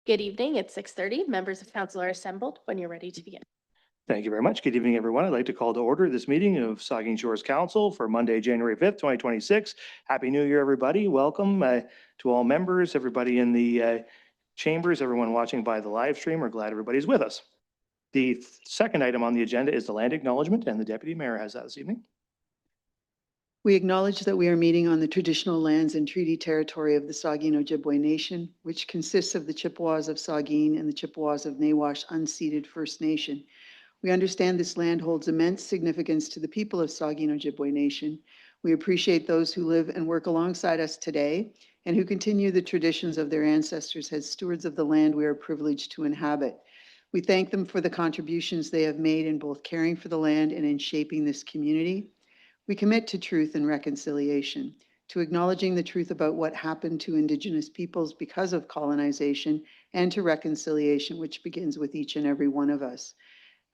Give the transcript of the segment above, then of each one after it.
Good evening. It's 6:30. Members of council are assembled when you're ready to begin. Thank you very much. Good evening, everyone. I'd like to call to order this meeting of Saugeen Shores Council for Monday, January 5th, 2026. Happy New Year, everybody. Welcome to all members, everybody in the chambers, everyone watching by the live stream. We're glad everybody's with us. The second item on the agenda is the land acknowledgement, and the Deputy Mayor has that this evening. We acknowledge that we are meeting on the traditional lands and treaty territory of the Saugeen Ojibwe Nation, which consists of the Chippewas of Saugeen and the Chippewas of Nawash unceded First Nation. We understand this land holds immense significance to the people of Saugeen Ojibwe Nation. We appreciate those who live and work alongside us today and who continue the traditions of their ancestors as stewards of the land we are privileged to inhabit. We thank them for the contributions they have made in both caring for the land and in shaping this community. We commit to truth and reconciliation, to acknowledging the truth about what happened to Indigenous peoples because of colonization, and to reconciliation, which begins with each and every one of us.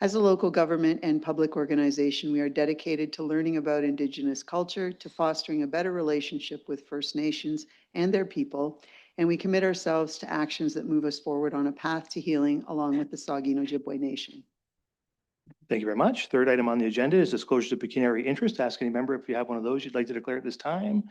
As a local government and public organization, we are dedicated to learning about Indigenous culture, to fostering a better relationship with First Nations and their people, and we commit ourselves to actions that move us forward on a path to healing along with the Saugeen Ojibwe Nation. Thank you very much. Third item on the agenda is disclosure of pecuniary interest. Ask any member if you have one of those you'd like to declare at this time.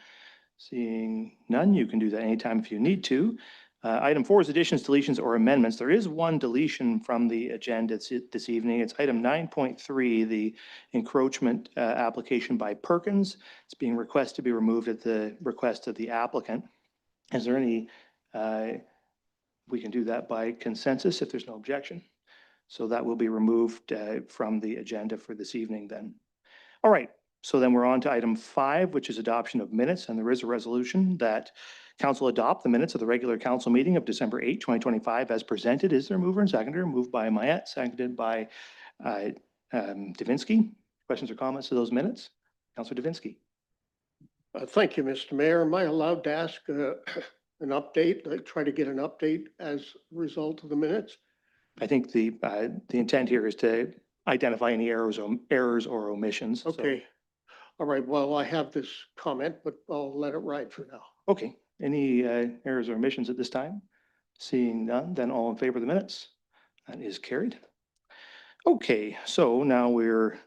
Seeing none, you can do that anytime if you need to. Item 4 is additions, deletions, or amendments. There is one deletion from the agenda this evening. It's item 9.3, the encroachment application by Perkins. It's being requested to be removed at the request of the applicant. Is there any, we can do that by consensus if there's no objection. So that will be removed from the agenda for this evening then. All right, so then we're on to item 5, which is adoption of minutes. And there is a resolution that council adopt the minutes of the regular council meeting of December 8, 2025 as presented. Is there a mover and seconder? Moved by Mayette, seconded by Davinsky. Questions or comments to those minutes? Councillor Davinsky. Thank you, Mr. Mayor. Am I allowed to ask an update, like try to get an update as a result of the minutes? I think the intent here is to identify any errors or omissions. Okay. So. All right. Well, I have this comment, but I'll let it ride for now. Okay. Any errors or omissions at this time? Seeing none, then all in favor of the minutes? That is carried. Okay. So now we're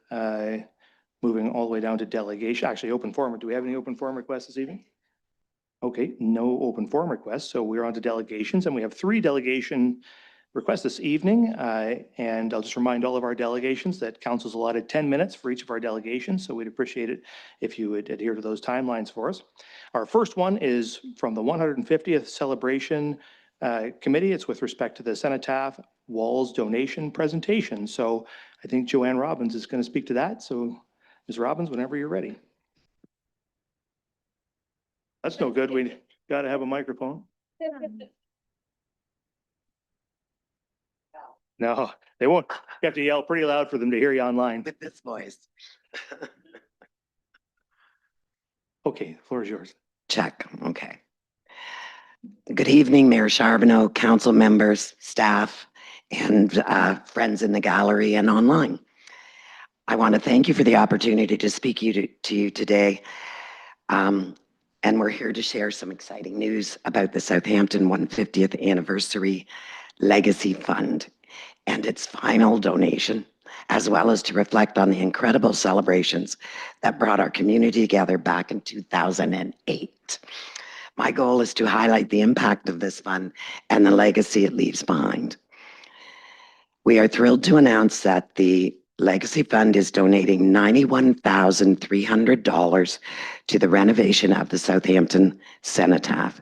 moving all the way down to delegation. Actually, open forum. Do we have any open forum requests this evening? Okay. No open forum requests. So we're on to delegations, and we have 3 delegation request this evening, and I'll just remind all of our delegations that council's allotted 10 minutes for each of our delegations, so we'd appreciate it if you would adhere to those timelines for us. Our first one is from the 150th Celebration Committee. It's with respect to the Cenotaph Walls donation presentation. So I think Joanne Robbins is going to speak to that. So Ms. Robbins, whenever you're ready. That's no good. We got to have a microphone. No, they won't. You have to yell pretty loud for them to hear you online. With this voice. Okay, the floor is yours. Check. Okay. Good evening, Mayor Charbonneau, council members, staff, and friends in the gallery and online. I want to thank you for the opportunity to speak to you today. And we're here to share some exciting news about the Southampton 150th Anniversary Legacy Fund and its final donation, as well as to reflect on the incredible celebrations that brought our community together back in 2008. My goal is to highlight the impact of this fund and the legacy it leaves behind. We are thrilled to announce that the Legacy Fund is donating $91,300 to the renovation of the Southampton Cenotaph.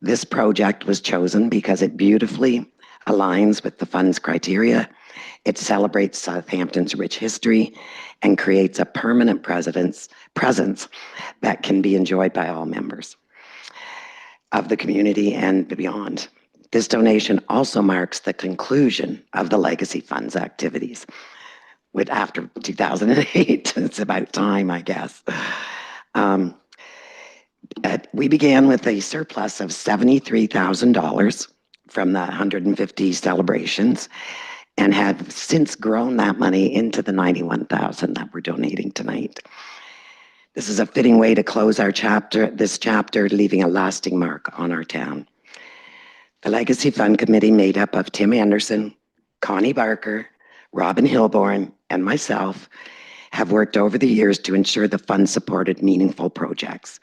This project was chosen because it beautifully aligns with the fund's criteria. It celebrates Southampton's rich history and creates a permanent presence that can be enjoyed by all members of the community and beyond. This donation also marks the conclusion of the Legacy Fund's activities. After 2008, it's about time, I guess. We began with a surplus of $73,000 from the 150 celebrations and have since grown that money into the $91,000 that we're donating tonight. This is a fitting way to close our this chapter, leaving a lasting mark on our town. The Legacy Fund Committee, made up of Tim Anderson, Connie Barker, Robin Hilborn, and myself, have worked over the years to ensure the fund supported meaningful projects.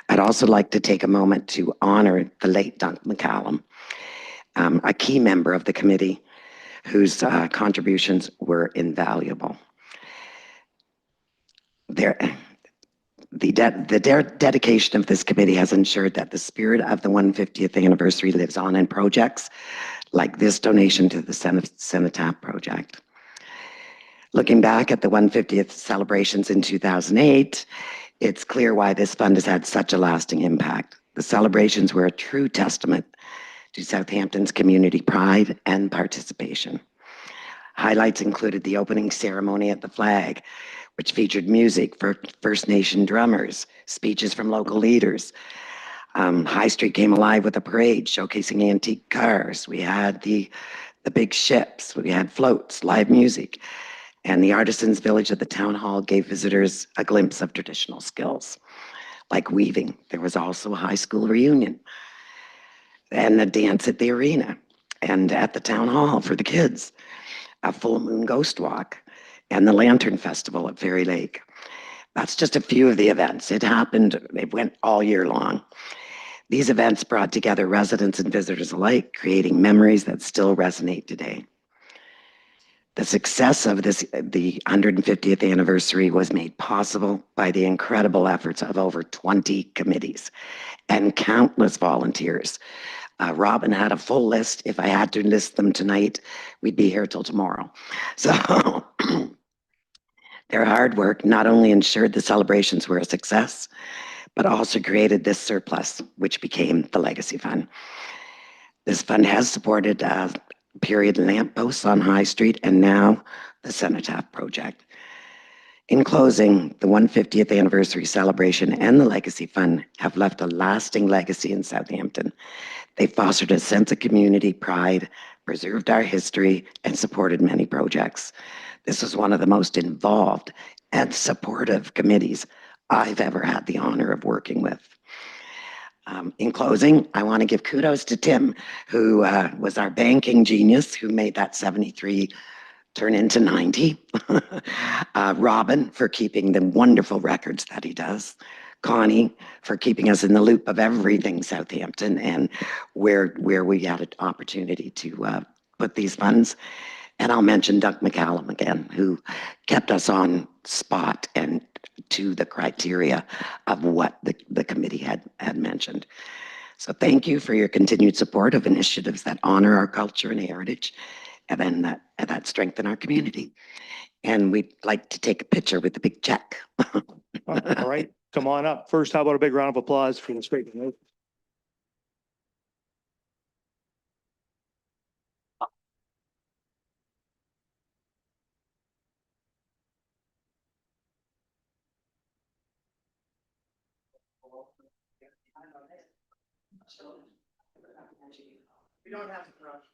I'd also like to take a moment to honor the late Dunk McCallum, a key member of the committee whose contributions were invaluable. The dedication of this committee has ensured that the spirit of the 150th anniversary lives on in projects like this donation to the Cenotaph project. Looking back at the 150th celebrations in 2008, it's clear why this fund has had such a lasting impact. The celebrations were a true testament to Southampton's community pride and participation. Highlights included the opening ceremony at the Flag, which featured music for First Nation drummers, speeches from local leaders. High Street came alive with a parade showcasing antique cars. We had the big ships, we had floats, live music, and the Artisans Village at the Town Hall gave visitors a glimpse of traditional skills, like weaving. There was also a high school reunion and a dance at the arena and at the Town Hall for the kids, a full moon ghost walk, and the Lantern Festival at Fairy Lake. That's just a few of the events. It went all year long. These events brought together residents and visitors alike, creating memories that still resonate today. The success of the 150th anniversary was made possible by the incredible efforts of over 20 committees and countless volunteers. Robin had a full list. If I had to list them tonight, we'd be here till tomorrow. So their hard work not only ensured the celebrations were a success, but also created this surplus, which became the Legacy Fund. This fund has supported period lampposts on High Street and now the Cenotaph project. In closing, the 150th anniversary celebration and the Legacy Fund have left a lasting legacy in Southampton. They fostered a sense of community pride, preserved our history, and supported many projects. This is one of the most involved and supportive committees I've ever had the honor of working with. In closing, I want to give kudos to Tim, who was our banking genius, who made that 73 turn into 90. Robin, for keeping the wonderful records that he does. Connie, for keeping us in the loop of everything Southampton and where we had an opportunity to put these funds. And I'll mention Doug McCallum again, who kept us on spot and to the criteria of what the committee had mentioned. So thank you for your continued support of initiatives that honor our culture and heritage and then that strengthen our community. And we'd like to take a picture with the big check. All right, come on up. First, how about a big round of applause for this great note? We don't have to rush.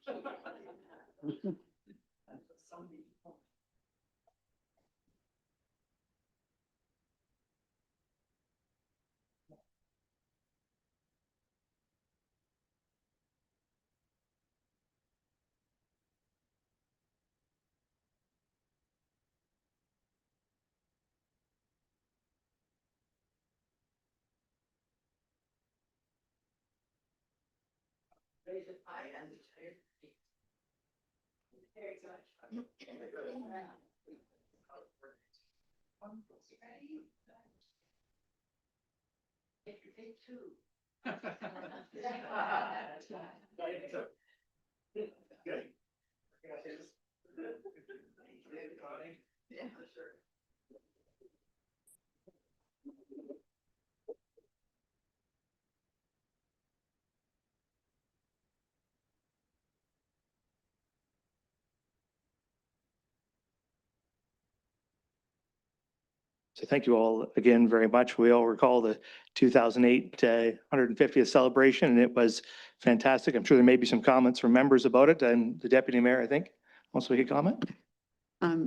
So thank you all again very much. We all recall the 2008 150th celebration, and it was fantastic. I'm sure there may be some comments from members about it, and the deputy mayor, I think, wants to make a comment.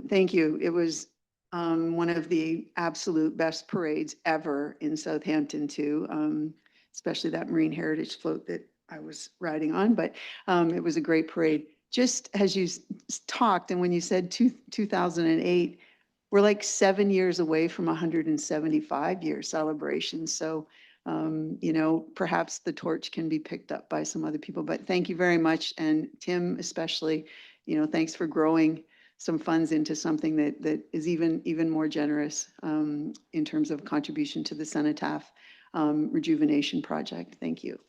Thank you. It was one of the absolute best parades ever in Southampton too, especially that Marine Heritage float that I was riding on, but it was a great parade. Just as you talked and when you said 2008, we're like 7 years away from 175-year celebration. So, you know, perhaps the torch can be picked up by some other people, but thank you very much. And Tim, especially, you know, thanks for growing some funds into something that is even more generous in terms of contribution to the Cenotaph rejuvenation project. Thank you.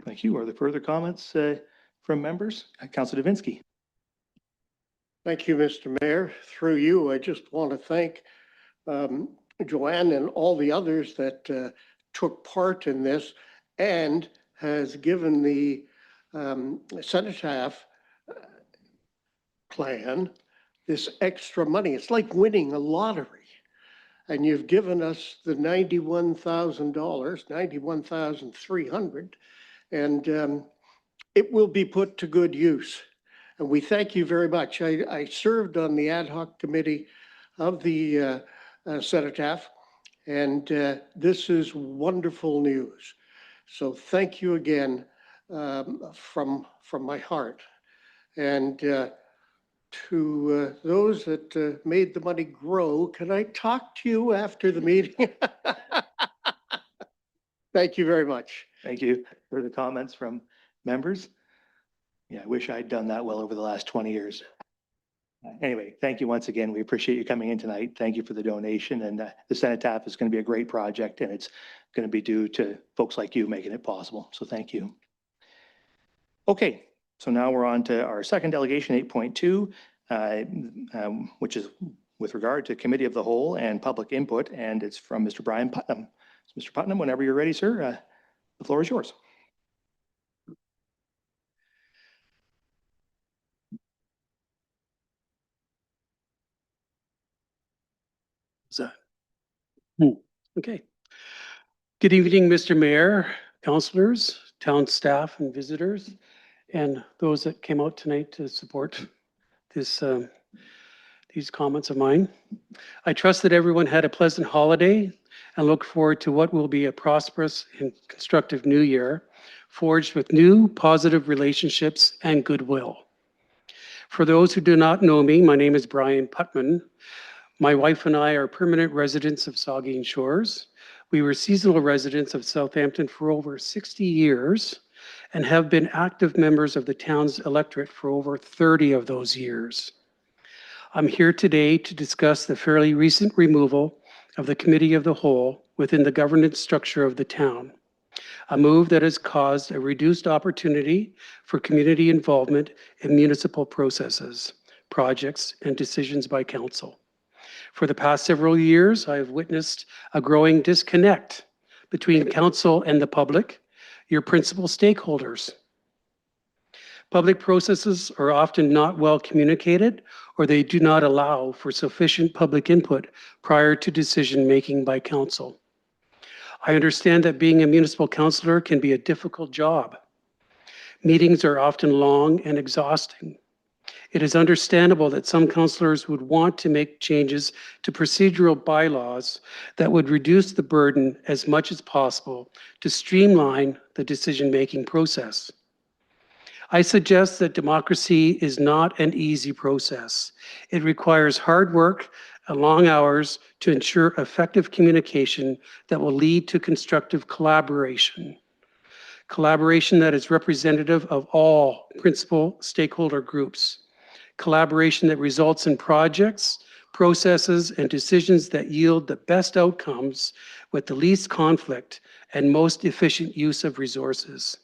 Thank you. Are there further comments from members? Councilor Davinsky. Thank you, Mr. Mayor. Through you, I just want to thank Joanne and all the others that took part in this and has given the Cenotaph plan this extra money. It's like winning a lottery. And you've given us the $91,000, $91,300, and it will be put to good use. And we thank you very much. I served on the ad hoc committee of the Cenotaph, and this is wonderful news. So thank you again from my heart. And to those that made the money grow, can I talk to you after the meeting? Thank you very much. Thank you. Further comments from members? Yeah, I wish I'd done that well over the last 20 years. Anyway, thank you once again. We appreciate you coming in tonight. Thank you for the donation. And the Cenotaph is going to be a great project, and it's going to be due to folks like you making it possible. So thank you. Okay, so now we're on to our second delegation, 8.2, which is with regard to Committee of the Whole and public input, and it's from Mr. Brian Putnam. So Mr. Putnam, whenever you're ready, sir, the floor is yours. Is that? Okay. Good evening, Mr. Mayor, councilors, town staff and visitors, and those that came out tonight to support this, these comments of mine. I trust that everyone had a pleasant holiday and look forward to what will be a prosperous and constructive new year, forged with new positive relationships and goodwill. For those who do not know me, my name is Brian Putnam. My wife and I are permanent residents of Saugeen Shores. We were seasonal residents of Southampton for over 60 years and have been active members of the town's electorate for over 30 of those years. I'm here today to discuss the fairly recent removal of the Committee of the Whole within the governance structure of the town, a move that has caused a reduced opportunity for community involvement in municipal processes, projects, and decisions by council. For the past several years, I have witnessed a growing disconnect between council and the public, your principal stakeholders. Public processes are often not well communicated, or they do not allow for sufficient public input prior to decision-making by council. I understand that being a municipal councillor can be a difficult job. Meetings are often long and exhausting. It is understandable that some councillors would want to make changes to procedural bylaws that would reduce the burden as much as possible to streamline the decision-making process. I suggest that democracy is not an easy process. It requires hard work and long hours to ensure effective communication that will lead to constructive collaboration. Collaboration that is representative of all principal stakeholder groups. Collaboration that results in projects, processes, and decisions that yield the best outcomes with the least conflict and most efficient use of resources.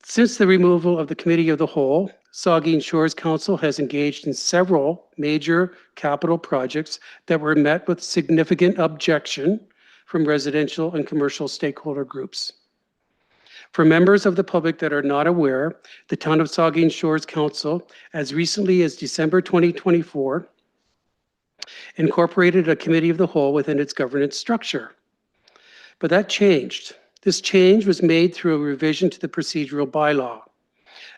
Since the removal of the Committee of the Whole, Saugeen Shores Council has engaged in several major capital projects that were met with significant objection from residential and commercial stakeholder groups. For members of the public that are not aware, the Town of Saugeen Shores Council, as recently as December 2024, incorporated a Committee of the Whole within its governance structure. But that changed. This change was made through a revision to the procedural bylaw,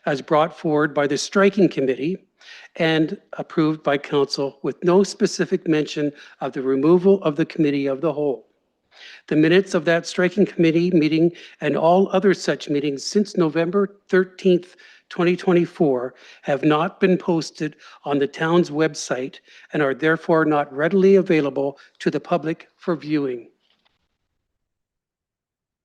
as brought forward by the Striking Committee and approved by Council with no specific mention of the removal of the Committee of the Whole. The minutes of that striking committee meeting and all other such meetings since November 13th, 2024 have not been posted on the town's website and are therefore not readily available to the public for viewing.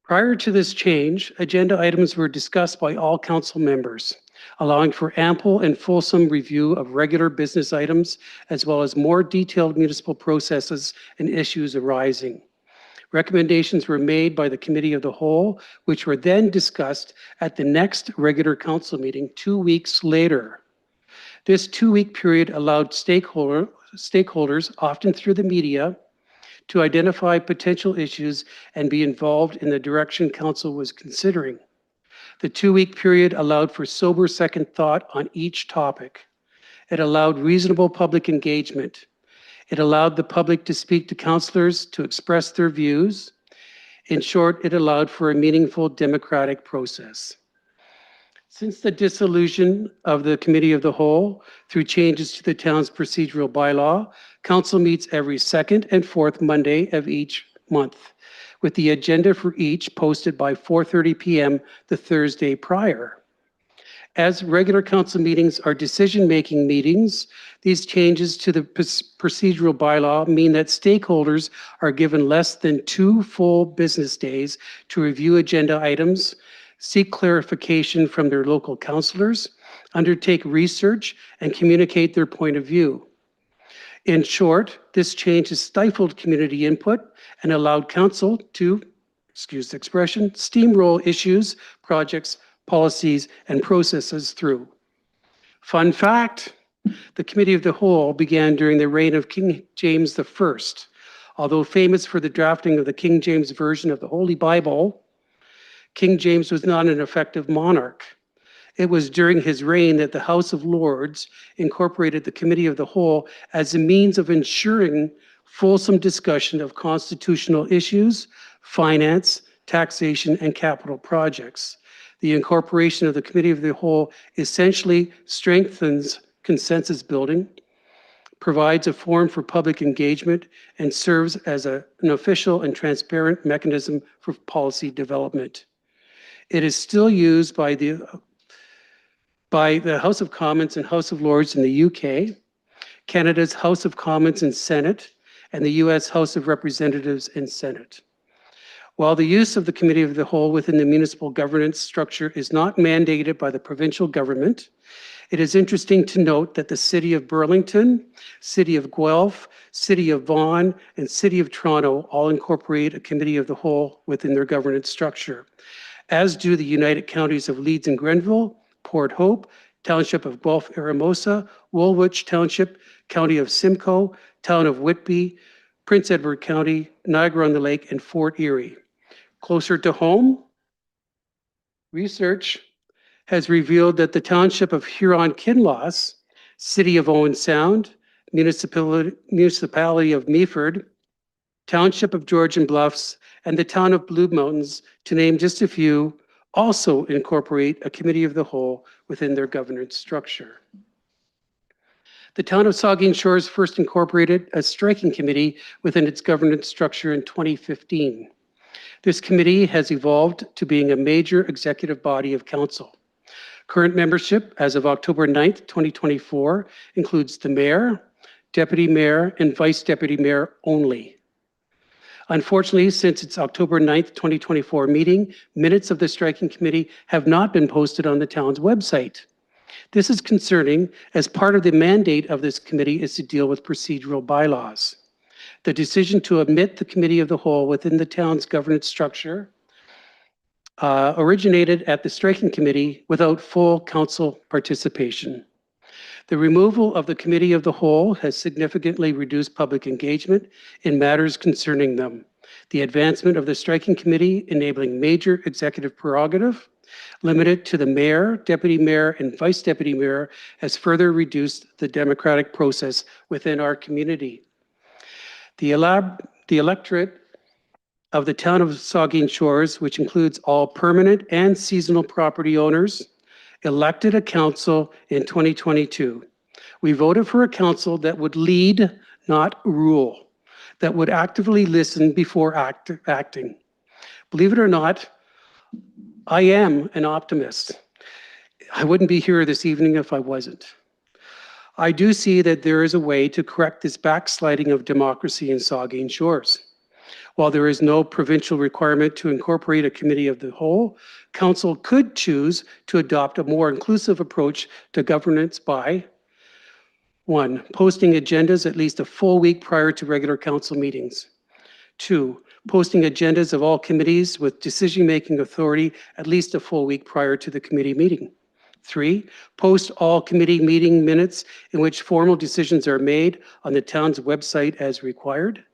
Prior to this change, agenda items were discussed by all council members, allowing for ample and fulsome review of regular business items, as well as more detailed municipal processes and issues arising. Recommendations were made by the Committee of the Whole, which were then discussed at the next regular council meeting 2 weeks later. This 2-week period allowed stakeholders, often through the media, to identify potential issues and be involved in the direction council was considering. The 2-week period allowed for sober second thought on each topic. It allowed reasonable public engagement. It allowed the public to speak to councillors to express their views. In short, it allowed for a meaningful democratic process. Since the dissolution of the Committee of the Whole through changes to the town's procedural bylaw, council meets every second and fourth Monday of each month, with the agenda for each posted by 4:30 p.m. the Thursday prior. As regular council meetings are decision-making meetings, these changes to the procedural bylaw mean that stakeholders are given less than 2 full business days to review agenda items, seek clarification from their local councillors, undertake research, and communicate their point of view. In short, this change has stifled community input and allowed council to, excuse the expression, steamroll issues, projects, policies, and processes through. Fun fact, the Committee of the Whole began during the reign of King James I. Although famous for the drafting of the King James Version of the Holy Bible, King James was not an effective monarch. It was during his reign that the House of Lords incorporated the Committee of the Whole as a means of ensuring fulsome discussion of constitutional issues, finance, taxation, and capital projects. The incorporation of the Committee of the Whole essentially strengthens consensus building, provides a forum for public engagement, and serves as an official and transparent mechanism for policy development. It is still used by the House of Commons and House of Lords in the UK, Canada's House of Commons and Senate, and the US House of Representatives and Senate. While the use of the Committee of the Whole within the municipal governance structure is not mandated by the provincial government, it is interesting to note that the City of Burlington, City of Guelph, City of Vaughan, and City of Toronto all incorporate a Committee of the Whole within their governance structure, as do the United Counties of Leeds and Grenville, Port Hope, Township of Guelph-Aramosa, Woolwich Township, County of Simcoe, Town of Whitby, Prince Edward County, Niagara-on-the-Lake, and Fort Erie. Closer to home, research has revealed that the Township of Huron-Kinloss, City of Owen Sound, Municipality of Meaford, Township of Georgian Bluffs, and the Town of Blue Mountains, to name just a few, also incorporate a Committee of the Whole within their governance structure. The Town of Saugeen Shores first incorporated a striking committee within its governance structure in 2015. This committee has evolved to being a major executive body of council. Current membership as of October 9th, 2024 includes the mayor, deputy mayor, and vice deputy mayor only. Unfortunately, since its October 9th, 2024 meeting, minutes of the striking committee have not been posted on the town's website. This is concerning, as part of the mandate of this committee is to deal with procedural bylaws. The decision to omit the Committee of the Whole within the town's governance structure originated at the striking committee without full council participation. The removal of the Committee of the Whole has significantly reduced public engagement in matters concerning them. The advancement of the striking committee, enabling major executive prerogative, limited to the mayor, deputy mayor, and vice deputy mayor, has further reduced the democratic process within our community. The electorate of the town of Saugeen Shores, which includes all permanent and seasonal property owners, elected a council in 2022. We voted for a council that would lead, not rule. that would actively listen before acting. Believe it or not, I am an optimist. I wouldn't be here this evening if I wasn't. I do see that there is a way to correct this backsliding of democracy in Saugeen Shores. While there is no provincial requirement to incorporate a committee of the whole, council could choose to adopt a more inclusive approach to governance by 1, posting agendas at least a full week prior to regular council meetings. 2, posting agendas of all committees with decision-making authority at least a full week prior to the committee meeting. 3, post all committee meeting minutes in which formal decisions are made on the town's website as required.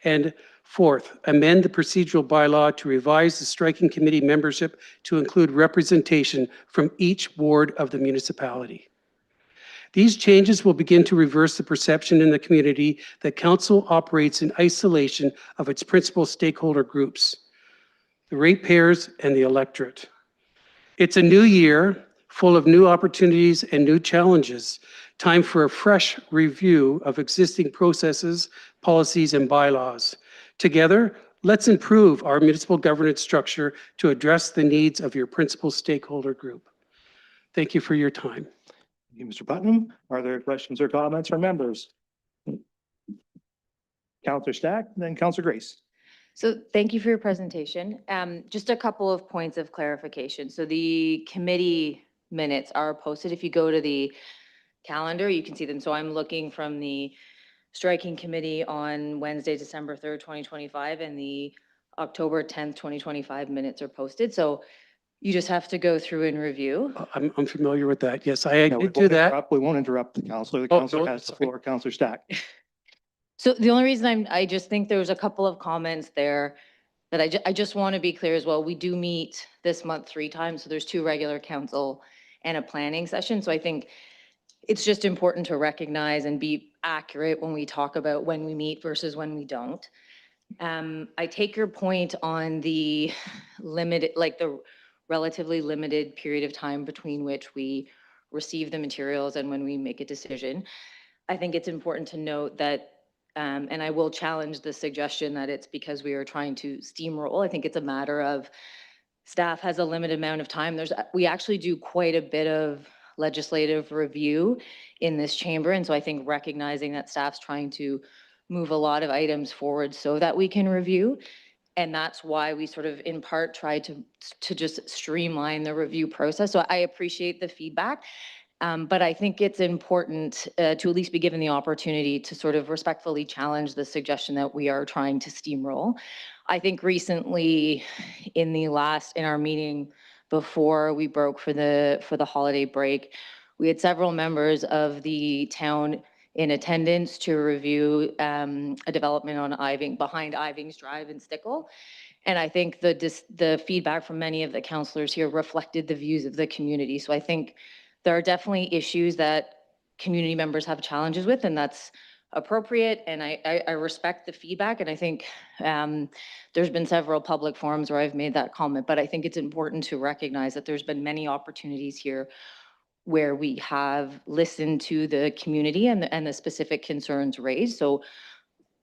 And 4th, amend the procedural bylaw to revise the striking committee membership to include representation from each ward of the municipality. These changes will begin to reverse the perception in the community that council operates in isolation of its principal stakeholder groups, the ratepayers and the electorate. It's a new year full of new opportunities and new challenges. Time for a fresh review of existing processes, policies, and bylaws. Together, let's improve our municipal governance structure to address the needs of your principal stakeholder group. Thank you for your time. Thank you, Mr. Putnam. Are there questions or comments from members? Councillor Stack, then Councillor Grace. So thank you for your presentation. Just a couple of points of clarification. So the committee minutes are posted. If you go to the calendar, you can see them. So I'm looking from the striking committee on Wednesday, December 3rd, 2025, and the October 10th, 2025 minutes are posted. So you just have to go through and review. I'm familiar with that. Yes, I No, we did do won't that. interrupt. We won't interrupt the councillor. The Oh, councillor no, has the sorry. floor. Councillor Stack. So the only reason I just think there was a couple of comments there that I just want to be clear as well. We do meet this month 3 times. So there's 2 regular council and a planning session. So I think it's just important to recognize and be accurate when we talk about when we meet versus when we don't. I take your point on the limited, like the relatively limited period of time between which we receive the materials and when we make a decision. I think it's important to note that, and I will challenge the suggestion that it's because we are trying to steamroll. I think it's a matter of staff has a limited amount of time. We actually do quite a bit of legislative review in this chamber. And so I think recognizing that staff's trying to move a lot of items forward so that we can review. And that's why we sort of in part try to just streamline the review process. So I appreciate the feedback. But I think it's important to at least be given the opportunity to sort of respectfully challenge the suggestion that we are trying to steamroll. I think recently in our meeting before we broke for the holiday break, we had several members of the town in attendance to review a development on behind Ivings Drive in Stickle. And I think the feedback from many of the councillors here reflected the views of the community. So I think there are definitely issues that community members have challenges with, and that's appropriate. And I respect the feedback. And I think there's been several public forums where I've made that comment, but I think it's important to recognize that there's been many opportunities here where we have listened to the community and the specific concerns raised. So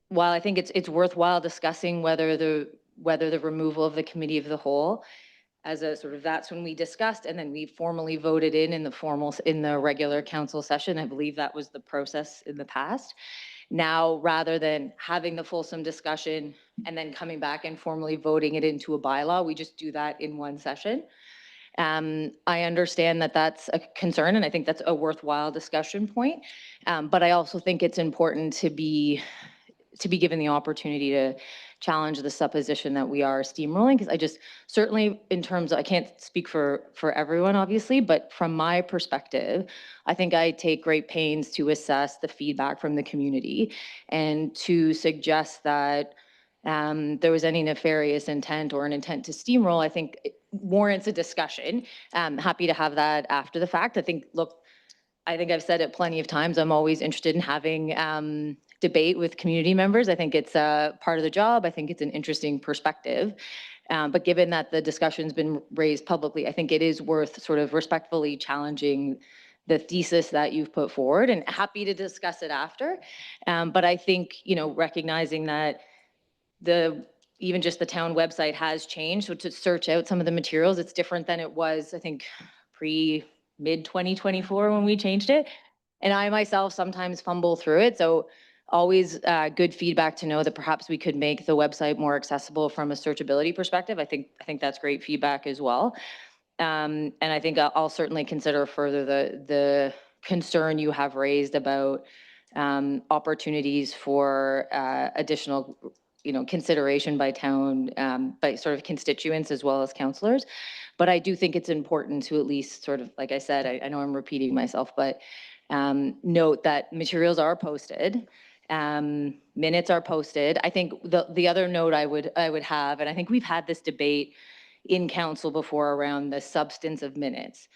while I think it's worthwhile discussing whether the removal of the committee of the whole as a sort of, that's when we discussed, and then we formally voted in the regular council session. I believe that was the process in the past. Now, rather than having the fulsome discussion and then coming back and formally voting it into a bylaw, we just do that in one session. I understand that that's a concern, and I think that's a worthwhile discussion point. But I also think it's important to be given the opportunity to challenge the supposition that we are steamrolling, because I just certainly in terms of, I can't speak for everyone obviously, but from my perspective, I think I take great pains to assess the feedback from the community and to suggest that there was any nefarious intent or an intent to steamroll. I think it warrants a discussion. I'm happy to have that after the fact. I think I've said it plenty of times. I'm always interested in having debate with community members. I think it's a part of the job. I think it's an interesting perspective. But given that the discussion's been raised publicly, I think it is worth sort of respectfully challenging the thesis that you've put forward, and happy to discuss it after. But I think, recognizing that even just the town website has changed, so to search out some of the materials, it's different than it was, I think, mid 2024 when we changed it. And I myself sometimes fumble through it, so always good feedback to know that perhaps we could make the website more accessible from a searchability perspective. I think that's great feedback as well. And I think I'll certainly consider further the concern you have raised about opportunities for additional, consideration by town, by sort of constituents as well as councillors. But I do think it's important to at least sort of, like I said, I know I'm repeating myself, but note that materials are posted. Minutes are posted. I think the other note I would have, and I think we've had this debate in council before around the substance of minutes.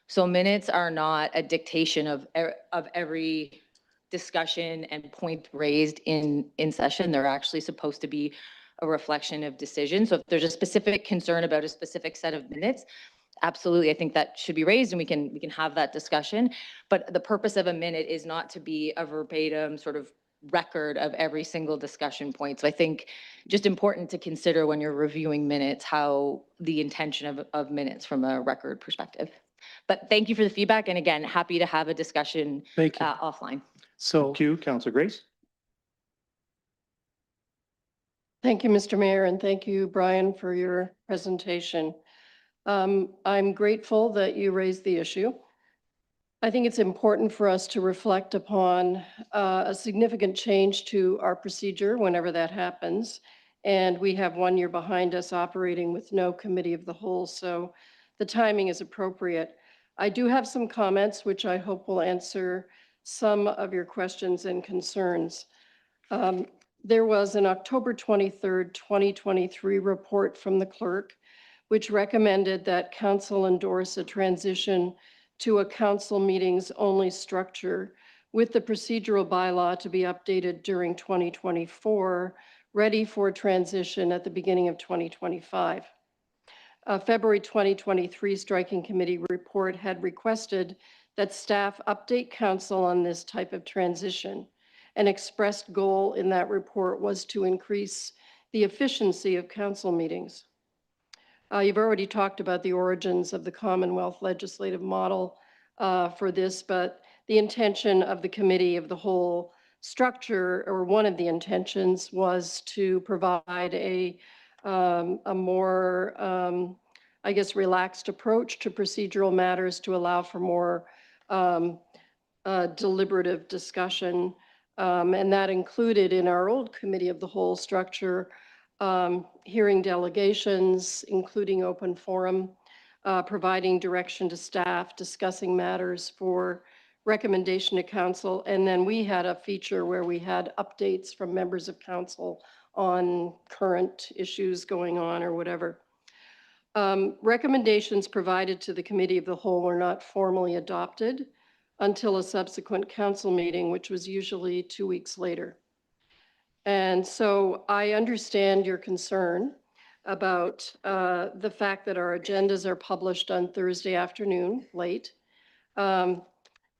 So minutes are not a dictation of every discussion and point raised in session. They're actually supposed to be a reflection of decision. So if there's a specific concern about a specific set of minutes, absolutely, I think that should be raised and we can have that discussion. But the purpose of a minute is not to be a verbatim sort of record of every single discussion point. So I think just important to consider when you're reviewing minutes, how the intention of minutes from a record perspective. But thank you for the feedback. And again, happy to have a discussion Thank you. offline. So Thank you, Councillor Grace. Thank you, Mr. Mayor, and thank you, Brian, for your presentation. I'm grateful that you raised the issue. I think it's important for us to reflect upon a significant change to our procedure whenever that happens. And we have 1 year behind us operating with no committee of the whole, so the timing is appropriate. I do have some comments which I hope will answer some of your questions and concerns. There was an October 23rd, 2023 report from the clerk, which recommended that council endorse a transition to a council meetings only structure with the procedural bylaw to be updated during 2024, ready for transition at the beginning of 2025. February 2023 Striking Committee report had requested that staff update council on this type of transition. An expressed goal in that report was to increase the efficiency of council meetings. You've already talked about the origins of the Commonwealth legislative model for this, but the intention of the committee of the whole structure, or one of the intentions, was to provide a more, I guess, relaxed approach to procedural matters to allow for more deliberative discussion. And that included in our old committee of the whole structure, hearing delegations, including open forum, providing direction to staff, discussing matters for recommendation to council. And then we had a feature where we had updates from members of council on current issues going on or whatever. Recommendations provided to the committee of the whole were not formally adopted until a subsequent council meeting, which was usually 2 weeks later. And so I understand your concern about the fact that our agendas are published on Thursday afternoon, late. And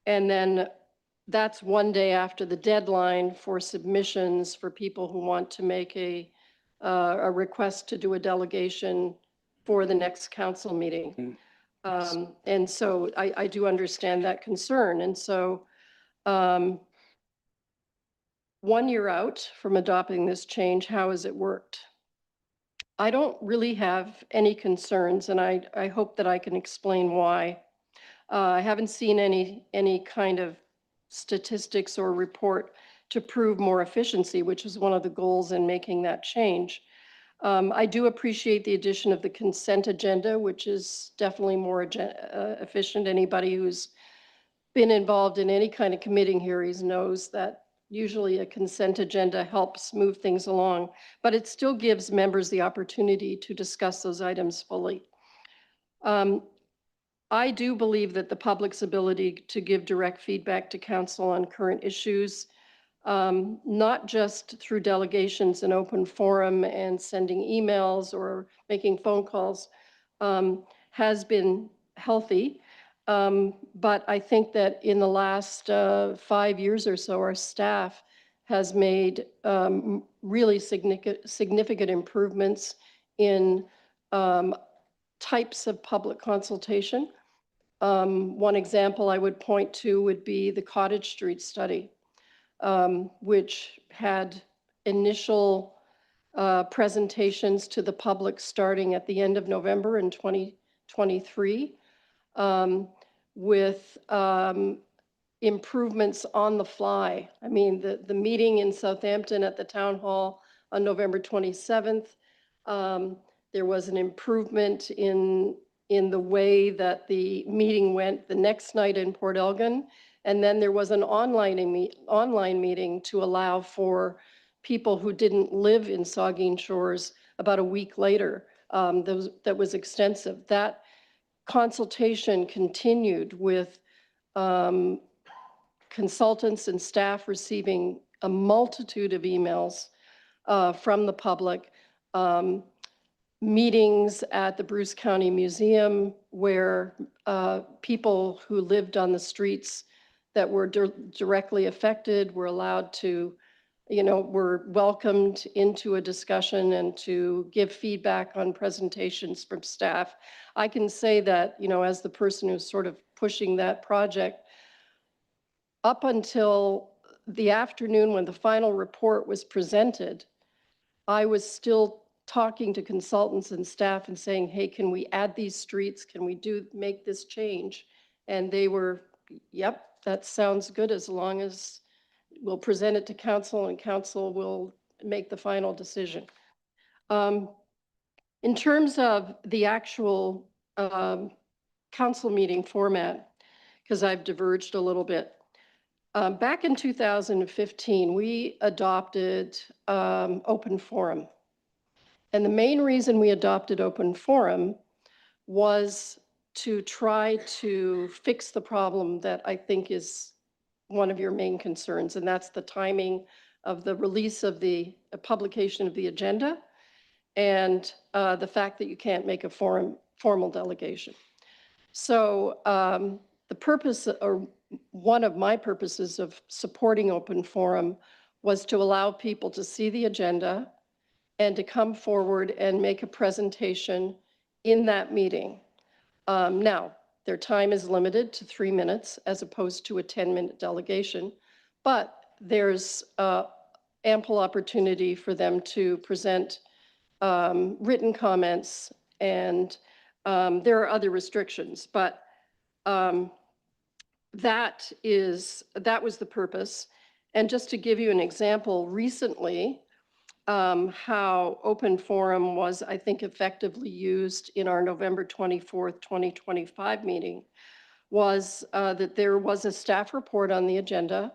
then that's 1 day after the deadline for submissions for people who want to make a request to do a delegation for the next council meeting. And so I do understand that concern. And so 1 year out from adopting this change, how has it worked? I don't really have any concerns, and I hope that I can explain why. I haven't seen any kind of statistics or report to prove more efficiency, which was one of the goals in making that change. I do appreciate the addition of the consent agenda, which is definitely more efficient. Anybody who's been involved in any kind of committee hearings knows that usually a consent agenda helps move things along, but it still gives members the opportunity to discuss those items fully. I do believe that the public's ability to give direct feedback to council on current issues, not just through delegations and open forum and sending emails or making phone calls, has been healthy. But I think that in the last 5 years or so, our staff has made really significant improvements in types of public consultation. One example I would point to would be the Cottage Street study, which had initial presentations to the public starting at the end of November in 2023, with improvements on the fly. I mean, the meeting in Southampton at the town hall on November 27th, there was an improvement in the way that the meeting went the next night in Port Elgin. And then there was an online meeting to allow for people who didn't live in Saugeen Shores about a week later. That was extensive. That consultation continued with consultants and staff receiving a multitude of emails from the public. Meetings at the Bruce County Museum where people who lived on the streets that were directly affected were allowed to, were welcomed into a discussion and to give feedback on presentations from staff. I can say that, as the person who's sort of pushing that project, up until the afternoon when the final report was presented, I was still talking to consultants and staff and saying, hey, can we add these streets? Can we make this change? And they were, yep, that sounds good, as long as we'll present it to council and council will make the final decision. In terms of the actual council meeting format, because I've diverged a little bit, back in 2015, we adopted open forum. And the main reason we adopted open forum was to try to fix the problem that I think is one of your main concerns, and that's the timing of the release of the publication of the agenda and the fact that you can't make a formal delegation. So the purpose, or one of my purposes of supporting open forum, was to allow people to see the agenda and to come forward and make a presentation in that meeting. Now, their time is limited to 3 minutes as opposed to a 10-minute delegation, but there's ample opportunity for them to present written comments, and there are other restrictions, but that was the purpose. And just to give you an example, recently, how open forum was, I think, effectively used in our November 24th, 2025 meeting was that there was a staff report on the agenda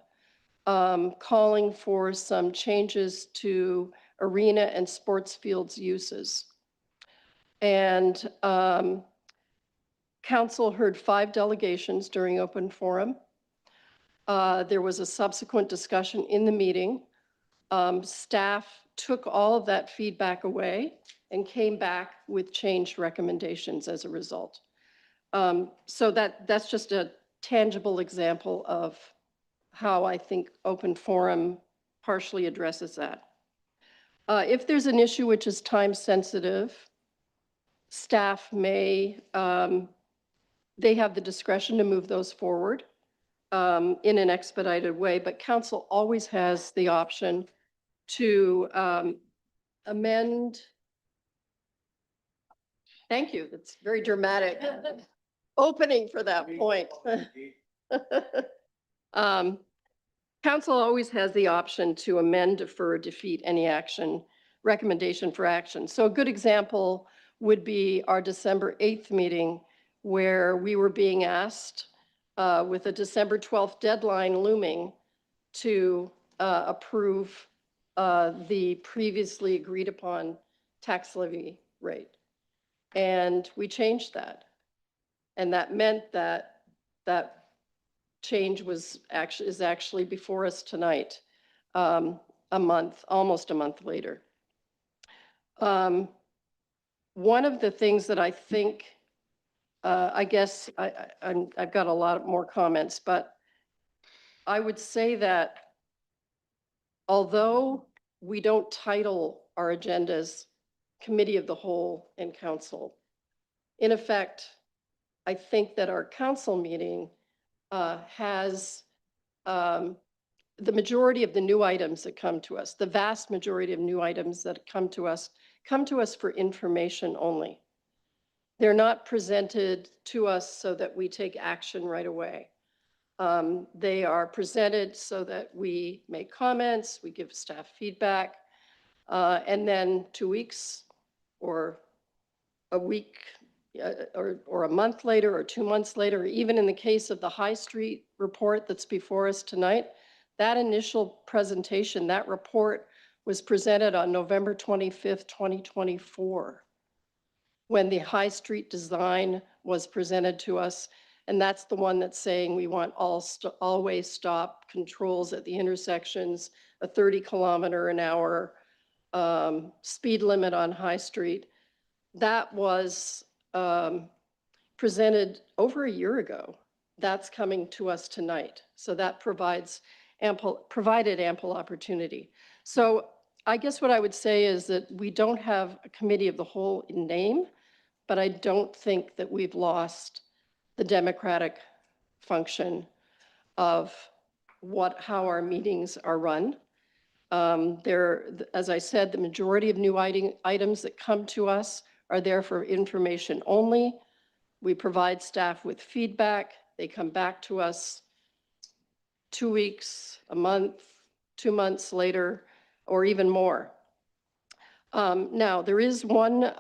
calling for some changes to arena and sports fields uses. And council heard 5 delegations during open forum. There was a subsequent discussion in the meeting. Staff took all of that feedback away and came back with changed recommendations as a result. So that's just a tangible example of how I think open forum partially addresses that. If there's an issue which is time sensitive, staff may, they have the discretion to move those forward in an expedited way, but council always has the option to amend. Thank you. That's very dramatic opening for that point. Council always has the option to amend, defer, defeat any recommendation for action. So a good example would be our December 8th meeting, where we were being asked with a December 12th deadline looming to approve the previously agreed upon tax levy rate. And we changed that. And that meant that that change is actually before us tonight, almost a month later. One of the things that I think I guess I've got a lot more comments, but I would say that although we don't title our agendas Committee of the Whole and Council, in effect, I think that our council meeting has the majority of the new items that come to us, the vast majority of new items that come to us for information only. They're not presented to us so that we take action right away. They are presented so that we make comments, we give staff feedback, and then 2 weeks or a week or a month later or 2 months later, or even in the case of the High Street report that's before us tonight, that initial presentation, that report was presented on November 25th, 2024, when the High Street design was presented to us. And that's the one that's saying we want always stop controls at the intersections, a 30-kilometer-an-hour speed limit on High Street. That was presented over a year ago. That's coming to us tonight. So that provided ample opportunity. So I guess what I would say is that we don't have a committee of the whole in name, but I don't think that we've lost the democratic function of how our meetings are run. As I said, the majority of new items that come to us are there for information only. We provide staff with feedback. They come back to us 2 weeks, a month, 2 months later, or even more. Now, there was one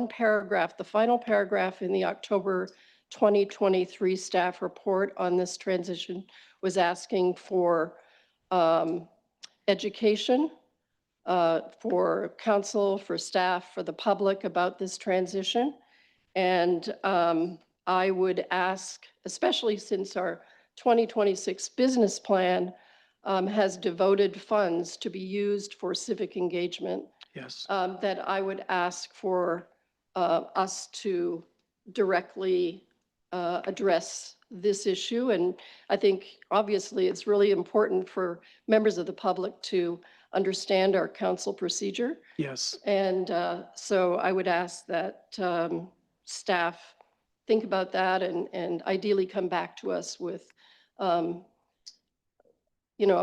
paragraph, the final paragraph in the October 2023 staff report on this transition was asking for education for council, for staff, for the public about this transition. And I would ask, especially since our 2026 business plan has devoted funds to be used for civic engagement, Yes. that I would ask for us to directly address this issue. And I think obviously it's really important for members of the public to understand our council procedure. Yes. And so I would ask that staff think about that and ideally come back to us with a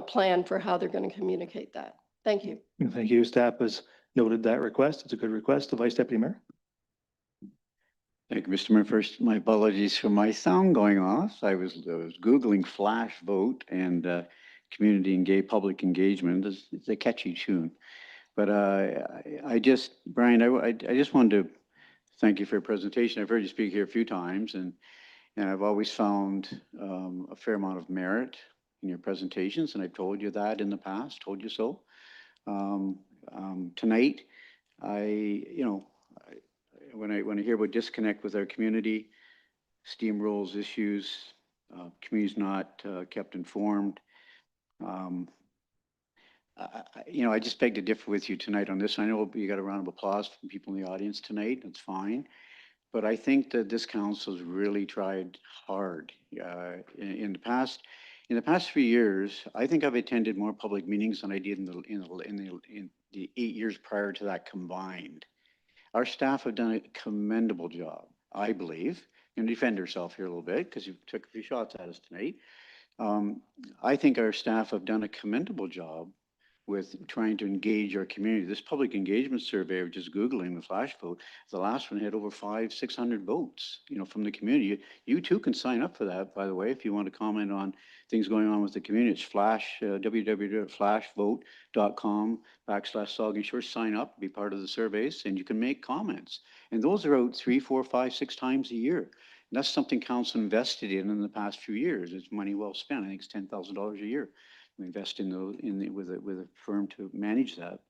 plan for how they're going to communicate that. Thank you. Thank you. Staff has noted that request. It's a good request. The Vice Deputy Mayor. Thank you, Mr. Mayor. First, my apologies for my sound going off. I was Googling flash vote and community and gay public engagement. It's a catchy tune. But Brian, I just wanted to thank you for your presentation. I've heard you speak here a few times, and I've always found a fair amount of merit in your presentations, and I've told you that in the past, told you so. Tonight, when I hear about disconnect with our community, steamrolls issues, communities not kept informed, I just beg to differ with you tonight on this. I know you got a round of applause from people in the audience tonight. That's fine. But I think that this council's really tried hard. In the past 3 years, I think I've attended more public meetings than I did in the 8 years prior to that combined. Our staff have done a commendable job, I believe. I'm going to defend yourself here a little bit because you took a few shots at us tonight. I think our staff have done a commendable job with trying to engage our community. This public engagement survey, I was just Googling the flash vote, the last one had over 500-600 votes, from the community. You too can sign up for that, by the way, if you want to comment on things going on with the community. It's www.flashvote.com/Saugeen Shores. Sign up, be part of the surveys, and you can make comments. And those are out 3, 4, 5, 6 times a year. And that's something council invested in the past few years. It's money well spent. I think it's $10,000 a year. We invest with a firm to manage that.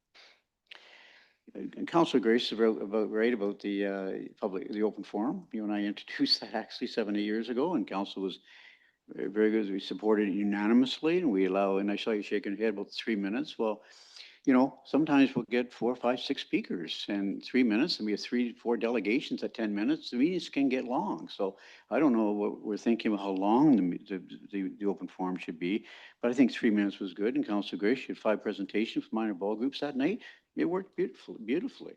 And Councillor Grace is right about the open forum. You and I introduced that actually 7 or 8 years ago, and council was very good. We supported it unanimously, and we allow. And I saw you shaking your head about 3 minutes. Well, you know, sometimes we'll get 4, 5, 6 speakers in 3 minutes, and we have 3, 4 delegations at 10 minutes. The meetings can get long. So I don't know what we're thinking of how long the open forum should be, but I think 3 minutes was good. And Councilor Grace, you had 5 presentations from minor ball groups that night. It worked beautifully.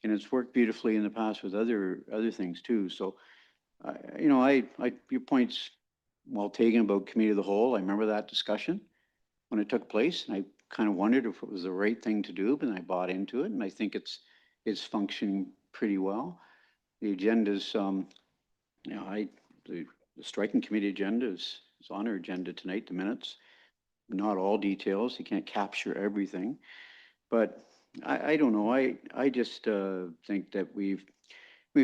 And it's worked beautifully in the past with other things too. So, you know, your point's well taken about committee of the whole. I remember that discussion when it took place, and I kind of wondered if it was the right thing to do, but I bought into it, and I think it's functioning pretty well. The agenda's, you know, the striking committee agenda is on our agenda tonight, the minutes. Not all details, you can't capture everything, but I don't know, I just think that we've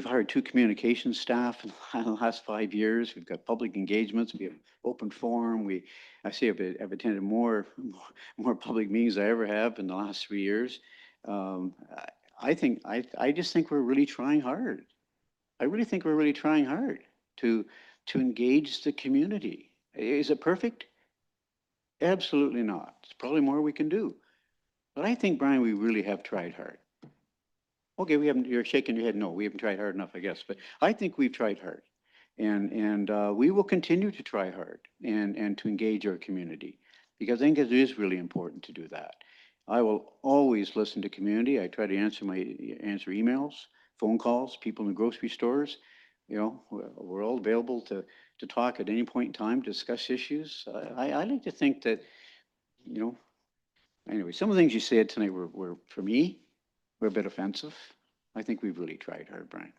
hired 2 communications staff in the last 5 years. We've got public engagements. We have open forum. I've attended more public meetings than I ever have in the last 3 years. I just think we're really trying hard. I really think we're really trying hard to engage the community. Is it perfect? Absolutely not. There's probably more we can do. But I think, Brian, we really have tried hard. Okay, we haven't, you're shaking your head. No, we haven't tried hard enough, I guess. But I think we've tried hard. And we will continue to try hard and to engage our community, because I think it is really important to do that. I will always listen to community. I try to answer emails, phone calls, people in the grocery stores. You know, we're all available to talk at any point in time, discuss issues. I like to think that, you know, anyway, some of the things you said tonight were for me, were a bit offensive. I think we've really tried hard, Brian.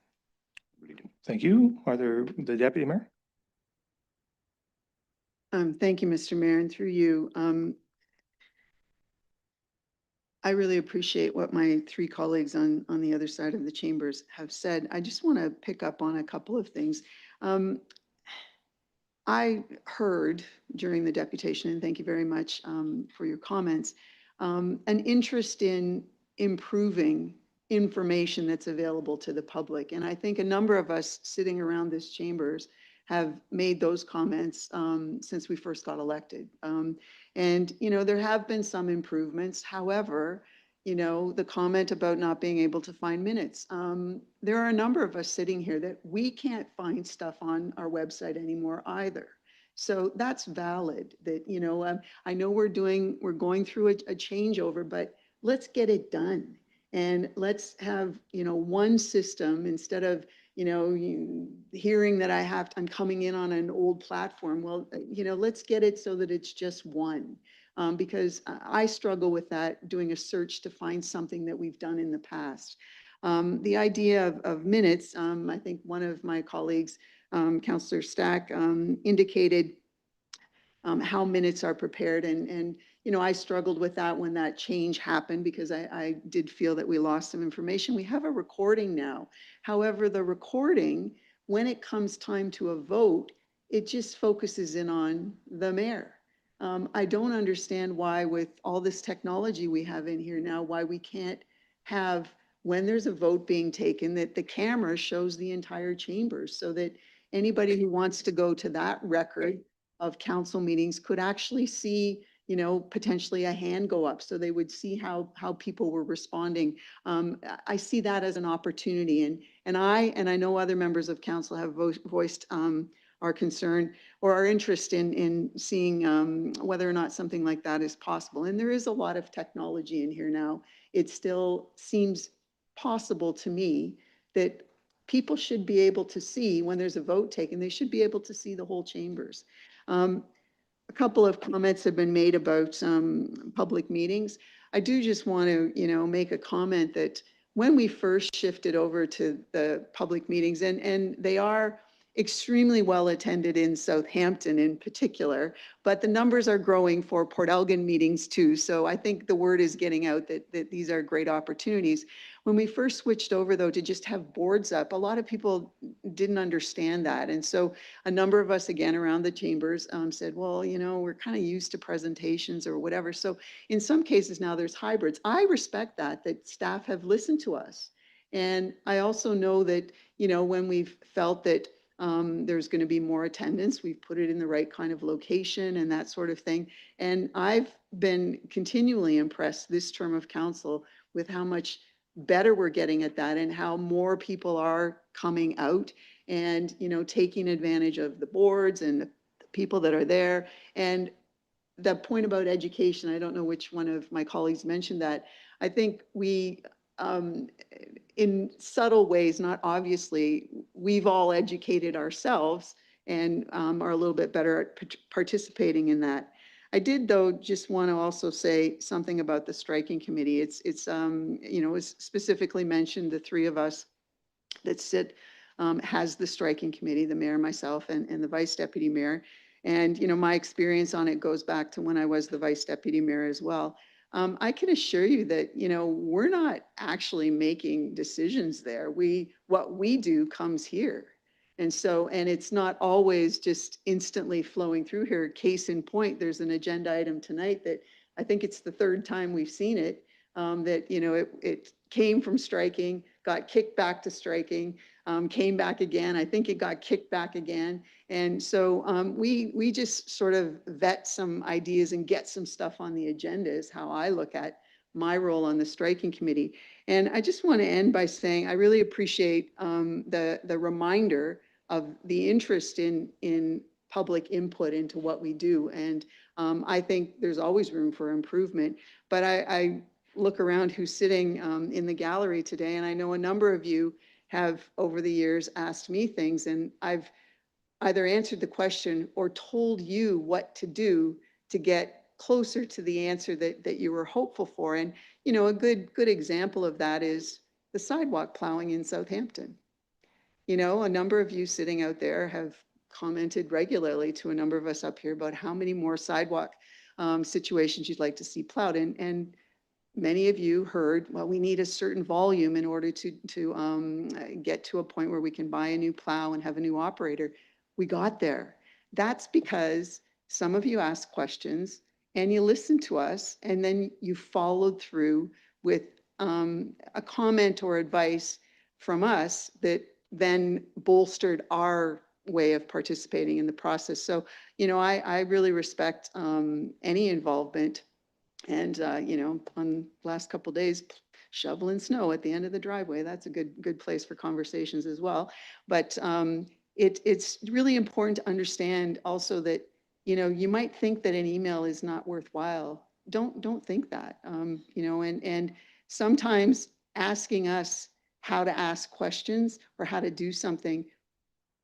Really do. Thank you. Are there the deputy mayor? Thank you, Mr. Mayor, and through you. I really appreciate what my 3 colleagues on the other side of the chambers have said. I just want to pick up on a couple of things. I heard during the deputation, and thank you very much for your comments, an interest in improving information that's available to the public. And I think a number of us sitting around this chambers have made those comments since we first got elected. And, you know, there have been some improvements. However, you know, the comment about not being able to find minutes. There are a number of us sitting here that we can't find stuff on our website anymore either. So that's valid that, you know, I know we're going through a changeover, but let's get it done. And let's have, you know, one system instead of, you know, hearing that I'm coming in on an old platform. Well, you know, let's get it so that it's just one. Because I struggle with that, doing a search to find something that we've done in the past. The idea of minutes, I think one of my colleagues, Councillor Stack, indicated how minutes are prepared. And, you know, I struggled with that when that change happened because I did feel that we lost some information. We have a recording now. However, the recording, when it comes time to a vote, it just focuses in on the mayor. I don't understand why, with all this technology we have in here now, why we can't have, when there's a vote being taken, that the camera shows the entire chamber so that anybody who wants to go to that record of council meetings could actually see, you know, potentially a hand go up so they would see how people were responding. I see that as an opportunity, and I know other members of council have voiced our concern or our interest in seeing whether or not something like that is possible. And there is a lot of technology in here now. It still seems possible to me that people should be able to see when there's a vote taken, they should be able to see the whole chambers. A couple of comments have been made about public meetings. I do just want to, you know, make a comment that when we first shifted over to the public meetings, and they are extremely well attended in Southampton in particular, but the numbers are growing for Port Elgin meetings too. So I think the word is getting out that these are great opportunities. When we first switched over though to just have boards up, a lot of people didn't understand that. And so a number of us again around the chambers said, well, you know, we're kind of used to presentations or whatever. So in some cases now there's hybrids. I respect that staff have listened to us. And I also know that, you know, when we've felt that There's going to be more attendance. We've put it in the right kind of location and that sort of thing. And I've been continually impressed this term of council with how much better we're getting at that and how more people are coming out and, taking advantage of the boards and the people that are there. And the point about education, I don't know which one of my colleagues mentioned that. I think we, in subtle ways, not obviously, we've all educated ourselves and are a little bit better at participating in that. I did, though, just want to also say something about the striking committee. It's specifically mentioned the three of us that sit has the striking committee, the mayor, myself, and the vice deputy mayor. And, my experience on it goes back to when I was the vice deputy mayor as well. I can assure you that, we're not actually making decisions there. What we do comes here. And so, and it's not always just instantly flowing through here. Case in point, there's an agenda item tonight that I think it's the third time we've seen it, that, it came from striking, got kicked back to striking, came back again. I think it got kicked back again. And so we just sort of vet some ideas and get some stuff on the agenda is how I look at my role on the striking committee. And I just want to end by saying I really appreciate the reminder of the interest in public input into what we do. And I think there's always room for improvement. But I look around who's sitting in the gallery today, and I know a number of you have over the years asked me things, and I've either answered the question or told you what to do to get closer to the answer that you were hopeful for. And, a good example of that is the sidewalk plowing in Southampton. A number of you sitting out there have commented regularly to a number of us up here about how many more sidewalk situations you'd like to see plowed. And many of you heard, well, we need a certain volume in order to get to a point where we can buy a new plow and have a new operator. We got there. That's because some of you asked questions and you listened to us, and then you followed through with a comment or advice from us that then bolstered our way of participating in the process. So, I really respect any involvement. And, on last couple of days, shoveling snow at the end of the driveway, that's a good place for conversations as well. But it's really important to understand also that, you might think that an email is not worthwhile. Don't think that, and sometimes asking us how to ask questions or how to do something,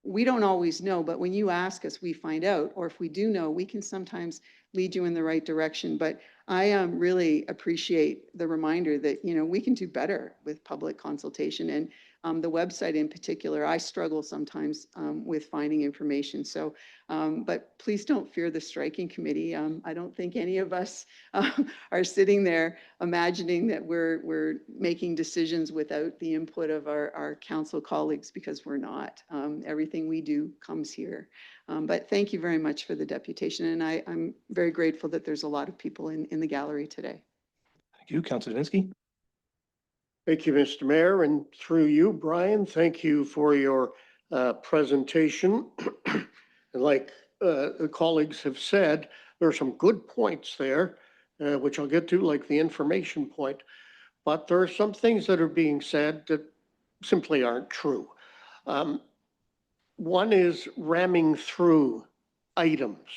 we don't always know, but when you ask us, we find out, or if we do know, we can sometimes lead you in the right direction. But I really appreciate the reminder that, we can do better with public consultation, and the website in particular, I struggle sometimes with finding information. So, but please don't fear the striking committee. I don't think any of us are sitting there imagining that we're making decisions without the input of our council colleagues, because we're not. Everything we do comes here. But thank you very much for the deputation. And I'm very grateful that there's a lot of people in the gallery today. Thank you, Councilor Dinsky. Thank you, Mr. Mayor, and through you, Brian, thank you for your presentation. And like the colleagues have said, there are some good points there, which I'll get to, like the information point. But there are some things that are being said that simply aren't true. One is ramming through items.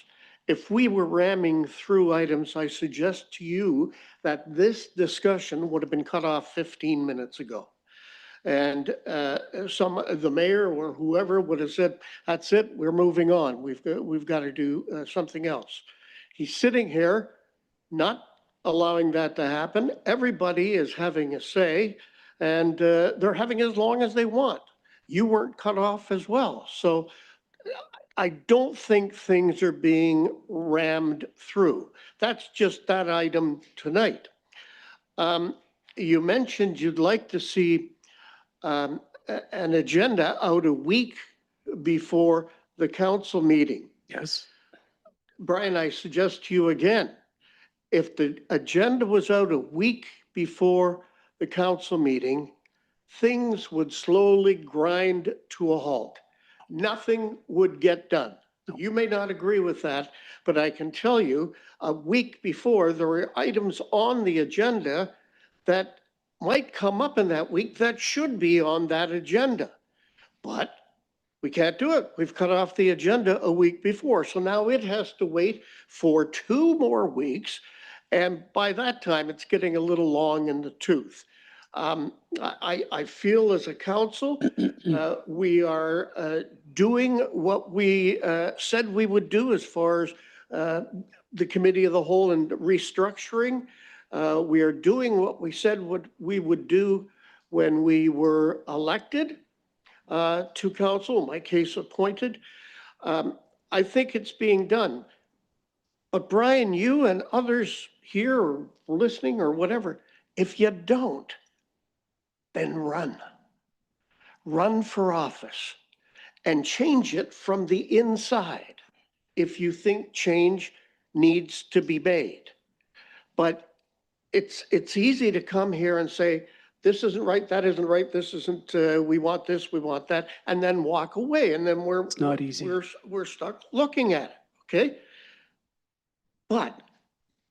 If we were ramming through items, I suggest to you that this discussion would have been cut off 15 minutes ago. And the mayor or whoever would have said, that's it, we're moving on. We've got to do something else. He's sitting here not allowing that to happen. Everybody is having a say, and they're having as long as they want. You weren't cut off as well. So I don't think things are being rammed through. That's just that item tonight. You mentioned you'd like to see an agenda out a week before the council meeting. Yes. Brian, I suggest to you again, if the agenda was out a week before the council meeting, things would slowly grind to a halt. nothing would get done. You may not agree with that, but I can tell you, a week before, there were items on the agenda that might come up in that week that should be on that agenda. But we can't do it. We've cut off the agenda a week before. So now it has to wait for 2 more weeks. And by that time, it's getting a little long in the tooth. I feel as a council, we are doing what we said we would do as far as the committee of the whole and restructuring. We are doing what we said we would do when we were elected to council, in my case appointed. I think it's being done. But Brian, you and others here or listening or whatever, if you don't, then run. Run for office and change it from the inside if you think change needs to be made. But it's easy to come here and say, this isn't right, that isn't right, this isn't, we want this, we want that, and then walk away. And then It's not easy. we're stuck looking at it, okay? But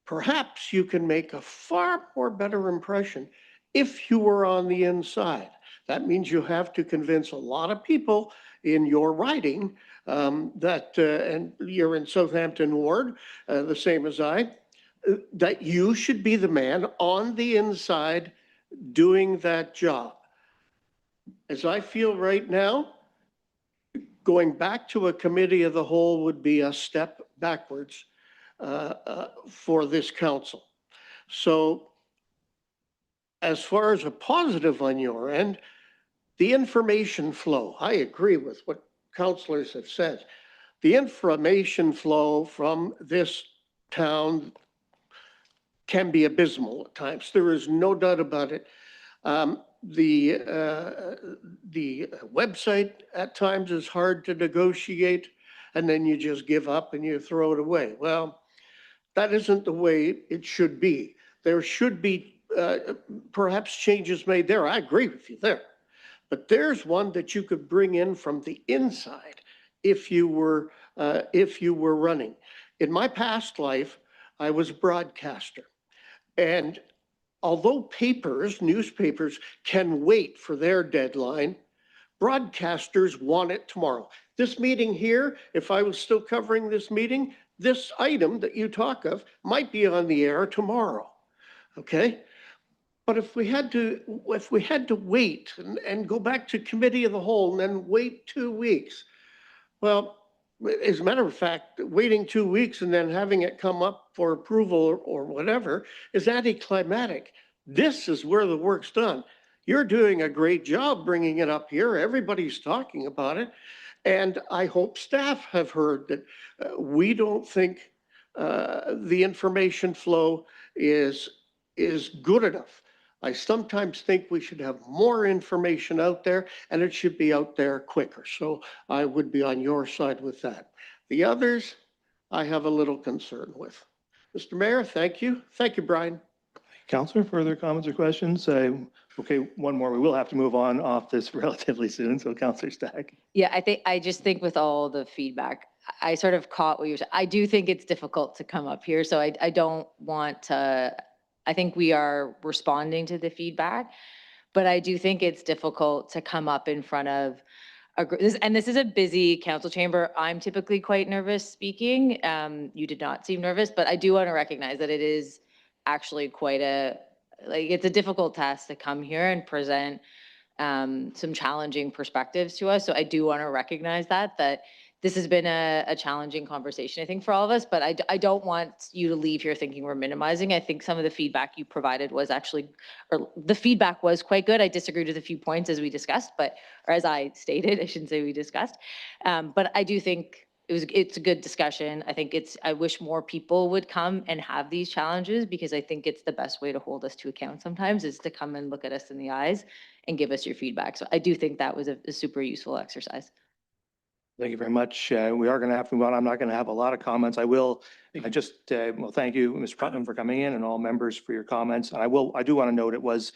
perhaps you can make a far more better impression if you were on the inside. That means you have to convince a lot of people in your riding that, and you're in Southampton Ward, the same as I, that you should be the man on the inside doing that job. As I feel right now, going back to a committee of the whole would be a step backwards for this council. So as far as a positive on your end, the information flow, I agree with what councilors have said. The information flow from this town can be abysmal at times. There is no doubt about it. The website at times is hard to negotiate, and then you just give up and you throw it away. Well, that isn't the way it should be. There should be perhaps changes made there. I agree with you there. But there's one that you could bring in from the inside if you were running. In my past life, I was a broadcaster. And although newspapers can wait for their deadline, broadcasters want it tomorrow. This meeting here, if I was still covering this meeting, this item that you talk of might be on the air tomorrow, okay? But if we had to wait and go back to committee of the whole and then wait 2 weeks, well, as a matter of fact, waiting 2 weeks and then having it come up for approval or whatever is anticlimactic. This is where the work's done. You're doing a great job bringing it up here. Everybody's talking about it. And I hope staff have heard that we don't think the information flow is good enough. I sometimes think we should have more information out there and it should be out there quicker. So I would be on your side with that. The others, I have a little concern with. Mr. Mayor, thank you. Thank you, Brian. Councillor, further comments or questions? Okay, one more. We will have to move on off this relatively soon. So Councillor Stack. Yeah, I just think with all the feedback, I sort of caught what you were saying. I do think it's difficult to come up here. So I don't want to, I think we are responding to the feedback, but I do think it's difficult to come up in front of and this is a busy council chamber. I'm typically quite nervous speaking. You did not seem nervous, but I do want to recognize that it is actually quite it's a difficult task to come here and present some challenging perspectives to us. So I do want to recognize that this has been a challenging conversation, I think, for all of us, but I don't want you to leave here thinking we're minimizing. I think some of the feedback you provided was actually, or the feedback was quite good. I disagreed with a few points as we discussed, or as I stated, I shouldn't say we discussed. But I do think it's a good discussion. I think I wish more people would come and have these challenges, because I think it's the best way to hold us to account sometimes, is to come and look at us in the eyes and give us your feedback. So I do think that was a super useful exercise. Thank you very much. We are going to have to move on. I'm not going to have a lot of comments. I thank you, Mr. Putnam, for coming in, and all members for your comments. And I do want to note it was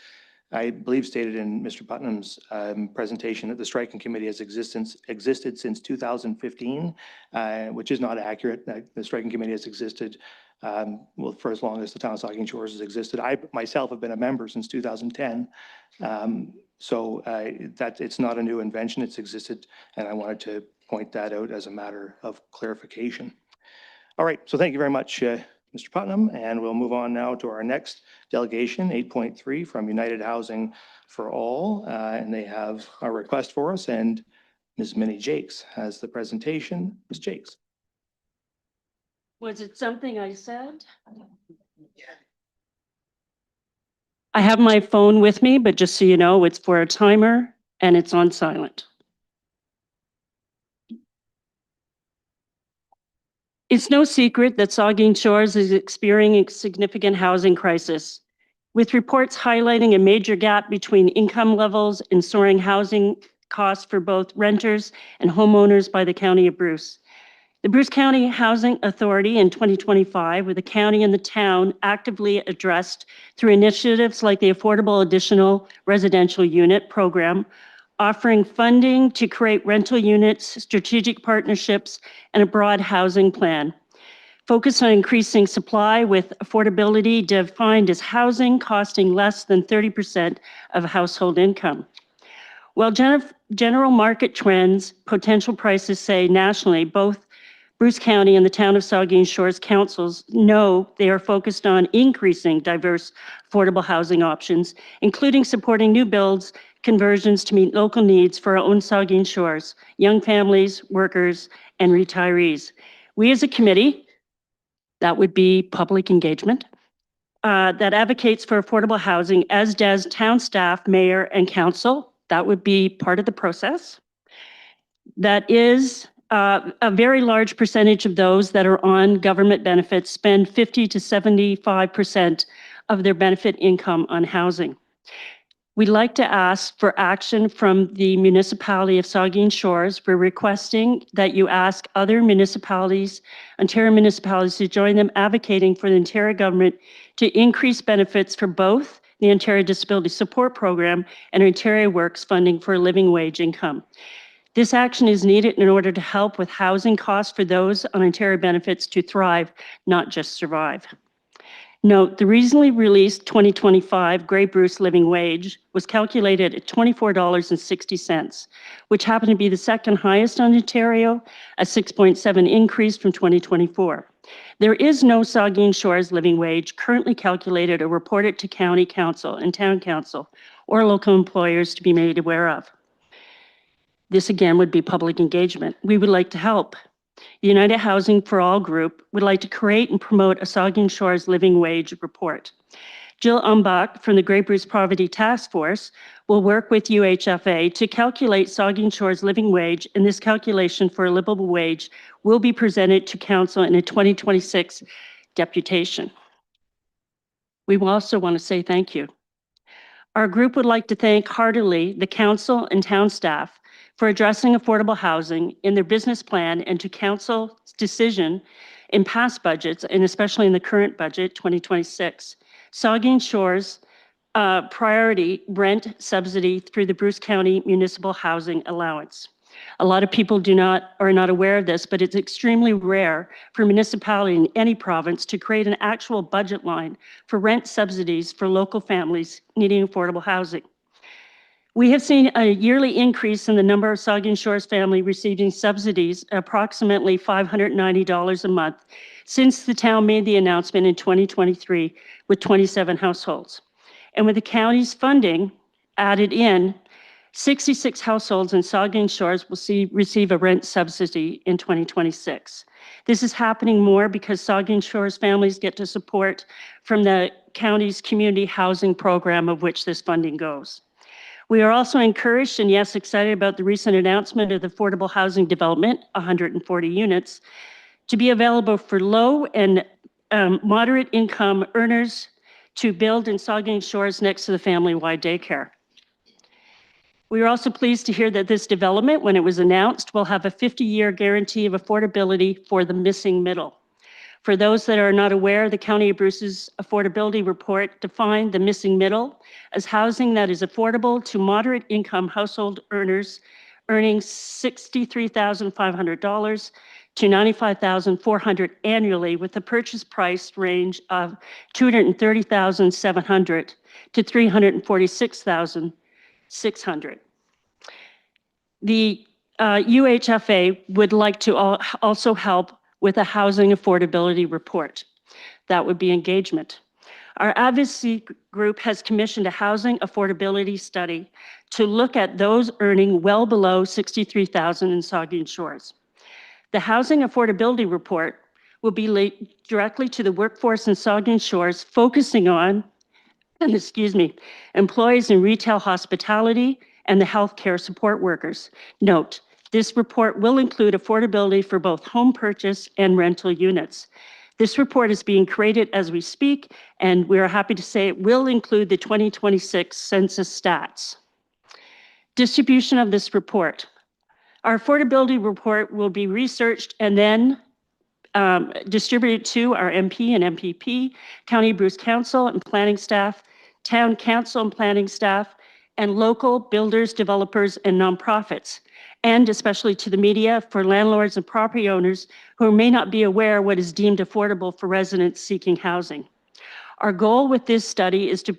I believe stated in Mr. Putnam's presentation that the striking committee has existed since 2015, which is not accurate. The striking committee has existed well, for as long as the town of Saugeen Shores has existed. I myself have been a member since 2010. So that it's not a new invention, it's existed, and I wanted to point that out as a matter of clarification. All right, so thank you very much, Mr. Putnam, and we'll move on now to our next delegation, 8.3 from United Housing for All, and they have a request for us, and Ms. Minnie Jakes has the presentation. Ms. Jakes. Was it something I said? I have my phone with me, but just so you know, it's for a timer and it's on silent. It's no secret that Saugeen Shores is experiencing a significant housing crisis, with reports highlighting a major gap between income levels and soaring housing costs for both renters and homeowners by the County of Bruce. The Bruce County Housing Authority in 2025, with the county and the town actively addressed through initiatives like the Affordable Additional Residential Unit Program, offering funding to create rental units, strategic partnerships, and a broad housing plan. Focus on increasing supply with affordability defined as housing costing less than 30% of household income. While general market trends, potential prices say nationally, both Bruce County and the town of Saugeen Shores councils know they are focused on increasing diverse affordable housing options, including supporting new builds, conversions to meet local needs for our own Saugeen Shores, young families, workers, and retirees. We as a committee, that would be public engagement, that advocates for affordable housing, as does town staff, mayor, and council. That would be part of the process. That is a very large percentage of those that are on government benefits spend 50 to 75% of their benefit income on housing. We'd like to ask for action from the municipality of Saugeen Shores. We're requesting that you ask other municipalities, Ontario municipalities, to join them advocating for the Ontario government to increase benefits for both the Ontario Disability Support Program and Ontario Works funding for a living wage income. This action is needed in order to help with housing costs for those on Ontario benefits to thrive, not just survive. Note, the recently released 2025 Grey Bruce living wage was calculated at $24.60, which happened to be the second highest in Ontario, a 6.7 increase from 2024. There is no Saugeen Shores living wage currently calculated or reported to County Council and Town Council or local employers to be made aware of. This again would be public engagement. We would like to help. The United Housing for All group would like to create and promote a Saugeen Shores living wage report. Jill Umbach from the Grey Bruce Poverty Task Force will work with UHFA to calculate Saugeen Shores living wage, and this calculation for a livable wage will be presented to Council in a 2026 deputation. We will also want to say thank you. Our group would like to thank heartily the Council and town staff for addressing affordable housing in their business plan and to Council's decision in past budgets, and especially in the current budget, 2026. Saugeen Shores priority rent subsidy through the Bruce County Municipal Housing Allowance. A lot of people are not aware of this, but it's extremely rare for a municipality in any province to create an actual budget line for rent subsidies for local families needing affordable housing. We have seen a yearly increase in the number of Saugeen Shores family receiving subsidies, approximately $590 a month, since the town made the announcement in 2023 with 27 households. And with the county's funding added in, 66 households in Saugeen Shores will receive a rent subsidy in 2026. This is happening more because Saugeen Shores families get to support from the county's community housing program, of which this funding goes. We are also encouraged and yes, excited about the recent announcement of the affordable housing development, 140 units, to be available for low and moderate income earners to build in Saugeen Shores next to the family-wide daycare. We are also pleased to hear that this development, when it was announced, will have a 50-year guarantee of affordability for the missing middle. For those that are not aware, the County of Bruce's affordability report defined the missing middle as housing that is affordable to moderate income household earners earning $63,500 to $95,400 annually, with a purchase price range of $230,700 to $346,600. The UHFA would like to also help with a housing affordability report. That would be engagement. Our advocacy group has commissioned a housing affordability study to look at those earning well below $63,000 in Saugeen Shores. The housing affordability report will be linked directly to the workforce in Saugeen Shores, focusing on, employees in retail hospitality and the healthcare support workers. Note, this report will include affordability for both home purchase and rental units. This report is being created as we speak, and we are happy to say it will include the 2026 census stats. Distribution of this report. Our affordability report will be researched and then distributed to our MP and MPP, County of Bruce Council and planning staff, Town Council and planning staff, and local builders, developers, and nonprofits, and especially to the media for landlords and property owners who may not be aware what is deemed affordable for residents seeking housing. Our goal with this study is to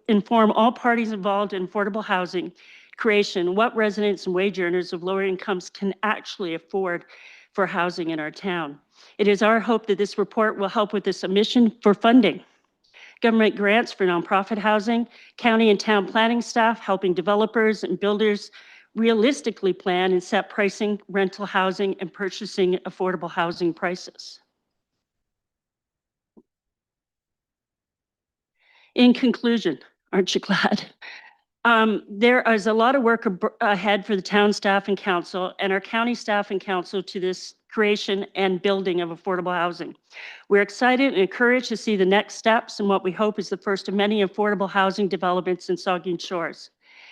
inform all parties involved in affordable housing creation what residents and wage earners of lower incomes can actually afford for housing in our town. It is our hope that this report will help with the submission for funding. Government grants for nonprofit housing, county and town planning staff helping developers and builders realistically plan and set pricing, rental housing, and purchasing affordable housing prices. In conclusion, aren't you glad? There is a lot of work ahead for the town staff and council and our county staff and council to this creation and building of affordable housing. We're excited and encouraged to see the next steps in what we hope is the first of many affordable housing developments in Saugeen Shores.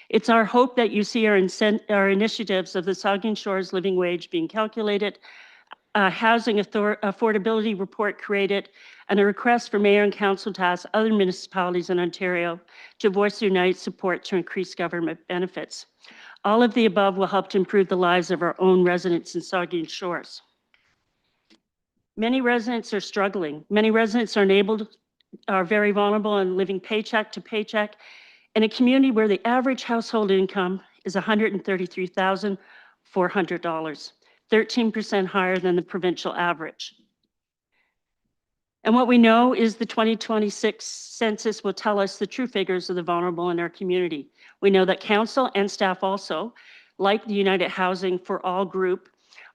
It's our hope that you see our initiatives of the Saugeen Shores living wage being calculated, a housing affordability report created, and a request for mayor and council to ask other municipalities in Ontario to voice their united support to increase government benefits. All of the above will help to improve the lives of our own residents in Saugeen Shores. Many residents are struggling. Many residents are very vulnerable and living paycheck to paycheck in a community where the average household income is $133,400, 13% higher than the provincial average. And what we know is the 2026 census will tell us the true figures of the vulnerable in our community. We know that council and staff also, like the United Housing for All group,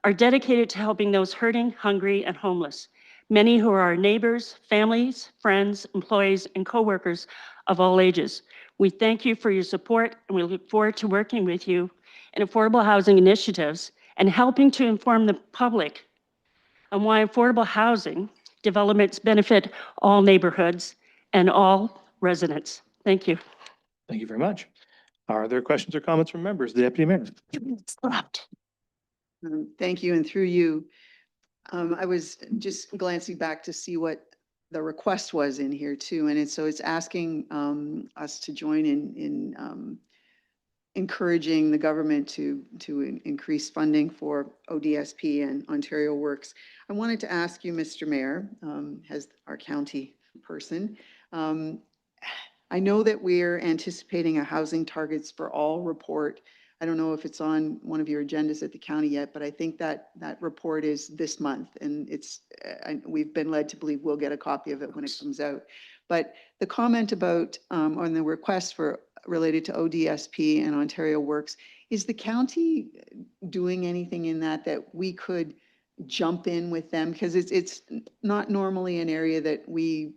are dedicated to helping those hurting, hungry, and homeless. Many who are our neighbors, families, friends, employees, and coworkers of all ages. We thank you for your support, and we look forward to working with you in affordable housing initiatives and helping to inform the public on why affordable housing developments benefit all neighborhoods and all residents. Thank you. Thank you very much. Are there questions or comments from members? The Deputy Mayor. Thank you, and through you, I was just glancing back to see what the request was in here too, and so it's asking us to join in encouraging the government to increase funding for ODSP and Ontario Works. I wanted to ask you, Mr. Mayor, as our county person, I know that we're anticipating a housing targets for all report. I don't know if it's on one of your agendas at the county yet, but I think that report is this month, and we've been led to believe we'll get a copy of it when it comes out. But the comment about on the request for related to ODSP and Ontario Works, is the county doing anything in that we could jump in with them? Because it's not normally an area that we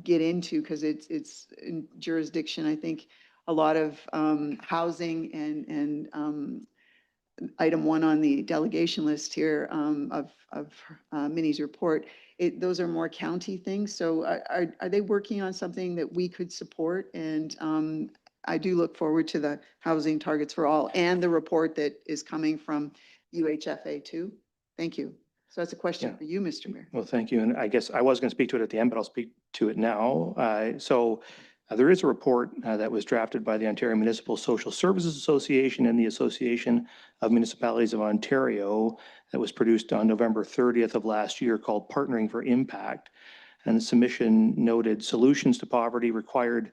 get into, because it's in jurisdiction, I think, a lot of housing and item 1 on the delegation list here of Minnie's report. Those are more county things. So are they working on something that we could support? And I do look forward to the housing targets for all and the report that is coming from UHFA too. Thank you. So that's a question Yeah. for you, Mr. Mayor. Well, thank you. And I guess I was going to speak to it at the end, but I'll speak to it now. There is a report that was drafted by the Ontario Municipal Social Services Association and the Association of Municipalities of Ontario that was produced on November 30th of last year called Partnering for Impact. And the submission noted solutions to poverty required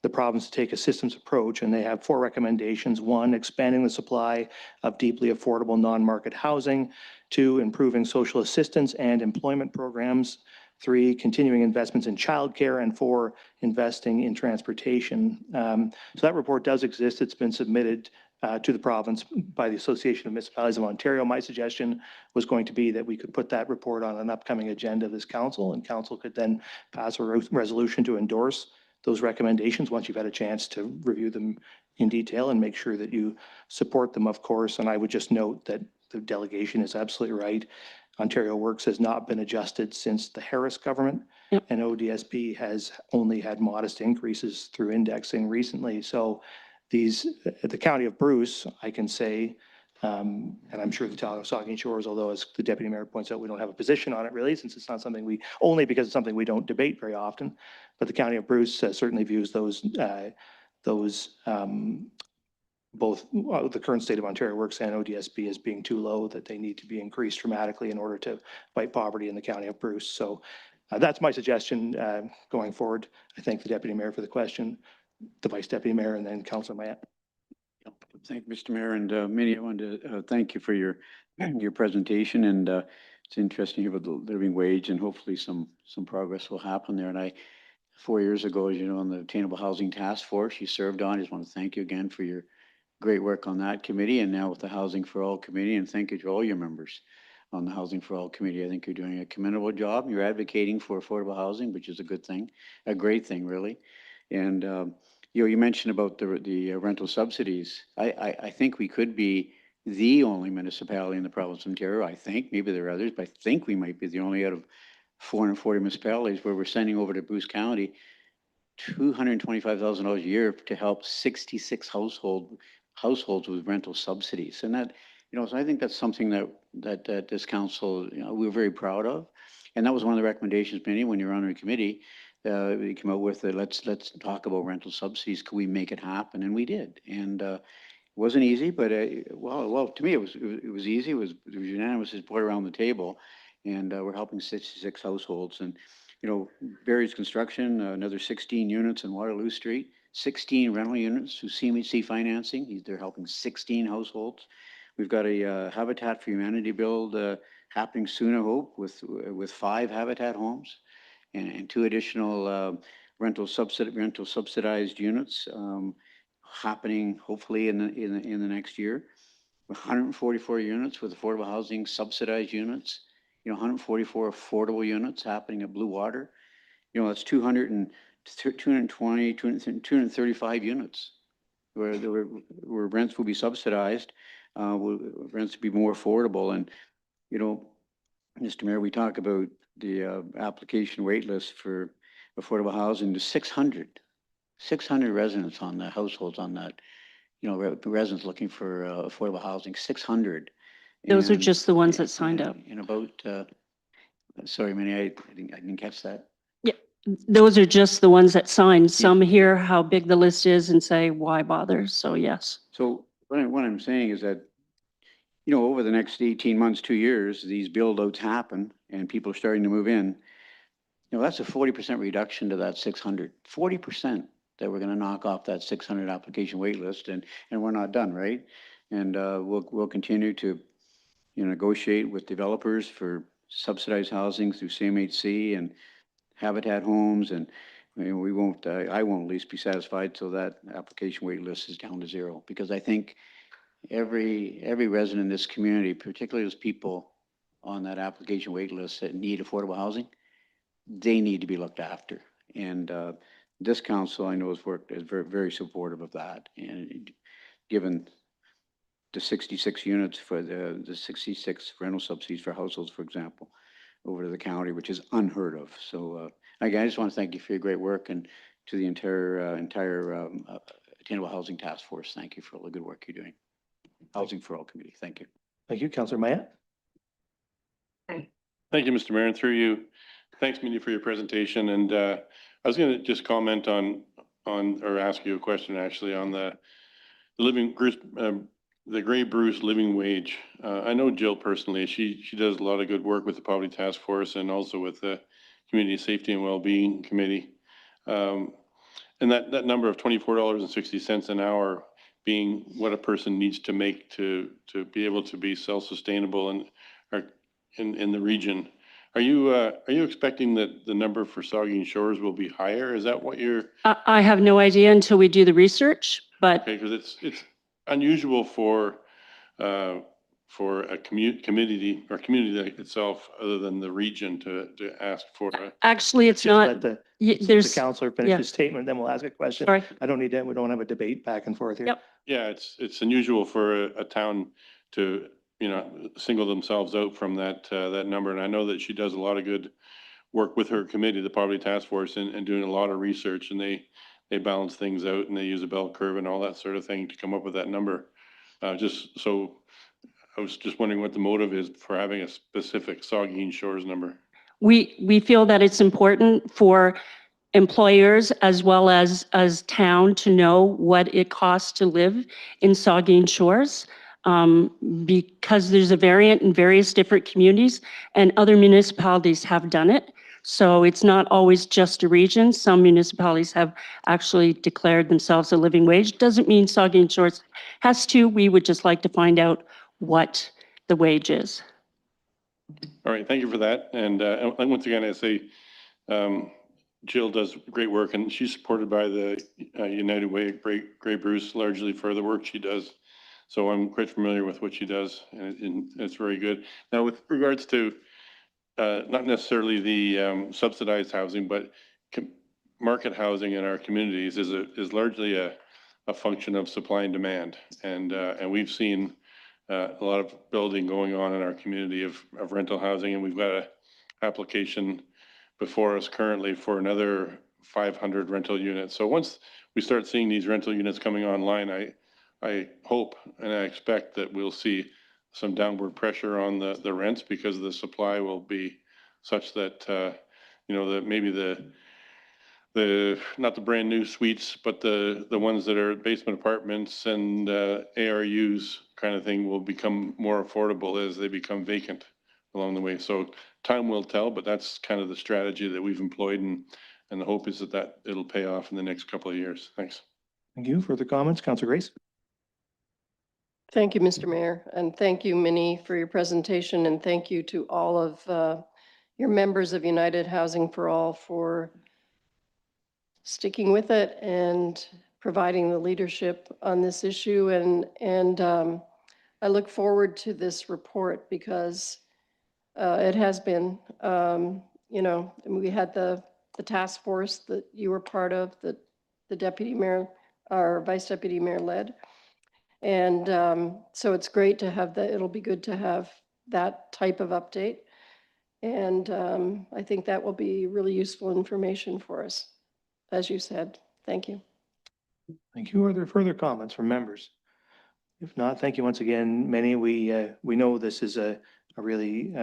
the province to take a systems approach, and they have 4 recommendations. 1, expanding the supply of deeply affordable non-market housing. 2, improving social assistance and employment programs. 3, continuing investments in childcare. And 4, investing in transportation. So that report does exist. It's been submitted to the province by the Association of Municipalities of Ontario. My suggestion was going to be that we could put that report on an upcoming agenda of this council, and council could then pass a resolution to endorse those recommendations once you've had a chance to review them in detail and make sure that you support them, of course. And I would just note that the delegation is absolutely right. Ontario Works has not been adjusted since the Harris government. Yep. And ODSP has only had modest increases through indexing recently. So the county of Bruce, I can say, and I'm sure the town of Saugeen Shores, although as the deputy mayor points out, we don't have a position on it really, since it's not something only because it's something we don't debate very often. But the county of Bruce certainly views those both the current state of Ontario Works and ODSP as being too low, that they need to be increased dramatically in order to fight poverty in the county of Bruce. So that's my suggestion going forward. I thank the deputy mayor for the question, the vice deputy mayor, and then Councilor Mayette. Thank you, Mr. Mayor, and Minnie, I wanted to thank you for your presentation, and it's interesting about the living wage, and hopefully some progress will happen there. And 4 years ago, as you know, on the Attainable Housing Task Force you served on, I just want to thank you again for your great work on that committee, and now with the Housing for All Committee, and thank you to all your members on the Housing for All Committee. I think you're doing a commendable job. You're advocating for affordable housing, which is a good thing, a great thing, really. And you mentioned about the rental subsidies. I think we could be the only municipality in the province of Ontario. I think, maybe there are others, but I think we might be the only out of 440 municipalities where we're sending over to Bruce County $225,000 a year to help 66 households with rental subsidies. And that, so I think that's something that this council, we're very proud of. And that was one of the recommendations, Minnie, when you're on our committee, we came out with let's talk about rental subsidies. Could we make it happen? And we did. And it wasn't easy, but well, to me it was easy. It was unanimous support around the table, and we're helping 66 households. And Barry's Construction, another 16 units in Waterloo Street, 16 rental units through CMHC financing. They're helping 16 households. We've got a Habitat for Humanity build happening soon, I hope, with 5 Habitat homes and 2 additional rental subsidized units happening hopefully in the next year. 144 units with affordable housing subsidized units. 144 affordable units happening at Blue Water. That's 235 units where rents will be subsidized, rents will be more affordable. And, Mr. Mayor, we talk about the application wait list for affordable housing. There's 600 residents on the households on that, residents looking for affordable housing, 600. Those are just the ones that signed up. And about, sorry, Minnie, I didn't catch that. Yeah, those are just the ones that signed. Some hear how big the list is and say, why bother? So yes. So what I'm saying is that, over the next 18 months, 2 years, these build outs happen and people are starting to move in. That's a 40% reduction to that 600, 40% that we're going to knock off that 600 application wait list, and we're not done, right? And we'll continue to negotiate with developers for subsidized housing through CMHC and Habitat homes, and we won't. I won't at least be satisfied till that application wait list is down to 0, because I think every resident in this community, particularly those people on that application wait list that need affordable housing, they need to be looked after. And this council, I know, is very, very supportive of that. And given the 66 units for the 66 rental subsidies for households, for example, over to the county, which is unheard of. So again, I just want to thank you for your great work, and to the entire Attainable Housing Task Force. Thank you for all the good work you're doing. Housing for All Committee. Thank you. Thank you, Councilor Mayette. Thank you, Mr. Mayor, and through you. Thanks, Mindy, for your presentation. And I was going to just comment on, or ask you a question actually on the living, the Gray Bruce living wage. I know Jill personally. She does a lot of good work with the Poverty Task Force and also with the Community Safety and Wellbeing Committee. And that number of $24.60 an hour being what a person needs to make to be able to be self-sustainable in the region. Are you expecting that the number for Saugeen Shores will be higher? Is that what you're? I have no idea until we do the research, but Okay, because it's unusual for a community itself, other than the region, to ask for a. actually, it's Just let not, the there's, counselor finish yeah. his statement, then we'll ask a question. sorry. I don't need that. We don't have a debate back and forth here. Yep. Yeah, it's unusual for a town to, single themselves out from that number. And I know that she does a lot of good work with her committee, the Poverty Task Force, and doing a lot of research, and they balance things out and they use a bell curve and all that sort of thing to come up with that number. Just so I was just wondering what the motive is for having a specific Saugeen Shores number. We feel that it's important for employers as well as town to know what it costs to live in Saugeen Shores, because there's a variant in various different communities and other municipalities have done it. So it's not always just a region. Some municipalities have actually declared themselves a living wage. Doesn't mean Saugeen Shores has to. We would just like to find out what the wage is. All right, thank you for that. And once again, I say, Jill does great work, and she's supported by the United Way, Gray Bruce, largely for the work she does. So I'm quite familiar with what she does, and it's very good. Now, with regards to not necessarily the subsidized housing, but market housing in our communities is largely a function of supply and demand, and we've seen a lot of building going on in our community of rental housing, and we've got an application before us currently for another 500 rental units. So once we start seeing these rental units coming online, I hope and I expect that we'll see some downward pressure on the rents, because the supply will be such that, that maybe not the brand new suites, but the ones that are basement apartments and ARUs kind of thing will become more affordable as they become vacant along the way. So time will tell, but that's kind of the strategy that we've employed, and the hope is that it'll pay off in the next couple of years. Thanks. Thank you. Further comments, Councilor Grace? Thank you, Mr. Mayor, and thank you, Minnie, for your presentation, and thank you to all of your members of United Housing for All for sticking with it and providing the leadership on this issue. And I look forward to this report, because it has been, we had the task force that you were part of, that the deputy mayor, our vice deputy mayor led. And so it's great to have that. It'll be good to have that type of update. And I think that will be really useful information for us, as you said. Thank you. Thank you. Are there further comments from members? If not, thank you once again, Minnie. We know this is a really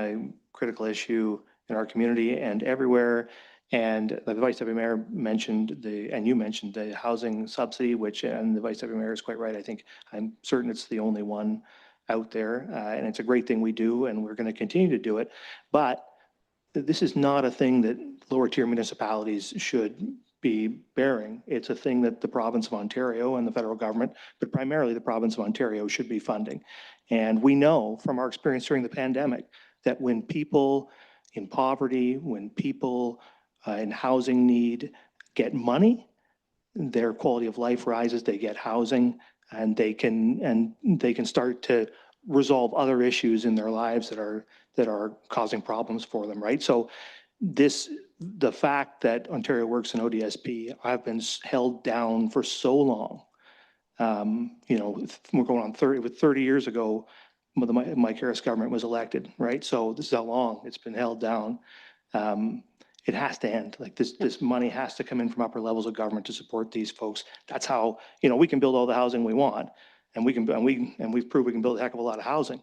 critical issue in our community and everywhere. And the Vice Deputy Mayor mentioned and you mentioned the housing subsidy, and the Vice Deputy Mayor is quite right. I'm certain it's the only one out there. And it's a great thing we do, and we're going to continue to do it. But this is not a thing that lower tier municipalities should be bearing. It's a thing that the province of Ontario and the federal government, but primarily the province of Ontario, should be funding. And we know from our experience during the pandemic that when people in poverty, when people in housing need get money, their quality of life rises, they get housing, and they can start to resolve other issues in their lives that are causing problems for them, right? So the fact that Ontario Works and ODSP have been held down for so long, we're going on 30 years ago, when the Mike Harris government was elected, right? So this is how long it's been held down. It has to end. Like this money has to come in from upper levels of government to support these folks. That's how, we can build all the housing we want, and we've proved we can build a heck of a lot of housing.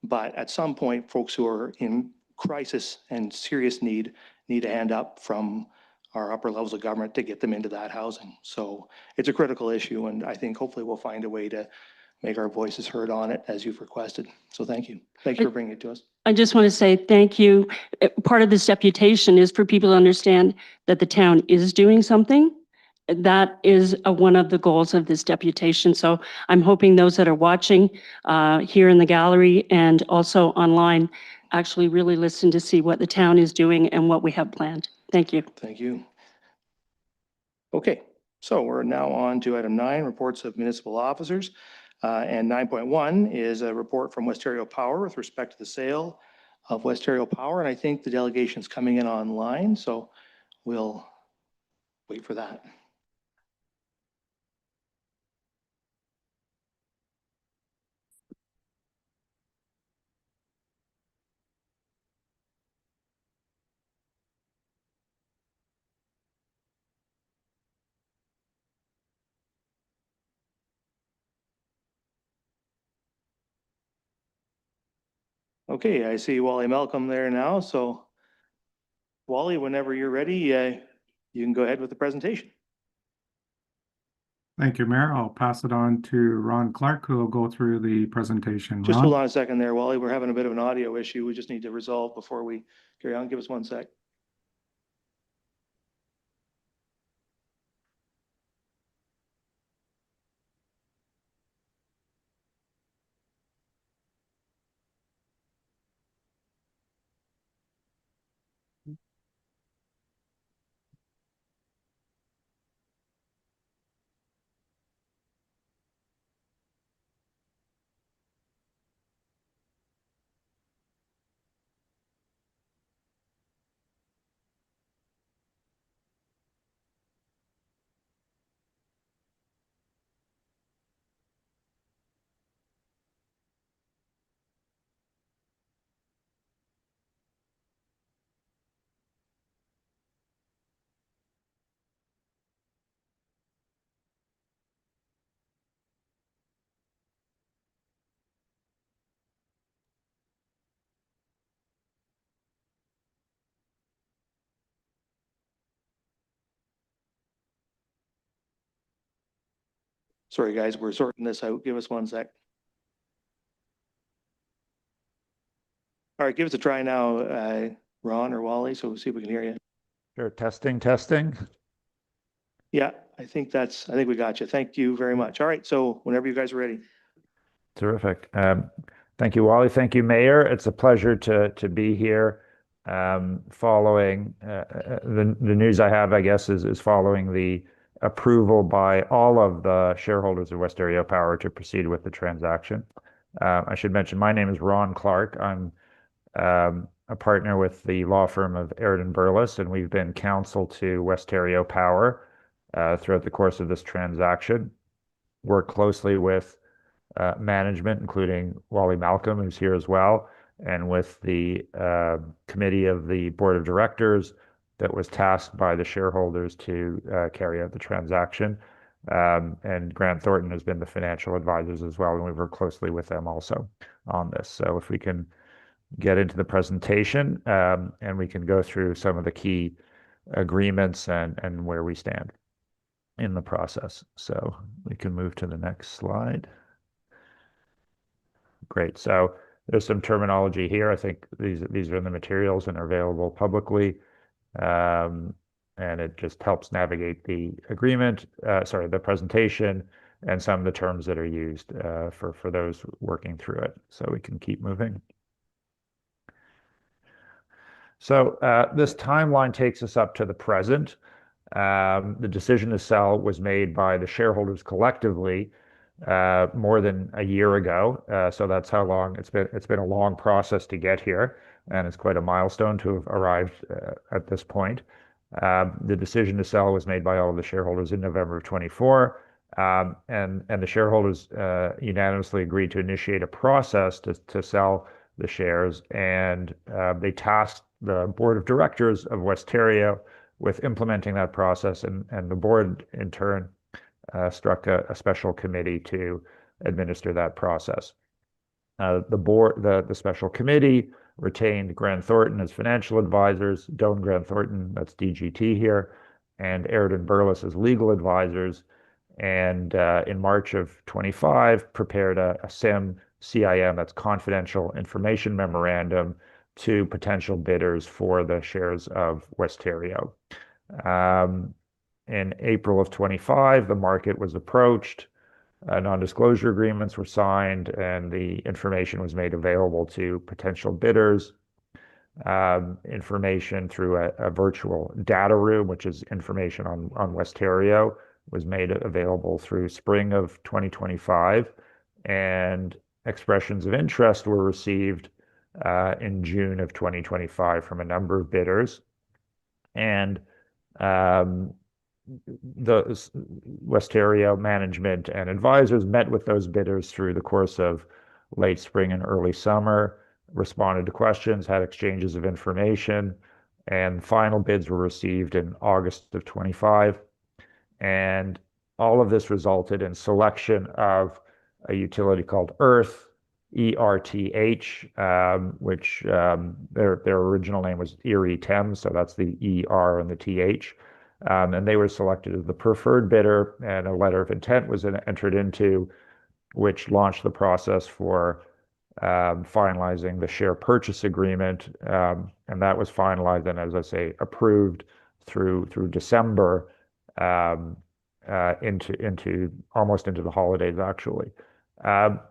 But at some point, folks who are in crisis and serious need a hand up from our upper levels of government to get them into that housing. So it's a critical issue, and I think hopefully we'll find a way to make our voices heard on it as you've requested. So thank you. Thank you for bringing it to us. I just want to say thank you. Part of this deputation is for people to understand that the town is doing something. That is one of the goals of this deputation. So I'm hoping those that are watching here in the gallery and also online actually really listen to see what the town is doing and what we have planned. Thank you. Thank you. Okay, so we're now on to item 9, reports of municipal officers. And 9.1 is a report from Westario Power with respect to the sale of Westario Power. And I think the delegation's coming in online, so we'll wait for that. Okay, I see Wally Malcolm there now. So Wally, whenever you're ready, you can go ahead with the presentation. Thank you, Mayor. I'll pass it on to Ron Clark, who will go through the presentation. Just Ron? hold on a second there, Wally. We're having a bit of an audio issue. We just need to resolve before we carry on. Give us 1 sec. Sorry, guys, we're sorting this out. Give us 1 sec. All right, give us a try now, Ron or Wally, so we'll see if we can hear you. Sure, testing. Yeah, I think we got you. Thank you very much. All right, so whenever you guys are ready. Terrific. Thank you, Wally. Thank you, Mayor. It's a pleasure to be here. Following the news I have, I guess, is following the approval by all of the shareholders of Westario Power to proceed with the transaction. I should mention, my name is Ron Clark. I'm a partner with the law firm of Airden Burles, and we've been counsel to Westario Power throughout the course of this transaction. Work closely with management, including Wally Malcolm, who's here as well, and with the committee of the board of directors that was tasked by the shareholders to carry out the transaction. And Grant Thornton has been the financial advisors as well, and we've worked closely with them also on this. So if we can get into the presentation, and we can go through some of the key agreements and where we stand in the process. So we can move to the next slide. Great. So there's some terminology here. I think these are in the materials and are available publicly. And it just helps navigate the agreement, the presentation, and some of the terms that are used for those working through it. So we can keep moving. So this timeline takes us up to the present. The decision to sell was made by the shareholders collectively more than a year ago. So that's how long it's been a long process to get here, and it's quite a milestone to have arrived at this point. The decision to sell was made by all of the shareholders in November of 24, and the shareholders unanimously agreed to initiate a process to sell the shares, and they tasked the board of directors of Westario with implementing that process, and the board in turn struck a special committee to administer that process. The special committee retained Grant Thornton as financial advisors, Doan Grant Thornton, that's DGT here, and Airden Burles as legal advisors. And in March of 25, prepared a CIM, that's confidential information memorandum, to potential bidders for the shares of Westerio. In April of 25, the market was approached, non-disclosure agreements were signed, and the information was made available to potential bidders. Information through a virtual data room, which is information on Westerio, was made available through spring of 2025, and expressions of interest were received in June of 2025 from a number of bidders. And the Westerio management and advisors met with those bidders through the course of late spring and early summer, responded to questions, had exchanges of information, and final bids were received in August of 25. And all of this resulted in selection of a utility called Earth, ERTH, which their original name was Erie Thames, so that's the ER and the TH. And they were selected as the preferred bidder, and a letter of intent was entered into, which launched the process for finalizing the share purchase agreement. And that was finalized and, as I say, approved through December, into almost into the holidays, actually.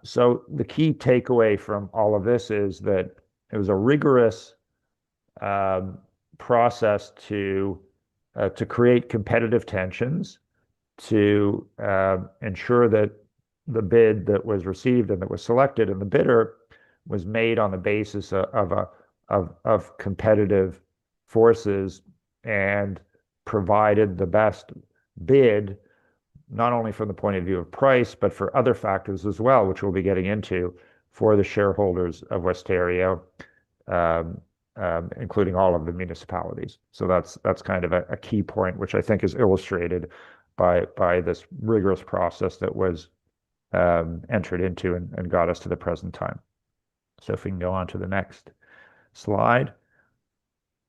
So the key takeaway from all of this is that it was a rigorous process to create competitive tensions, to ensure that the bid that was received and that was selected and the bidder was made on the basis of competitive forces, and provided the best bid, not only from the point of view of price, but for other factors as well, which we'll be getting into, for the shareholders of Westerio, including all of the municipalities. So that's kind of a key point, which I think is illustrated by this rigorous process that was entered into and got us to the present time. So if we can go on to the next slide.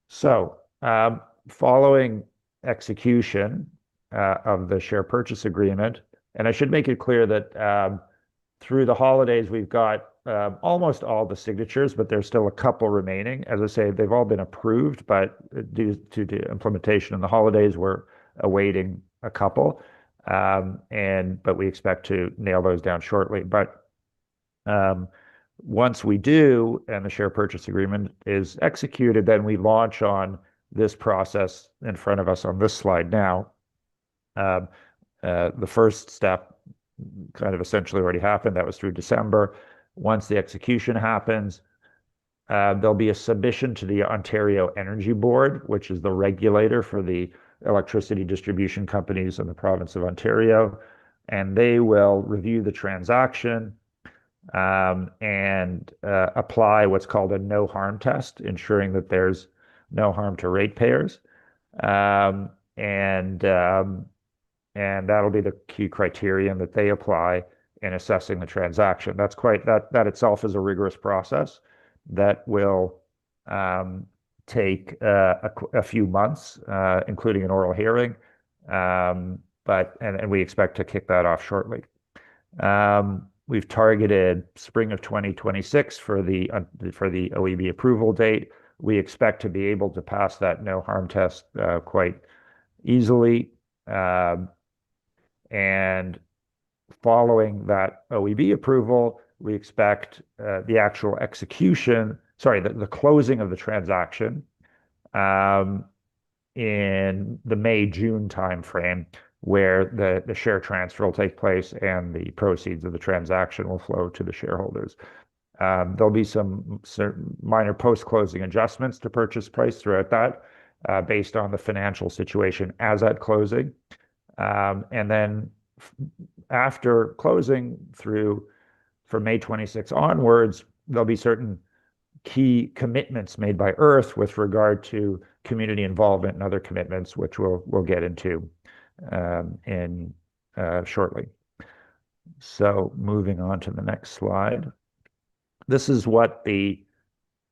So following execution of the share purchase agreement, and I should make it clear that through the holidays, we've got almost all the signatures, but there's still a couple remaining. As I say, they've all been approved, but due to the implementation in the holidays, we're awaiting a couple. But we expect to nail those down shortly. But once we do, and the share purchase agreement is executed, then we launch on this process in front of us on this slide now. The first step kind of essentially already happened. That was through December. Once the execution happens, there'll be a submission to the Ontario Energy Board, which is the regulator for the electricity distribution companies in the province of Ontario, and they will review the transaction and apply what's called a no harm test, ensuring that there's no harm to ratepayers. And that'll be the key criterion that they apply in assessing the transaction. That itself is a rigorous process that will take a few months, including an oral hearing. And we expect to kick that off shortly. We've targeted spring of 2026 for the OEB approval date. We expect to be able to pass that no harm test quite easily. And following that OEB approval, we expect the actual execution, the closing of the transaction in the May-June timeframe, where the share transfer will take place and the proceeds of the transaction will flow to the shareholders. There'll be some minor post-closing adjustments to purchase price throughout that, based on the financial situation as at closing. And then after closing from May 26 onwards, there'll be certain key commitments made by Earth with regard to community involvement and other commitments, which we'll get into shortly. So moving on to the next slide. This is what the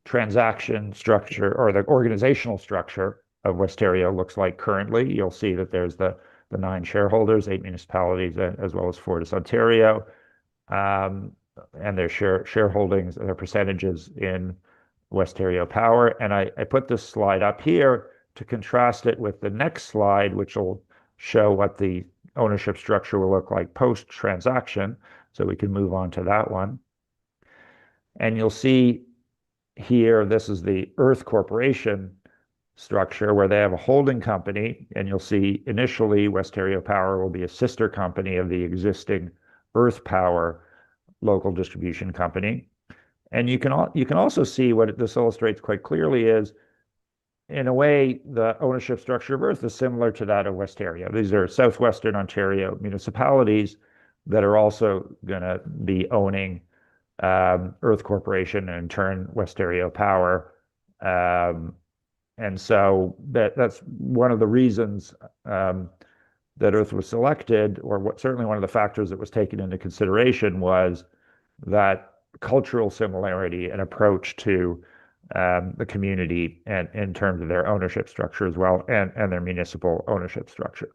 transaction structure or the organizational structure of Westerio looks like currently. You'll see that there's the 9 shareholders, 8 municipalities, as well as Fortis Ontario, and their shareholdings, their percentages in Westerio Power. And I put this slide up here to contrast it with the next slide, which will show what the ownership structure will look like post-transaction. So we can move on to that one. And you'll see here, this is the Earth Corporation structure where they have a holding company, and you'll see initially Westerio Power will be a sister company of the existing Earth Power local distribution company. And you can also see what this illustrates quite clearly is, in a way, the ownership structure of Earth is similar to that of Westerio. These are southwestern Ontario municipalities that are also going to be owning Earth Corporation and in turn Westerio Power. And so that's one of the reasons that Earth was selected, or certainly one of the factors that was taken into consideration was that cultural similarity and approach to the community and in terms of their ownership structure as well, and their municipal ownership structure.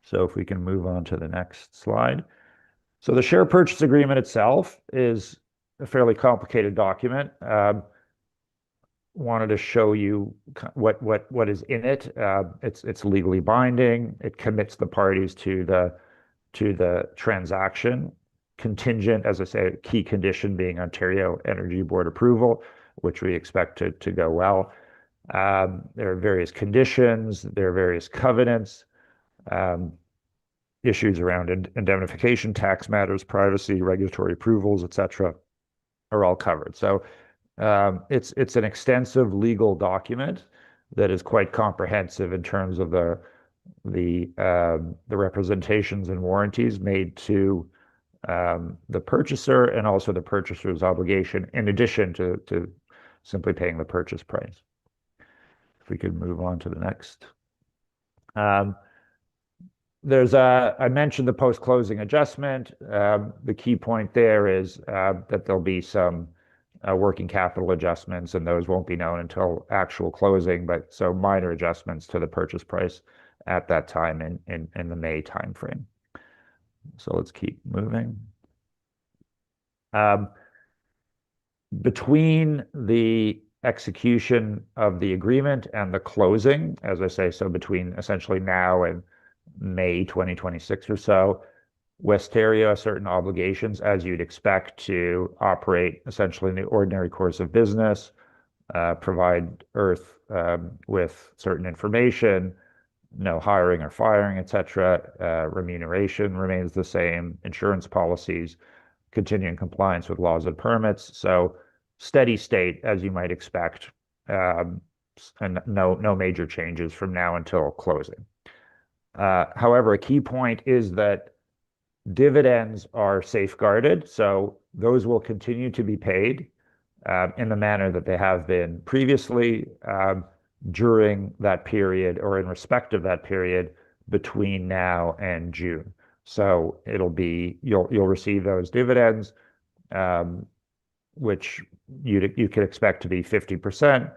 So if we can move on to the next slide. So the share purchase agreement itself is a fairly complicated document. Wanted to show you what is in it. It's legally binding. It commits the parties to the transaction, contingent, as I say, a key condition being Ontario Energy Board approval, which we expect to go well. There are various conditions, there are various covenants, issues around indemnification, tax matters, privacy, regulatory approvals, etc., are all covered. So it's an extensive legal document that is quite comprehensive in terms of the representations and warranties made to the purchaser, and also the purchaser's obligation in addition to simply paying the purchase price. If we could move on to the next. I mentioned the post-closing adjustment. The key point there is that there'll be some working capital adjustments, and those won't be known until actual closing, but so minor adjustments to the purchase price at that time in the May timeframe. So let's keep moving. Between the execution of the agreement and the closing, as I say, so between essentially now and May 2026 or so, Westerio has certain obligations, as you'd expect, to operate essentially in the ordinary course of business, provide Earth with certain information, no hiring or firing, etc. Remuneration remains the same, insurance policies, continuing compliance with laws and permits. So steady state, as you might expect, and no major changes from now until closing. However, a key point is that dividends are safeguarded, so those will continue to be paid in the manner that they have been previously during that period, or in respect of that period between now and June. So it'll be, you'll receive those dividends, which you could expect to be 50%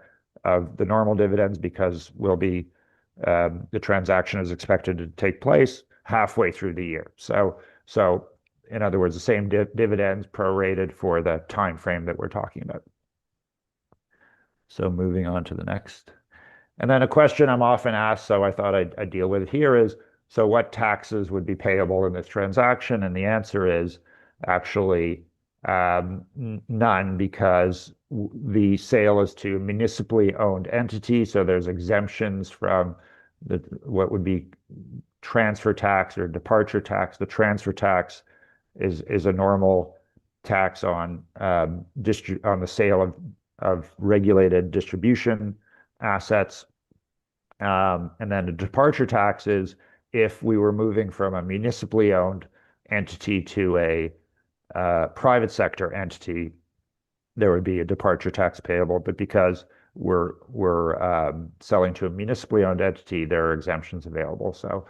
of the normal dividends, because the transaction is expected to take place halfway through the year. So in other words, the same dividends prorated for the time frame that we're talking about. So moving on to the next. And then a question I'm often asked, so I thought I'd deal with it here, is, so what taxes would be payable in this transaction? And the answer is actually none, because the sale is to a municipally owned entity, so there's exemptions from what would be transfer tax or departure tax. The transfer tax is a normal tax on the sale of regulated distribution assets, and then the departure tax is if we were moving from a municipally owned entity to a private sector entity, there would be a departure tax payable. But because we're selling to a municipally owned entity, there are exemptions available. So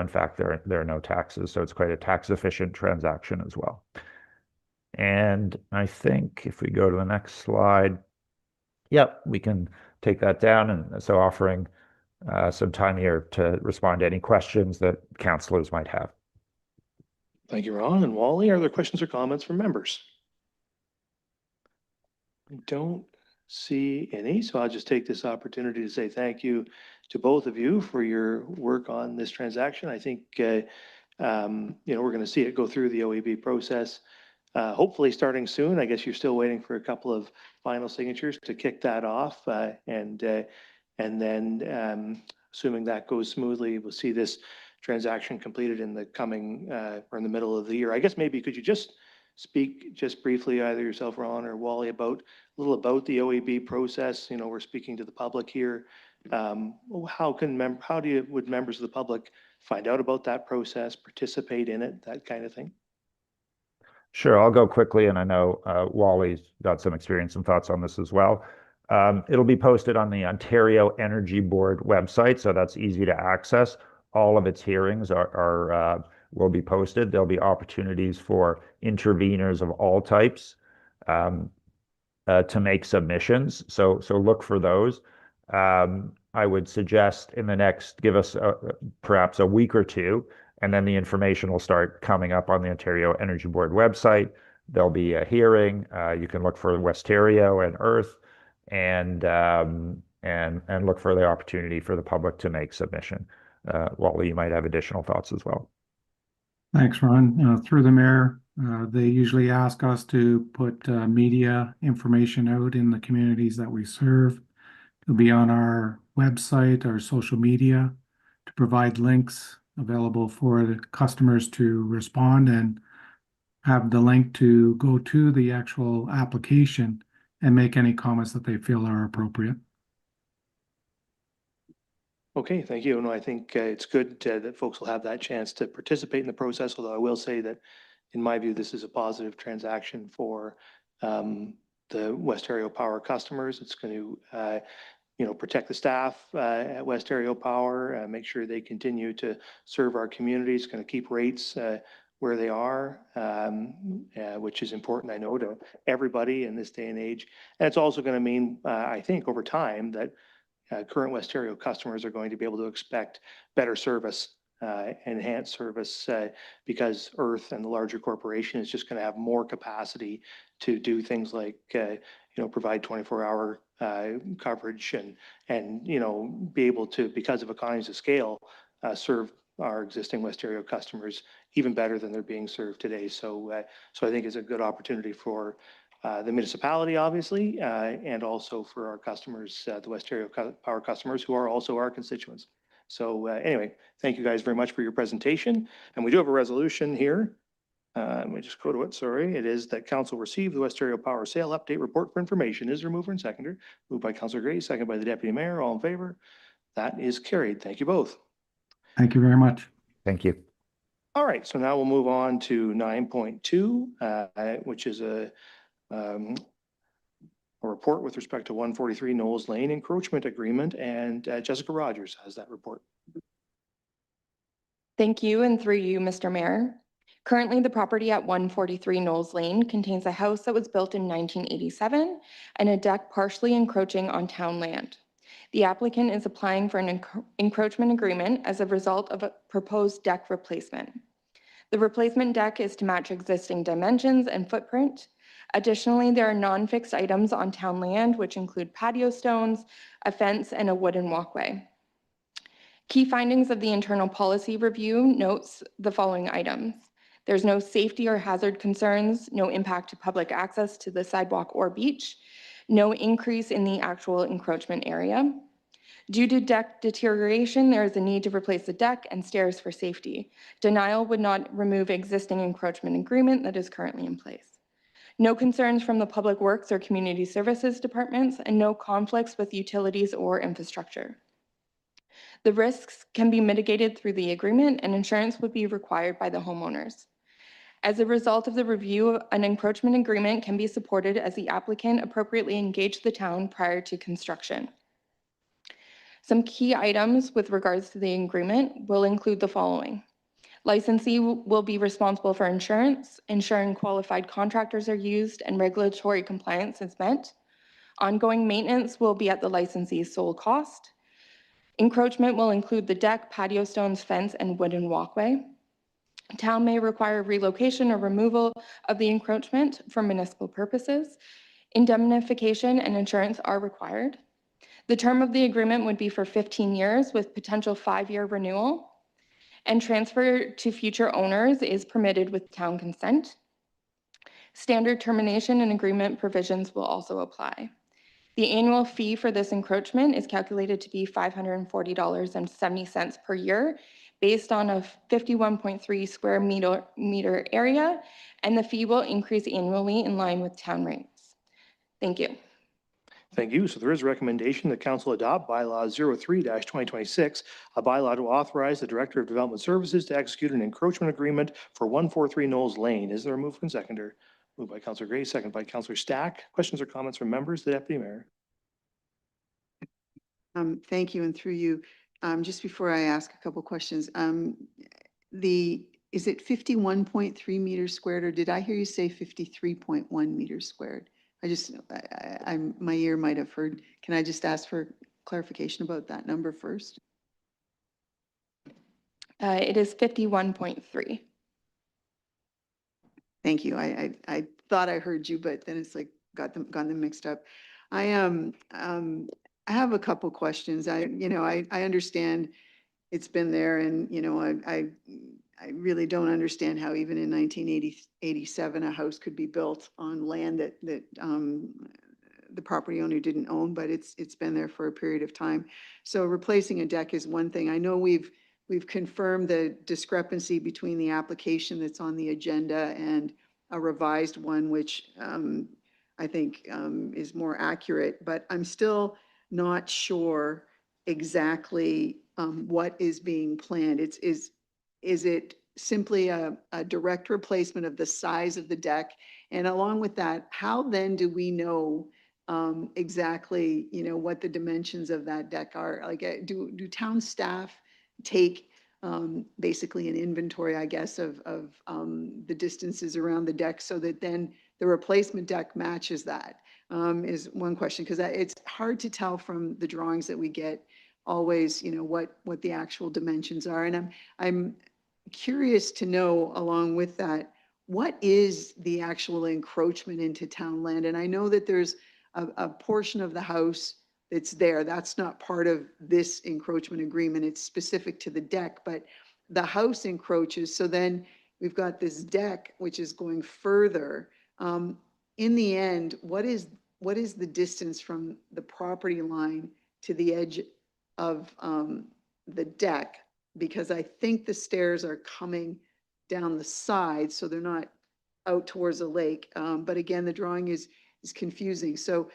in fact, there are no taxes. So it's quite a tax efficient transaction as well. And I think if we go to the next slide, yep, we can take that down. And so offering some time here to respond to any questions that councillors might have. Thank you, Ron. And Wally, are there questions or comments from members? I don't see any, so I'll just take this opportunity to say thank you to both of you for your work on this transaction. I think, we're going to see it go through the OEB process, hopefully starting soon. I guess you're still waiting for a couple of final signatures to kick that off. And then assuming that goes smoothly, we'll see this transaction completed in the coming, or in the middle of the year. I guess maybe could you just speak just briefly, either yourself, Ron, or Wally, a little about the OEB process? We're speaking to the public here. How would members of the public find out about that process, participate in it, that kind of thing? Sure, I'll go quickly, and I know Wally's got some experience and thoughts on this as well. It'll be posted on the Ontario Energy Board website, so that's easy to access. All of its hearings will be posted. There'll be opportunities for interveners of all types to make submissions. So look for those. I would suggest in the next, give us perhaps a week or two, and then the information will start coming up on the Ontario Energy Board website. There'll be a hearing. You can look for Westario and Earth, and look for the opportunity for the public to make submission. Wally, you might have additional thoughts as well. Thanks, Ron. Through the mayor, they usually ask us to put media information out in the communities that we serve. It'll be on our website, our social media, to provide links available for the customers to respond, and have the link to go to the actual application and make any comments that they feel are appropriate. Okay, thank you. No, I think it's good that folks will have that chance to participate in the process, although I will say that in my view, this is a positive transaction for the Westario Power customers. It's going to protect the staff at Westario Power, make sure they continue to serve our communities, going to keep rates where they are, which is important, I know, to everybody in this day and age. And it's also going to mean, I think, over time that current Westario customers are going to be able to expect better service, enhanced service, because Earth and the larger corporation is just going to have more capacity to do things like, provide 24-hour coverage and be able to, because of economies of scale, serve our existing Westario customers even better than they're being served today. So I think it's a good opportunity for the municipality, obviously, and also for our customers, the Westario Power customers, who are also our constituents. So anyway, thank you guys very much for your presentation. And we do have a resolution here. Let me just go to it. Sorry. It is that council receive the Westario Power Sale Update Report for information. Is there a mover and seconder? Moved by Councillor Gray, second by the Deputy Mayor. All in favor? That is carried. Thank you both. Thank you very much. Thank you. All right. So now we'll move on to 9.2, which is a report with respect to 143 Knowles Lane encroachment agreement, and Jessica Rogers has that report. Thank you, and through you, Mr. Mayor. Currently, the property at 143 Knowles Lane contains a house that was built in 1987 and a deck partially encroaching on town land. The applicant is applying for an encroachment agreement as a result of a proposed deck replacement. The replacement deck is to match existing dimensions and footprint. Additionally, there are non-fixed items on town land, which include patio stones, a fence, and a wooden walkway. Key findings of the internal policy review notes the following items. There's no safety or hazard concerns, no impact to public access to the sidewalk or beach, no increase in the actual encroachment area. Due to deck deterioration, there is a need to replace the deck and stairs for safety. Denial would not remove existing encroachment agreement that is currently in place. No concerns from the Public Works or Community Services departments, and no conflicts with utilities or infrastructure. The risks can be mitigated through the agreement, and insurance would be required by the homeowners. As a result of the review, an encroachment agreement can be supported as the applicant appropriately engaged the town prior to construction. Some key items with regards to the agreement will include the following. Licensee will be responsible for insurance, ensuring qualified contractors are used and regulatory compliance is met. Ongoing maintenance will be at the licensee's sole cost. Encroachment will include the deck, patio stones, fence, and wooden walkway. Town may require relocation or removal of the encroachment for municipal purposes. Indemnification and insurance are required. The term of the agreement would be for 15 years with potential 5-year renewal, and transfer to future owners is permitted with town consent. Standard termination and agreement provisions will also apply. The annual fee for this encroachment is calculated to be $540.70 per year based on a 51.3 square meter area, and the fee will increase annually in line with town rates. Thank you. Thank you. So there is a recommendation that council adopt bylaw 03-2026, a bylaw to authorize the Director of Development Services to execute an encroachment agreement for 143 Knowles Lane. Is there a move and seconder? Moved by Councillor Gray, second by Councillor Stack. Questions or comments from members? The Deputy Mayor. Thank you, and through you, just before I ask a couple questions, is it 51.3 meters squared, or did I hear you say 53.1 meters squared? My ear might have heard. Can I just ask for clarification about that number first? It is 51.3. Thank you. I thought I heard you, but then it's like got them mixed up. I have a couple questions. I understand it's been there, and I really don't understand how even in 1987 a house could be built on land that the property owner didn't own, but it's been there for a period of time. So replacing a deck is one thing. I know we've confirmed the discrepancy between the application that's on the agenda and a revised one, which I think is more accurate, but I'm still not sure exactly what is being planned. Is it simply a direct replacement of the size of the deck? And along with that, how then do we know exactly, what the dimensions of that deck are? Like, do town staff take basically an inventory, I guess, of the distances around the deck so that then the replacement deck matches that? Is one question, because it's hard to tell from the drawings that we get always, what the actual dimensions are. And I'm curious to know, along with that, what is the actual encroachment into town land? And I know that there's a portion of the house that's there. That's not part of this encroachment agreement. It's specific to the deck, but the house encroaches. So then we've got this deck, which is going further. In the end, what is the distance from the property line to the edge of the deck? Because I think the stairs are coming down the side, so they're not out towards the lake. But again, the drawing is confusing. So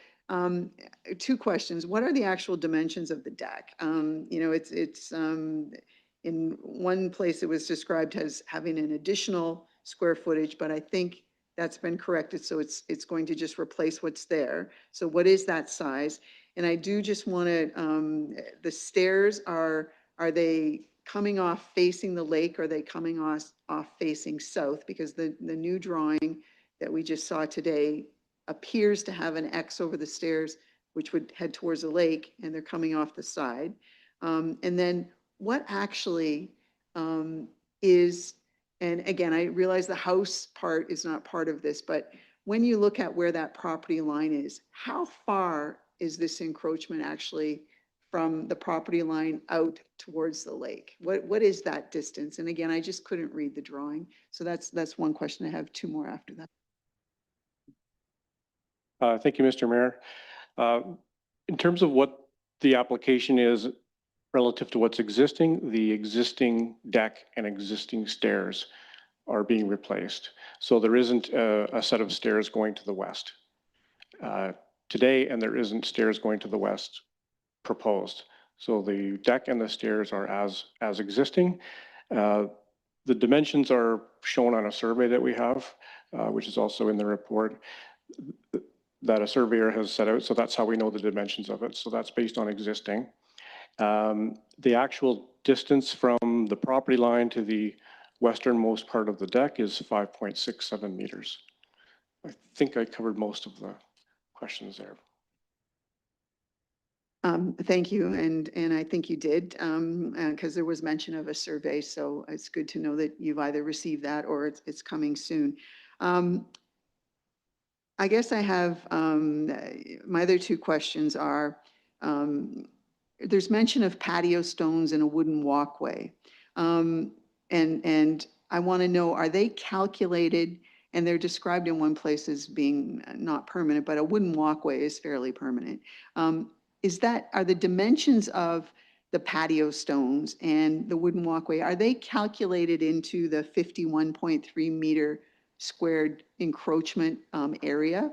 two questions. What are the actual dimensions of the deck? It's in one place it was described as having an additional square footage, but I think that's been corrected. So it's going to just replace what's there. So what is that size? And I do just want to, the stairs are they coming off facing the lake? Or are they coming off facing south? Because the new drawing that we just saw today appears to have an X over the stairs, which would head towards the lake, and they're coming off the side. And then what actually is, and again, I realize the house part is not part of this, but when you look at where that property line is, how far is this encroachment actually from the property line out towards the lake? What is that distance? And again, I just couldn't read the drawing. So that's one question. I have two more after that. Thank you, Mr. Mayor. In terms of what the application is relative to what's existing, the existing deck and existing stairs are being replaced. So there isn't a set of stairs going to the west today, and there isn't stairs going to the west proposed. So the deck and the stairs are as existing. The dimensions are shown on a survey that we have, which is also in the report that a surveyor has set out. So that's how we know the dimensions of it. So that's based on existing. The actual distance from the property line to the westernmost part of the deck is 5.67 meters. I think I covered most of the questions there. Thank you, and I think you did, because there was mention of a survey, so it's good to know that you've either received that or it's coming soon. I guess I have, my other two questions are, there's mention of patio stones and a wooden walkway. And I want to know, are they calculated, and they're described in one place as being not permanent, but a wooden walkway is fairly permanent. Are the dimensions of the patio stones and the wooden walkway, are they calculated into the 51.3 meter squared encroachment area?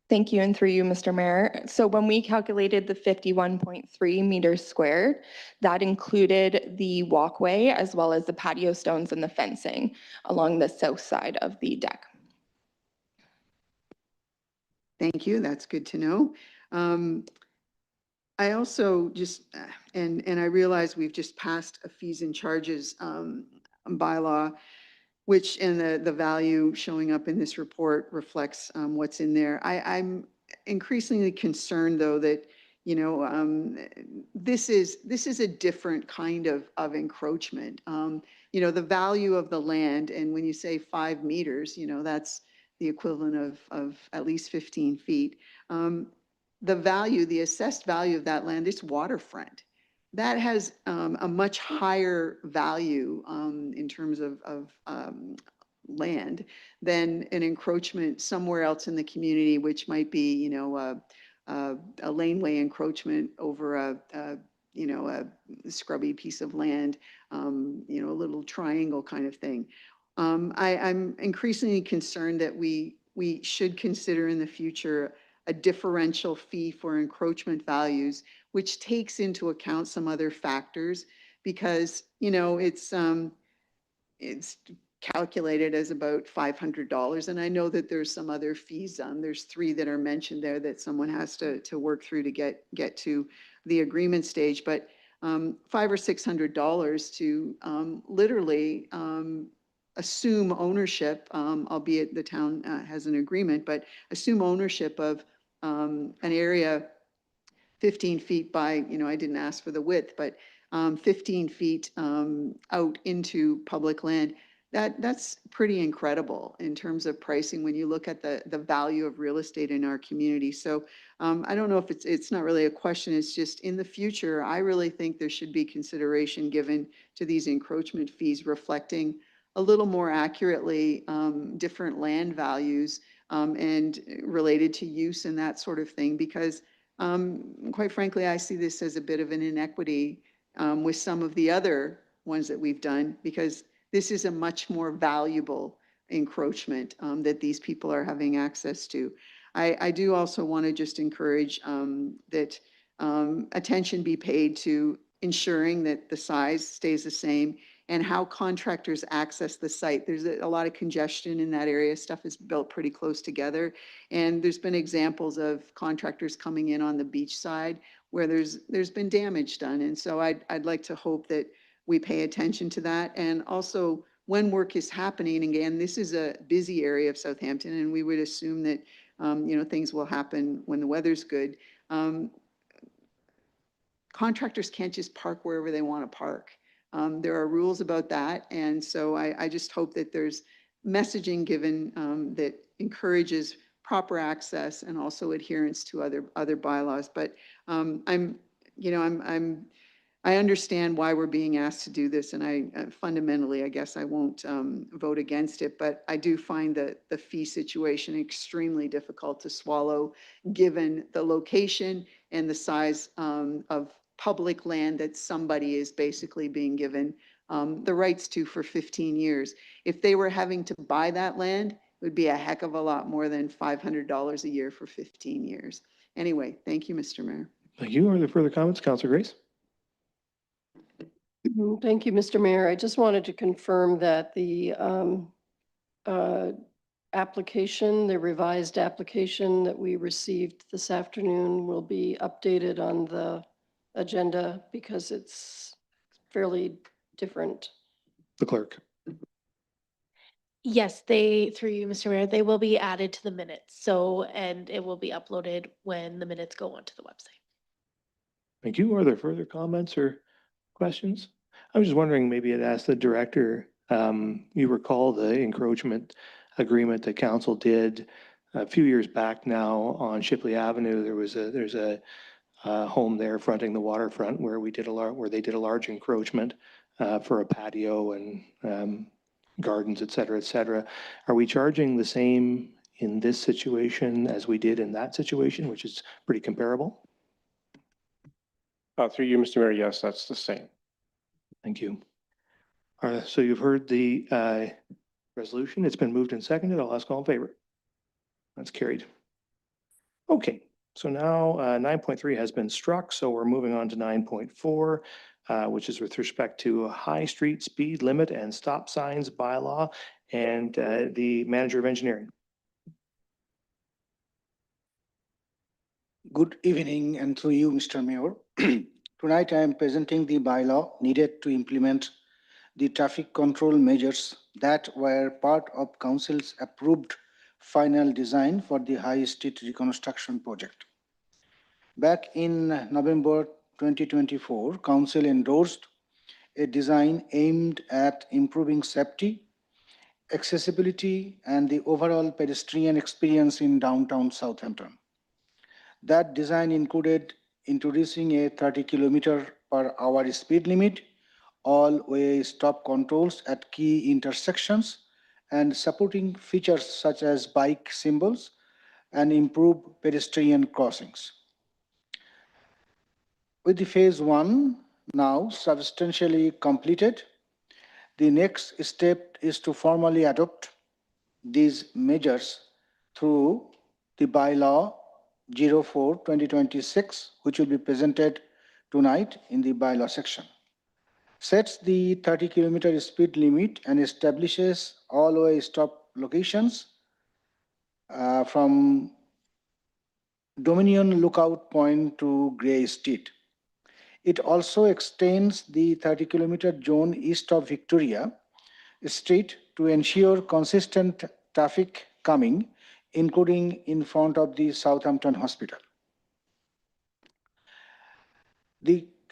Thank you, and through you, Mr. Mayor. So when we calculated the 51.3 meters squared, that included the walkway as well as the patio stones and the fencing along the south side of the deck. Thank you. That's good to know. I also just, and I realize we've just passed a fees and charges bylaw, which in the value showing up in this report reflects what's in there. I'm increasingly concerned, though, that, you know, this is a different kind of encroachment. You know, the value of the land, and when you say 5 meters, you know, that's the equivalent of at least 15 feet. The value, the assessed value of that land, it's waterfront. That has a much higher value in terms of land than an encroachment somewhere else in the community, which might be, you know, a laneway encroachment over you know, a scrubby piece of land, you know, a little triangle kind of thing. I'm increasingly concerned that we should consider in the future a differential fee for encroachment values, which takes into account some other factors, because, you know, it's calculated as about $500. And I know that there's some other fees. There's 3 that are mentioned there that someone has to work through to get to the agreement stage. But $500 or $600 to literally assume ownership, albeit the town has an agreement, but assume ownership of an area 15 feet by, you know, I didn't ask for the width, but 15 feet out into public land. That's pretty incredible in terms of pricing when you look at the value of real estate in our community. So I don't know if it's not really a question, it's just in the future, I really think there should be consideration given to these encroachment fees reflecting a little more accurately different land values and related to use and that sort of thing, because quite frankly, I see this as a bit of an inequity with some of the other ones that we've done, because this is a much more valuable encroachment that these people are having access to. I do also want to just encourage that attention be paid to ensuring that the size stays the same and how contractors access the site. There's a lot of congestion in that area. Stuff is built pretty close together. And there's been examples of contractors coming in on the beach side where there's been damage done. And so I'd like to hope that we pay attention to that. And also when work is happening, again, this is a busy area of Southampton, and we would assume that, you know, things will happen when the weather's good. Contractors can't just park wherever they want to park. There are rules about that. And so I just hope that there's messaging given that encourages proper access and also adherence to other bylaws. But I understand why we're being asked to do this, and I fundamentally, I guess I won't vote against it, but I do find that the fee situation extremely difficult to swallow, given the location and the size of public land that somebody is basically being given the rights to for 15 years. If they were having to buy that land, it would be a heck of a lot more than $500 a year for 15 years. Anyway, thank you, Mr. Mayor. Thank you. Are there further comments? Councilor Grace? Thank you, Mr. Mayor. I just wanted to confirm that the application, the revised application that we received this afternoon will be updated on the agenda because it's fairly different. The clerk. Yes, they, through you, Mr. Mayor, they will be added to the minutes. So, and it will be uploaded when the minutes go onto the website. Thank you. Are there further comments or questions? I was just wondering, maybe I'd ask the director, you recall the encroachment agreement that council did a few years back now on Shipley Avenue. There's a home there fronting the waterfront where where they did a large encroachment for a patio and gardens, et cetera, et cetera. Are we charging the same in this situation as we did in that situation, which is pretty comparable? Through you, Mr. Mayor, yes, that's the same. Thank you. So you've heard the resolution. It's been moved and seconded. I'll ask all in favor. That's carried. Okay, so now 9.3 has been struck, so we're moving on to 9.4, which is with respect to a high street speed limit and stop signs bylaw and the manager of engineering. Good evening, and through you, Mr. Mayor. Tonight, I am presenting the bylaw needed to implement the traffic control measures that were part of Council's approved final design for the High Street reconstruction project. Back in November 2024, Council endorsed a design aimed at improving safety, accessibility, and the overall pedestrian experience in downtown Southampton. That design included introducing a 30 km/h speed limit, all-way stop controls at key intersections, and supporting features such as bike symbols and improved pedestrian crossings. With the phase 1 now substantially completed, the next step is to formally adopt these measures through the bylaw 04/2026, which will be presented tonight in the bylaw section. Sets the 30 km speed limit and establishes all-way stop locations from Dominion Lookout Point to Grey Street. It also extends the 30 km zone east of Victoria Street to ensure consistent traffic coming, including in front of the Southampton Hospital.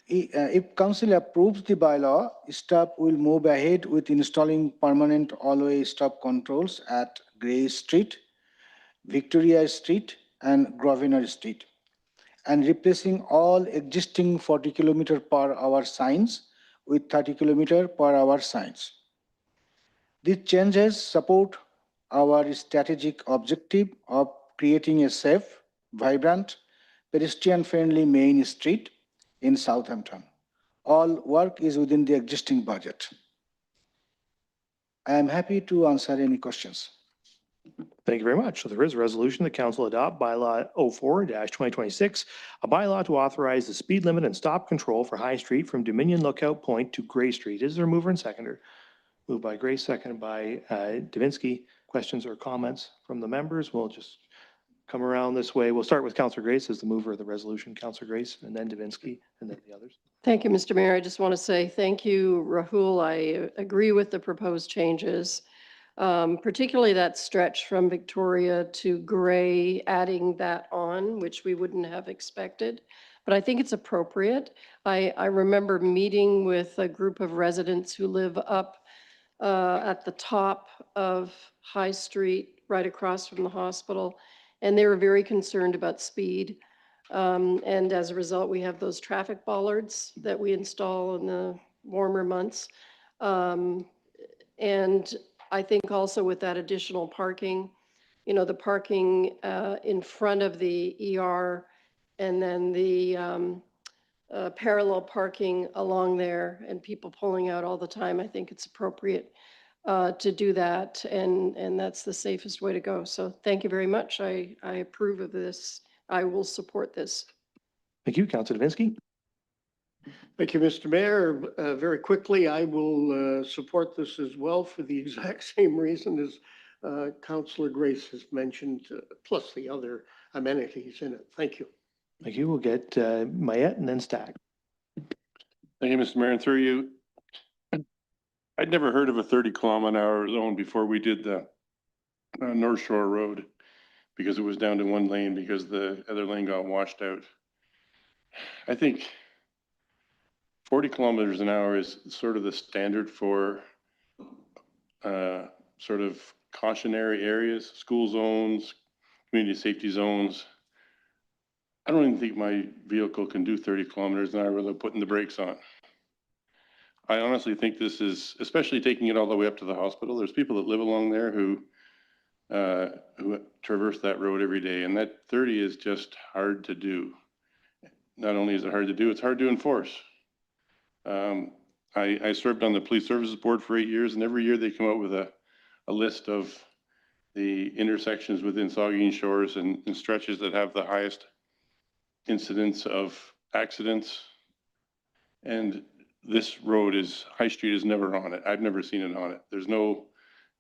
If Council approves the bylaw, staff will move ahead with installing permanent all-way stop controls at Grey Street, Victoria Street, and Grosvenor Street, and replacing all existing 40 km/h signs with 30 km/h signs. These changes support our strategic objective of creating a safe, vibrant, pedestrian-friendly main street in Southampton. All work is within the existing budget. I am happy to answer any questions. Thank you very much. So there is a resolution that council adopt bylaw 04-2026, a bylaw to authorize the speed limit and stop control for High Street from Dominion Lookout Point to Grey Street. Is there a mover and seconder? Moved by Grace, seconded by Davinsky. Questions or comments from the members? We'll just come around this way. We'll start with Councillor Grace as the mover of the resolution. Councillor Grace, and then Davinsky, and then the others. Thank you, Mr. Mayor. I just want to say thank you, Rahul. I agree with the proposed changes, particularly that stretch from Victoria to Grey, adding that on, which we wouldn't have expected. But I think it's appropriate. I remember meeting with a group of residents who live up at the top of High Street, right across from the hospital, and they were very concerned about speed. And as a result, we have those traffic bollards that we install in the warmer months. And I think also with that additional parking, you know, the parking in front of the ER and then the parallel parking along there and people pulling out all the time, I think it's appropriate to do that. And that's the safest way to go. So thank you very much. I approve of this. I will support this. Thank you, Councillor Davinsky. Thank you, Mr. Mayor. Very quickly, I will support this as well for the exact same reason as Councillor Grace has mentioned, plus the other amenities in it. Thank you. Thank you. We'll get Mayette and then Stack. Thank you, Mr. Mayor, and through you. I'd never heard of a 30-kilometer-an-hour zone before we did the North Shore Road, because it was down to one lane because the other lane got washed out. I think 40 kilometers an hour is sort of the standard for sort of cautionary areas, school zones, community safety zones. I don't even think my vehicle can do 30 kilometers an hour without putting the brakes on. I honestly think this is, especially taking it all the way up to the hospital. There's people that live along there who traverse that road every day, and that 30 is just hard to do. Not only is it hard to do, it's hard to enforce. I served on the police services board for 8 years, and every year they come out with a list of the intersections within Saugeen Shores and stretches that have the highest incidence of accidents. And this road is, High Street is never on it. I've never seen it on it. There's no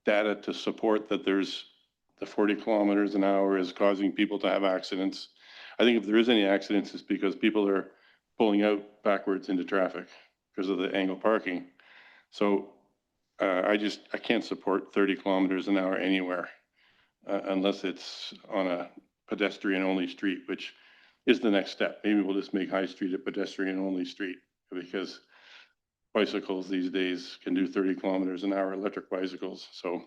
data to support that there's the 40 kilometers an hour is causing people to have accidents. I think if there is any accidents, it's because people are pulling out backwards into traffic because of the angle parking. So I can't support 30 kilometers an hour anywhere unless it's on a pedestrian only street, which is the next step. Maybe we'll just make High Street a pedestrian only street, because bicycles these days can do 30 kilometers an hour, electric bicycles. So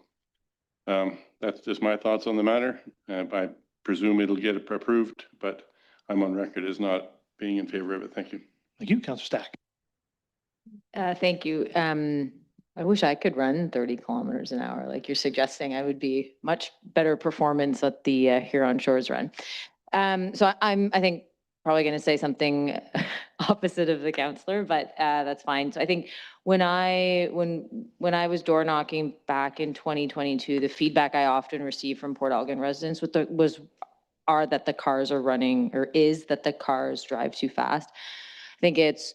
that's just my thoughts on the matter. I presume it'll get approved, but I'm on record as not being in favor of it. Thank you. Thank you, Councillor Stack. Thank you. I wish I could run 30 kilometers an hour like you're suggesting. I would be much better performance at the Huron Shores run. So I think probably going to say something opposite of the councillor, but that's fine. So I think when I was door knocking back in 2022, the feedback I often received from Port Elgin residents are that the cars are running, or is that the cars drive too fast. I think it's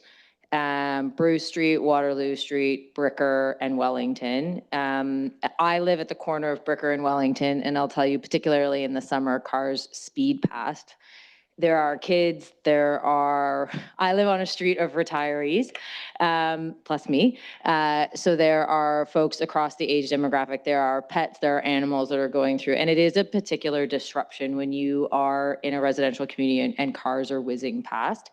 Bruce Street, Waterloo Street, Bricker, and Wellington. I live at the corner of Bricker and Wellington, and I'll tell you, particularly in the summer, cars speed past. There are kids, I live on a street of retirees, plus me. So there are folks across the age demographic. There are pets, there are animals that are going through, and it is a particular disruption when you are in a residential community and cars are whizzing past.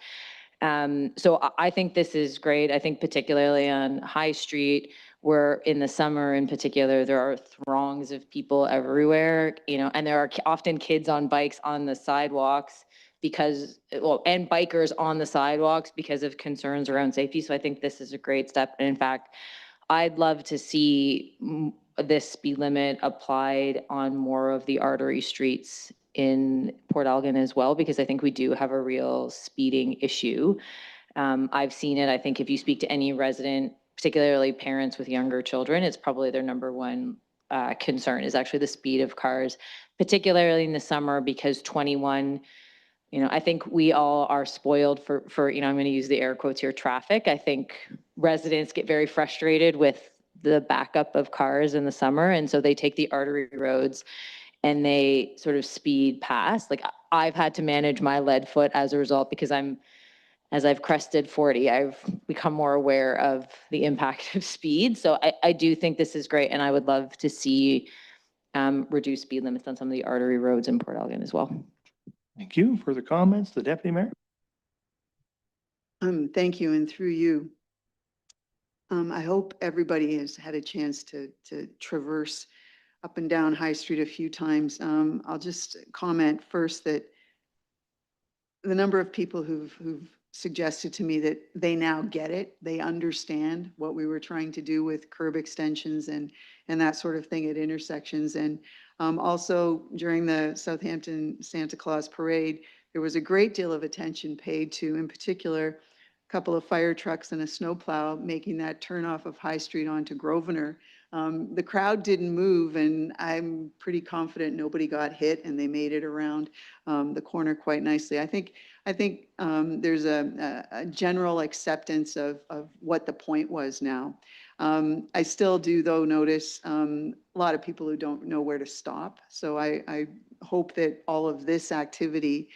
So I think this is great. I think particularly on High Street, where in the summer in particular, there are throngs of people everywhere, and there are often kids on bikes on the sidewalks and bikers on the sidewalks because of concerns around safety. So I think this is a great step. And in fact, I'd love to see this speed limit applied on more of the artery streets in Port Elgin as well, because I think we do have a real speeding issue. I've seen it. I think if you speak to any resident, particularly parents with younger children, it's probably their number one concern is actually the speed of cars, particularly in the summer, because 21, I think we all are spoiled for I'm going to use the air quotes here, traffic. I think residents get very frustrated with the backup of cars in the summer. And so they take the artery roads and they sort of speed past. Like I've had to manage my lead foot as a result, because as I've crested 40, I've become more aware of the impact of speed. So I do think this is great. And I would love to see reduced speed limits on some of the artery roads in Port Elgin as well. Thank you. Further comments? The Deputy Mayor. Thank you, and through you. I hope everybody has had a chance to traverse up and down High Street a few times. I'll just comment first that the number of people who've suggested to me that they now get it, they understand what we were trying to do with curb extensions and that sort of thing at intersections. And also during the Southampton Santa Claus Parade, there was a great deal of attention paid to, in particular, a couple of fire trucks and a snowplow making that turn off of High Street onto Grosvenor. The crowd didn't move, and I'm pretty confident nobody got hit, and they made it around the corner quite nicely. I think there's a general acceptance of what the point was now. I still do, though, notice a lot of people who don't know where to stop. So I hope that all of this activity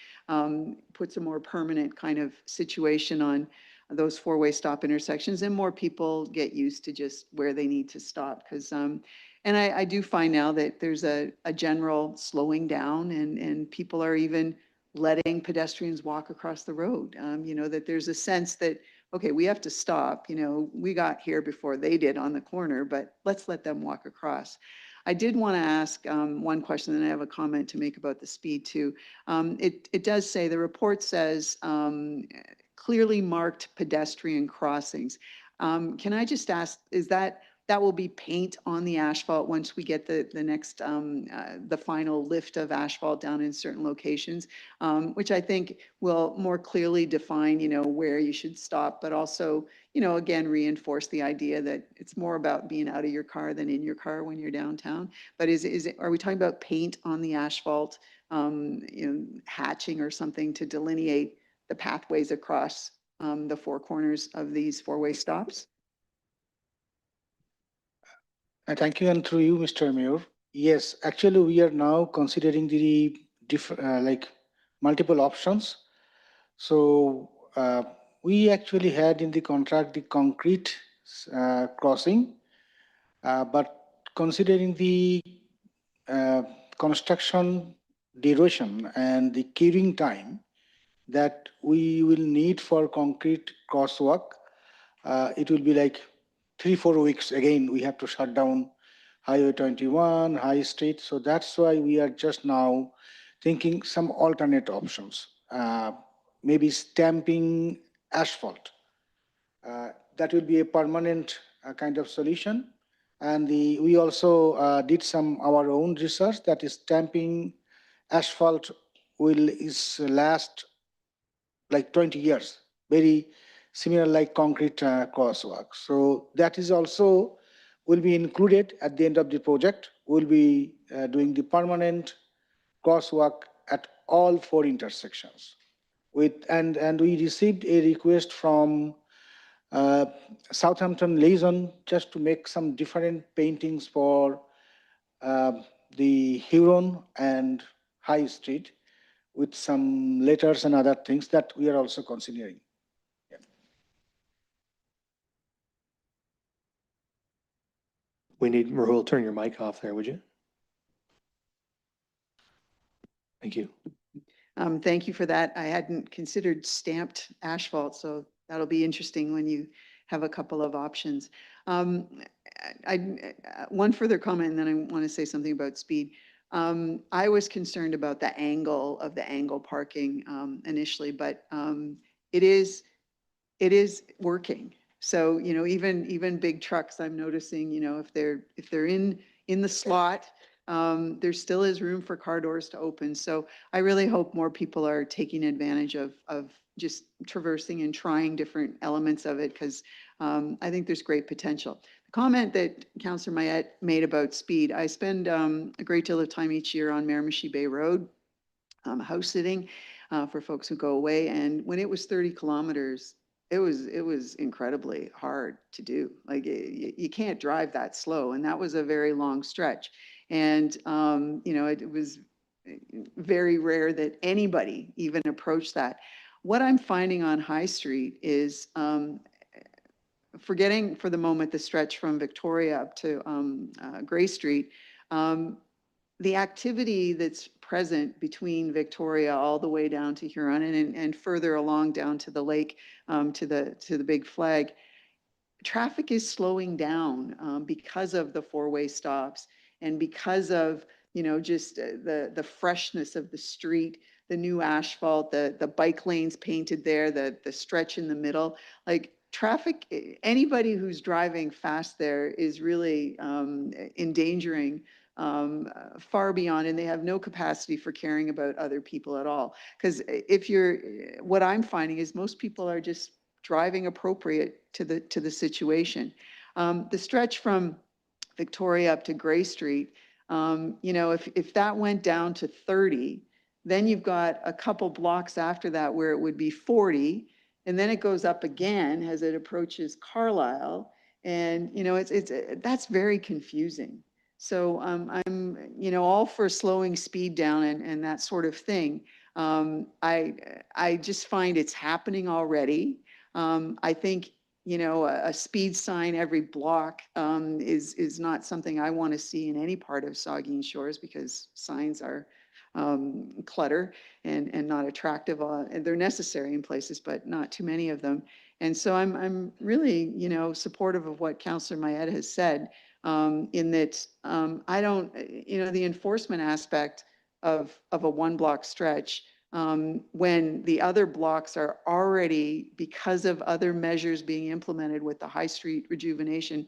puts a more permanent kind of situation on those four-way stop intersections, and more people get used to just where they need to stop. Because, and I do find now that there's a general slowing down, and people are even letting pedestrians walk across the road. You know, that there's a sense that, okay, we have to stop, you know, we got here before they did on the corner, but let's let them walk across. I did want to ask one question, and I have a comment to make about the speed too. It does say, the report says clearly marked pedestrian crossings. Can I just ask, is that will be paint on the asphalt once we get the next, the final lift of asphalt down in certain locations, which I think will more clearly define, you know, where you should stop, but also, you know, again, reinforce the idea that it's more about being out of your car than in your car when you're downtown. But are we talking about paint on the asphalt, you know, hatching or something to delineate the pathways across the four corners of these four-way stops? Thank you, and through you, Mr. Mayor. Yes, actually, we are now considering the like multiple options. So we actually had in the contract the concrete crossing, but considering the construction duration and the curing time that we will need for concrete crosswalk, it will be like 3-4 weeks. Again, we have to shut down Highway 21, High Street. So that's why we are just now thinking some alternate options. Maybe stamping asphalt. That will be a permanent kind of solution. And we also did some our own research that is stamping asphalt is last like 20 years, very similar like concrete crosswalk. So that is also will be included at the end of the project. We'll be doing the permanent crosswalk at all 4 intersections. And we received a request from Southampton Liaison just to make some different paintings for the Huron and High Street with some letters and other things that we are also considering. Yeah. We need, Rahul, turn your mic off there, would you? Thank you. Thank you for that. I hadn't considered stamped asphalt, so that'll be interesting when you have a couple of options. One further comment, and then I want to say something about speed. I was concerned about the angle of the angle parking initially, but it is working. So, you know, even big trucks, I'm noticing, you know, if they're in the slot, there still is room for car doors to open. So I really hope more people are taking advantage of just traversing and trying different elements of it, because I think there's great potential. The comment that Councillor Mayette made about speed, I spend a great deal of time each year on Miramichi Bay Road, house sitting for folks who go away. And when it was 30 kilometers, it was incredibly hard to do. Like you can't drive that slow. And that was a very long stretch. And, you know, it was very rare that anybody even approached that. What I'm finding on High Street is, forgetting for the moment the stretch from Victoria up to Gray Street, the activity that's present between Victoria all the way down to Huron and further along down to the lake, to the Big Flag, traffic is slowing down because of the four-way stops and because of, you know, just the freshness of the street, the new asphalt, the bike lanes painted there, the stretch in the middle. Like traffic, anybody who's driving fast there is really endangering far beyond, and they have no capacity for caring about other people at all. Because what I'm finding is most people are just driving appropriate to the situation. The stretch from Victoria up to Gray Street, you know, if that went down to 30, then you've got a couple blocks after that where it would be 40, and then it goes up again as it approaches Carlisle. And, you know, that's very confusing. So I'm, you know, all for slowing speed down and that sort of thing. I just find it's happening already. I think, you know, a speed sign every block is not something I want to see in any part of Saugeen Shores, because signs are clutter and not attractive. And they're necessary in places, but not too many of them. And so I'm really, you know, supportive of what Councillor Mayette has said, in that I don't, you know, the enforcement aspect of a 1 block stretch, when the other blocks are already, because of other measures being implemented with the High Street Rejuvenation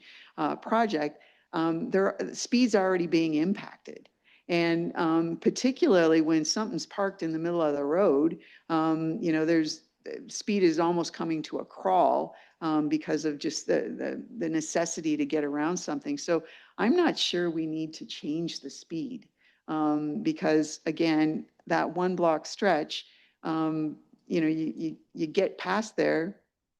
project, their speed's already being impacted. And particularly when something's parked in the middle of the road, you know, there's speed is almost coming to a crawl because of just the necessity to get around something. So I'm not sure we need to change the speed because, again, that 1 block stretch, you know, you get past there,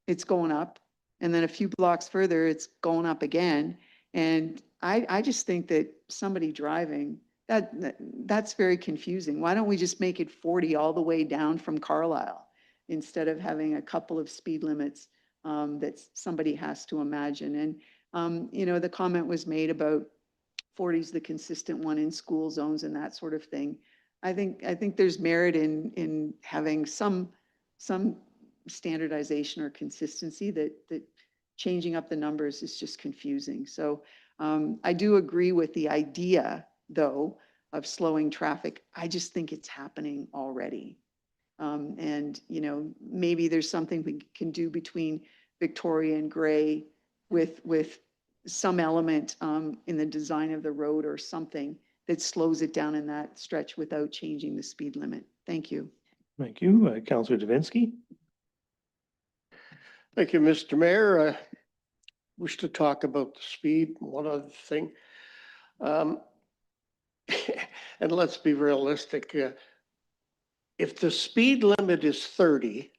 it's going up, and then a few blocks further, it's going up again. And I just think that somebody driving, that's very confusing. Why don't we just make it 40 all the way down from Carlisle instead of having a couple of speed limits that somebody has to imagine? And, you know, the comment was made about 40 is the consistent one in school zones and that sort of thing. I think there's merit in having some standardization or consistency. That changing up the numbers is just confusing. So I do agree with the idea, though, of slowing traffic. I just think it's happening already. And, you know, maybe there's something we can do between Victoria and Gray with some element in the design of the road or something that slows it down in that stretch without changing the speed limit. Thank you. Thank you. Councillor Davinsky. Thank you, Mr. Mayor. I wish to talk about the speed. One other thing. And let's be realistic. If the speed limit is 30,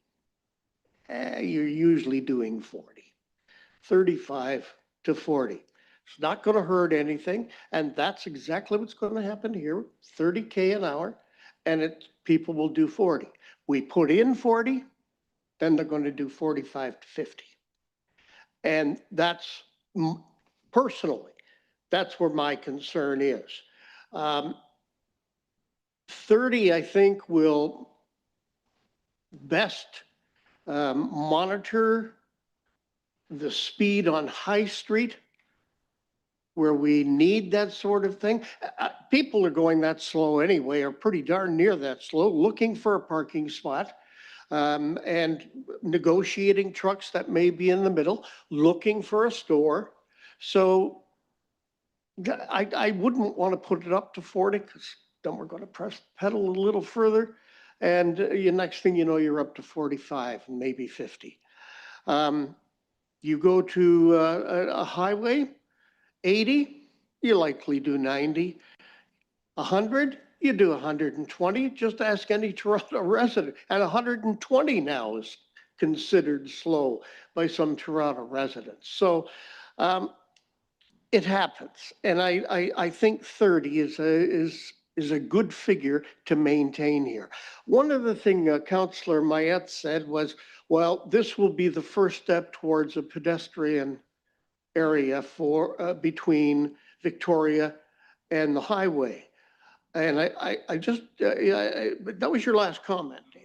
you're usually doing 40, 35 to 40. It's not going to hurt anything. And that's exactly what's going to happen here. 30K an hour, and people will do 40. We put in 40, then they're going to do 45 to 50. And that's, personally, that's where my concern is. 30, I think, will best monitor the speed on High Street where we need that sort of thing. People are going that slow anyway, or pretty darn near that slow, looking for a parking spot and negotiating trucks that may be in the middle, looking for a store. So I wouldn't want to put it up to 40 because then we're going to press pedal a little further. And next thing you know, you're up to 45 and maybe 50. You go to a highway, 80, you likely do 90. 100, you do 120. Just ask any Toronto resident. And 120 now is considered slow by some Toronto residents. So it happens. And I think 30 is a good figure to maintain here. One of the things Councillor Mayette said was, well, this will be the first step towards a pedestrian area for between Victoria and the highway. And I just, that was your last comment, Dale.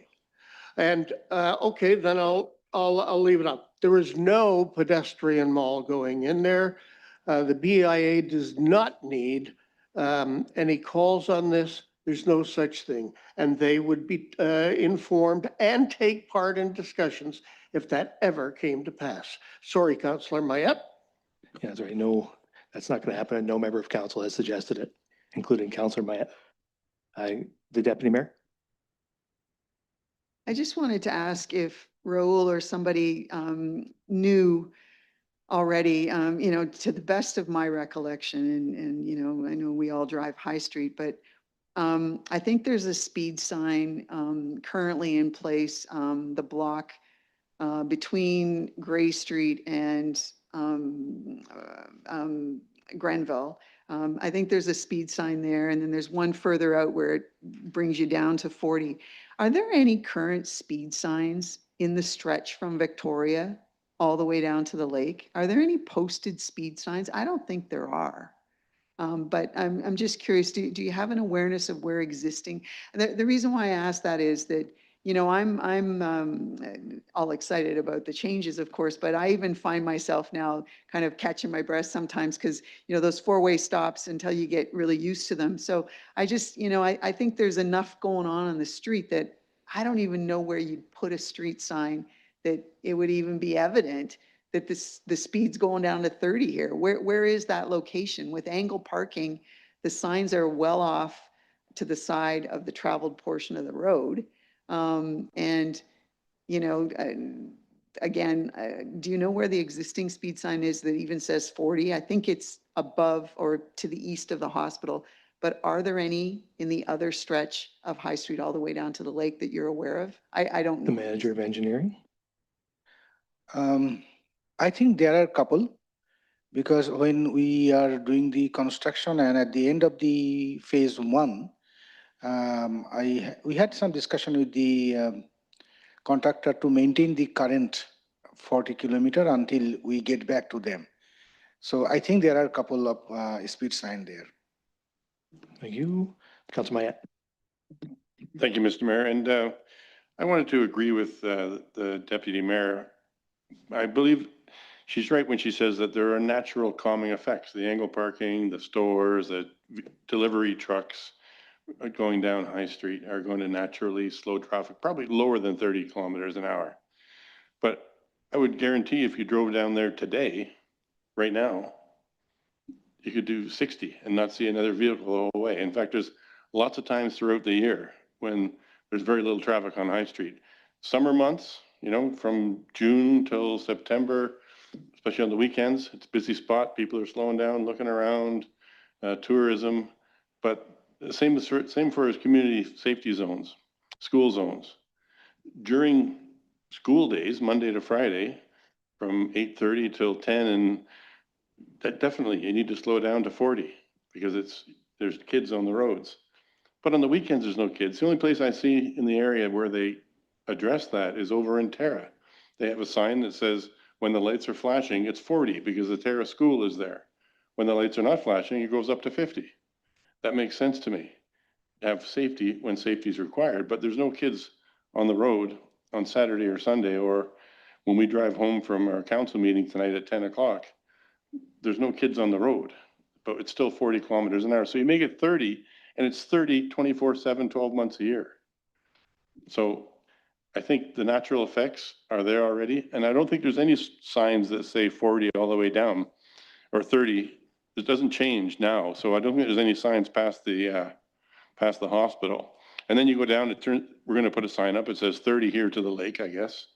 And okay, then I'll leave it up. There is no pedestrian mall going in there. The BIA does not need any calls on this. There's no such thing. And they would be informed and take part in discussions if that ever came to pass. Sorry, Councillor Mayette. Yeah, that's right. No, that's not going to happen. No member of council has suggested it, including Councillor Mayette. The Deputy Mayor. I just wanted to ask if Raul or somebody knew already, you know, to the best of my recollection, and, you know, I know we all drive High Street, but I think there's a speed sign currently in place, the block between Gray Street and Grenville. I think there's a speed sign there, and then there's one further out where it brings you down to 40. Are there any current speed signs in the stretch from Victoria all the way down to the lake? Are there any posted speed signs? I don't think there are. But I'm just curious, do you have an awareness of where existing, the reason why I ask that is that, you know, I'm all excited about the changes, of course, but I even find myself now kind of catching my breath sometimes because, you know, those four-way stops until you get really used to them. So I just, you know, I think there's enough going on the street that I don't even know where you'd put a street sign that it would even be evident that the speed's going down to 30 here. Where is that location? With angle parking, the signs are well off to the side of the traveled portion of the road. And, you know, again, do you know where the existing speed sign is that even says 40? I think it's above or to the east of the hospital. But are there any in the other stretch of High Street all the way down to the lake that you're aware of? I don't The know. manager of engineering. I think there are a couple, because when we are doing the construction and at the end of the phase one, we had some discussion with the contractor to maintain the current 40 kilometer until we get back to them. So I think there are a couple of speed sign there. Thank you. Councilor Mayette. Thank you, Mr. Mayor. And I wanted to agree with the deputy mayor. I believe she's right when she says that there are natural calming effects. The angle parking, the stores, the delivery trucks going down High Street are going to naturally slow traffic, probably lower than 30 kilometers an hour. But I would guarantee if you drove down there today, right now, you could do 60 and not see another vehicle the whole way. In fact, there's lots of times throughout the year when there's very little traffic on High Street. Summer months, you know, from June till September, especially on the weekends, it's a busy spot. People are slowing down, looking around, tourism. But the same for as community safety zones, school zones. During school days, Monday to Friday, from 8:30 till 10, and that definitely you need to slow down to 40 because there's kids on the roads. But on the weekends, there's no kids. The only place I see in the area where they address that is over in Terra. They have a sign that says when the lights are flashing, it's 40 because the Terra school is there. When the lights are not flashing, it goes up to 50. That makes sense to me. Have safety when safety is required, but there's no kids on the road on Saturday or Sunday, or when we drive home from our council meeting tonight at 10 o'clock, there's no kids on the road, but it's still 40 kilometers an hour. So you make it 30 and it's 30, 24/7, 12 months a year. So I think the natural effects are there already. And I don't think there's any signs that say 40 all the way down or 30. It doesn't change now. So I don't think there's any signs past the hospital. And then you go down, we're going to put a sign up. It says 30 here to the lake, I guess.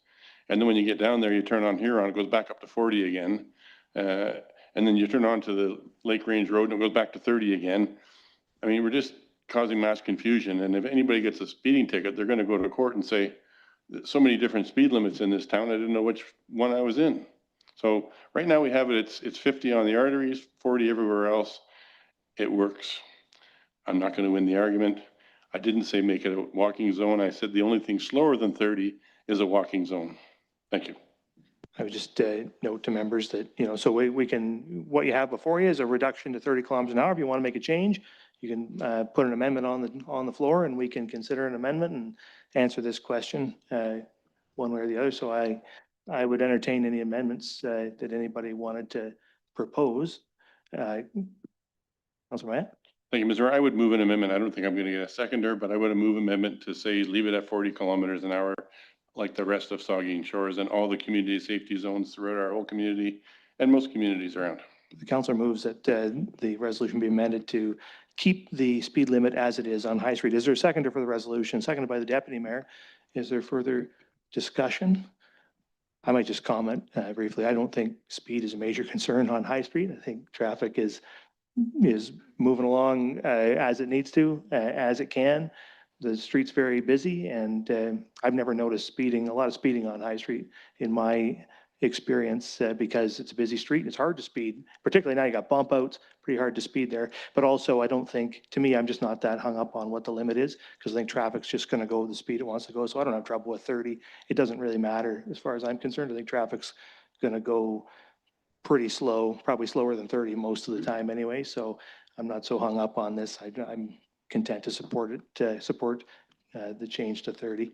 And then when you get down there, you turn on Huron, it goes back up to 40 again. And then you turn on to the Lake Range Road and it goes back to 30 again. I mean, we're just causing mass confusion. And if anybody gets a speeding ticket, they're going to go to court and say, so many different speed limits in this town, I didn't know which one I was in. So right now we have it, it's 50 on the arteries, 40 everywhere else. It works. I'm not going to win the argument. I didn't say make it a walking zone. I said the only thing slower than 30 is a walking zone. Thank you. I would just note to members that, you know, so we can, what you have before you is a reduction to 30 kilometers an hour. If you want to make a change, you can put an amendment on the floor and we can consider an amendment and answer this question one way or the other. So I would entertain any amendments that anybody wanted to propose. Councilor Matt? Thank you, Mr. Mayor. I would move an amendment. I don't think I'm going to get a seconder, but I would move amendment to say leave it at 40 kilometers an hour like the rest of Saugeen Shores and all the community safety zones throughout our whole community and most communities around. The councilor moves that the resolution be amended to keep the speed limit as it is on High Street. Is there a seconder for the resolution? Seconded by the deputy mayor. Is there further discussion? I might just comment briefly. I don't think speed is a major concern on High Street. I think traffic is moving along as it needs to, as it can. The street's very busy and I've never noticed a lot of speeding on High Street in my experience because it's a busy street and it's hard to speed, particularly now you got bump outs, pretty hard to speed there. But also, I don't think, to me, I'm just not that hung up on what the limit is because I think traffic's just going to go the speed it wants to go. So I don't have trouble with 30. It doesn't really matter as far as I'm concerned. I think traffic's going to go pretty slow, probably slower than 30 most of the time anyway. So I'm not so hung up on this. I'm content to support it, to support the change to 30.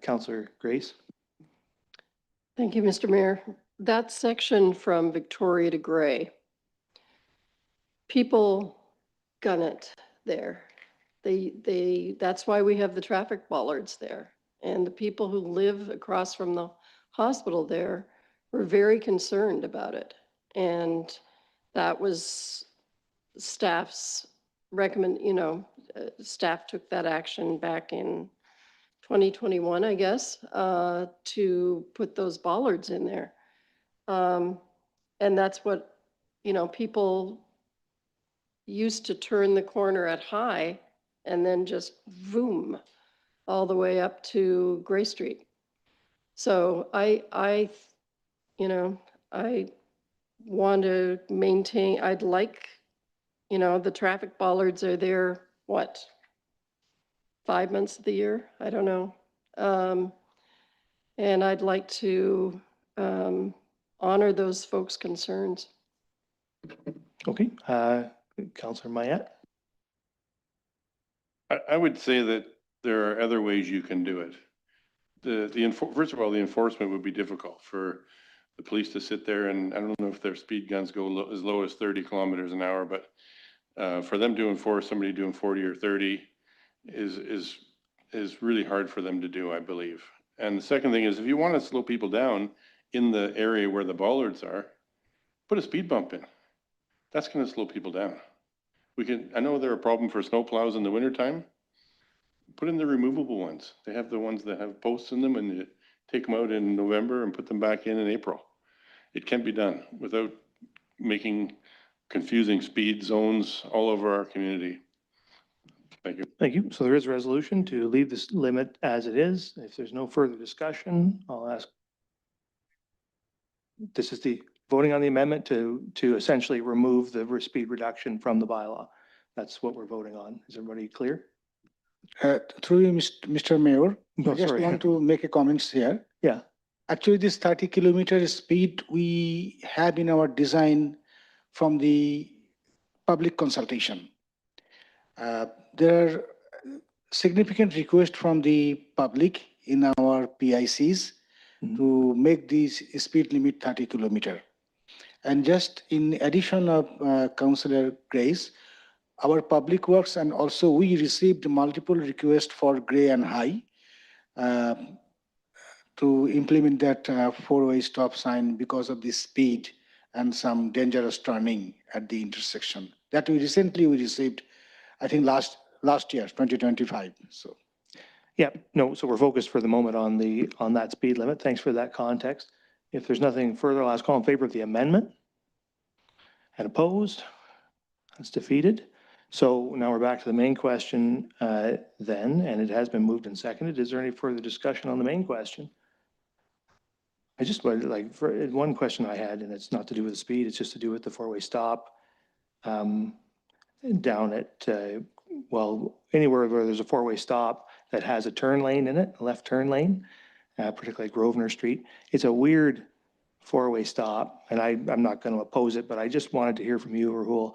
Councillor Grace. Thank you, Mr. Mayor. That section from Victoria to Gray, people gun it there. That's why we have the traffic bollards there. And the people who live across from the hospital there were very concerned about it. And that was staff's staff took that action back in 2021, I guess, to put those bollards in there. And that's what, people used to turn the corner at High and then just boom, all the way up to Gray Street. So I want to maintain, I'd like, the traffic bollards are there, what, 5 months of the year? I don't know. And I'd like to honor those folks' concerns. Okay, Councillor Mayette. I would say that there are other ways you can do it. First of all, the enforcement would be difficult for the police to sit there, and I don't know if their speed guns go as low as 30 kilometers an hour, but for them to enforce somebody doing 40 or 30 is really hard for them to do, I believe. And the second thing is, if you want to slow people down in the area where the bollards are, put a speed bump in. That's going to slow people down. I know they're a problem for snow plows in the wintertime. Put in the removable ones. They have the ones that have posts in them, and you take them out in November and put them back in April. It can be done without making confusing speed zones all over our community. Thank you. Thank you. So there is a resolution to leave this limit as it is. If there's no further discussion, I'll ask. This is the voting on the amendment to essentially remove the speed reduction from the bylaw. That's what we're voting on. Is everybody clear? Through you, Mr. Mayor, Oh, I just sorry. want to make a comments here. Yeah. Actually, this 30-kilometer speed we have in our design from the public consultation. There are significant requests from the public in our PICs to make this speed limit 30 kilometer. And just in addition of Councillor Grace, our public works and also we received multiple requests for Gray and High to implement that four-way stop sign because of the speed and some dangerous turning at the intersection. That we recently received, I think last year, 2025. So. Yeah, no, so we're focused for the moment on that speed limit. Thanks for that context. If there's nothing further, I'll ask all in favor of the amendment. And opposed? That's defeated. So now we're back to the main question then, and it has been moved and seconded. Is there any further discussion on the main question? I just wanted, for one question I had, and it's not to do with the speed, it's just to do with the four-way stop down at, anywhere where there's a four-way stop that has a turn lane in it, a left turn lane, particularly Grosvenor Street. It's a weird four-way stop, and I'm not going to oppose it, but I just wanted to hear from you, Rahul.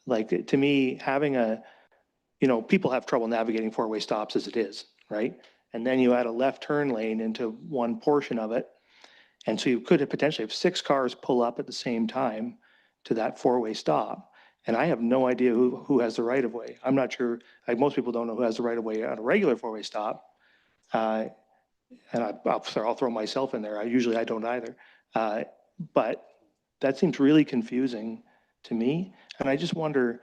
Like, to me, having people have trouble navigating four-way stops as it is, right? And then you add a left turn lane into one portion of it. And so you could have potentially have 6 cars pull up at the same time to that four-way stop. And I have no idea who has the right of way. I'm not sure, like most people don't know who has the right of way on a regular four-way stop. And I'll throw myself in there. I don't either. But that seems really confusing to me. And I just wonder,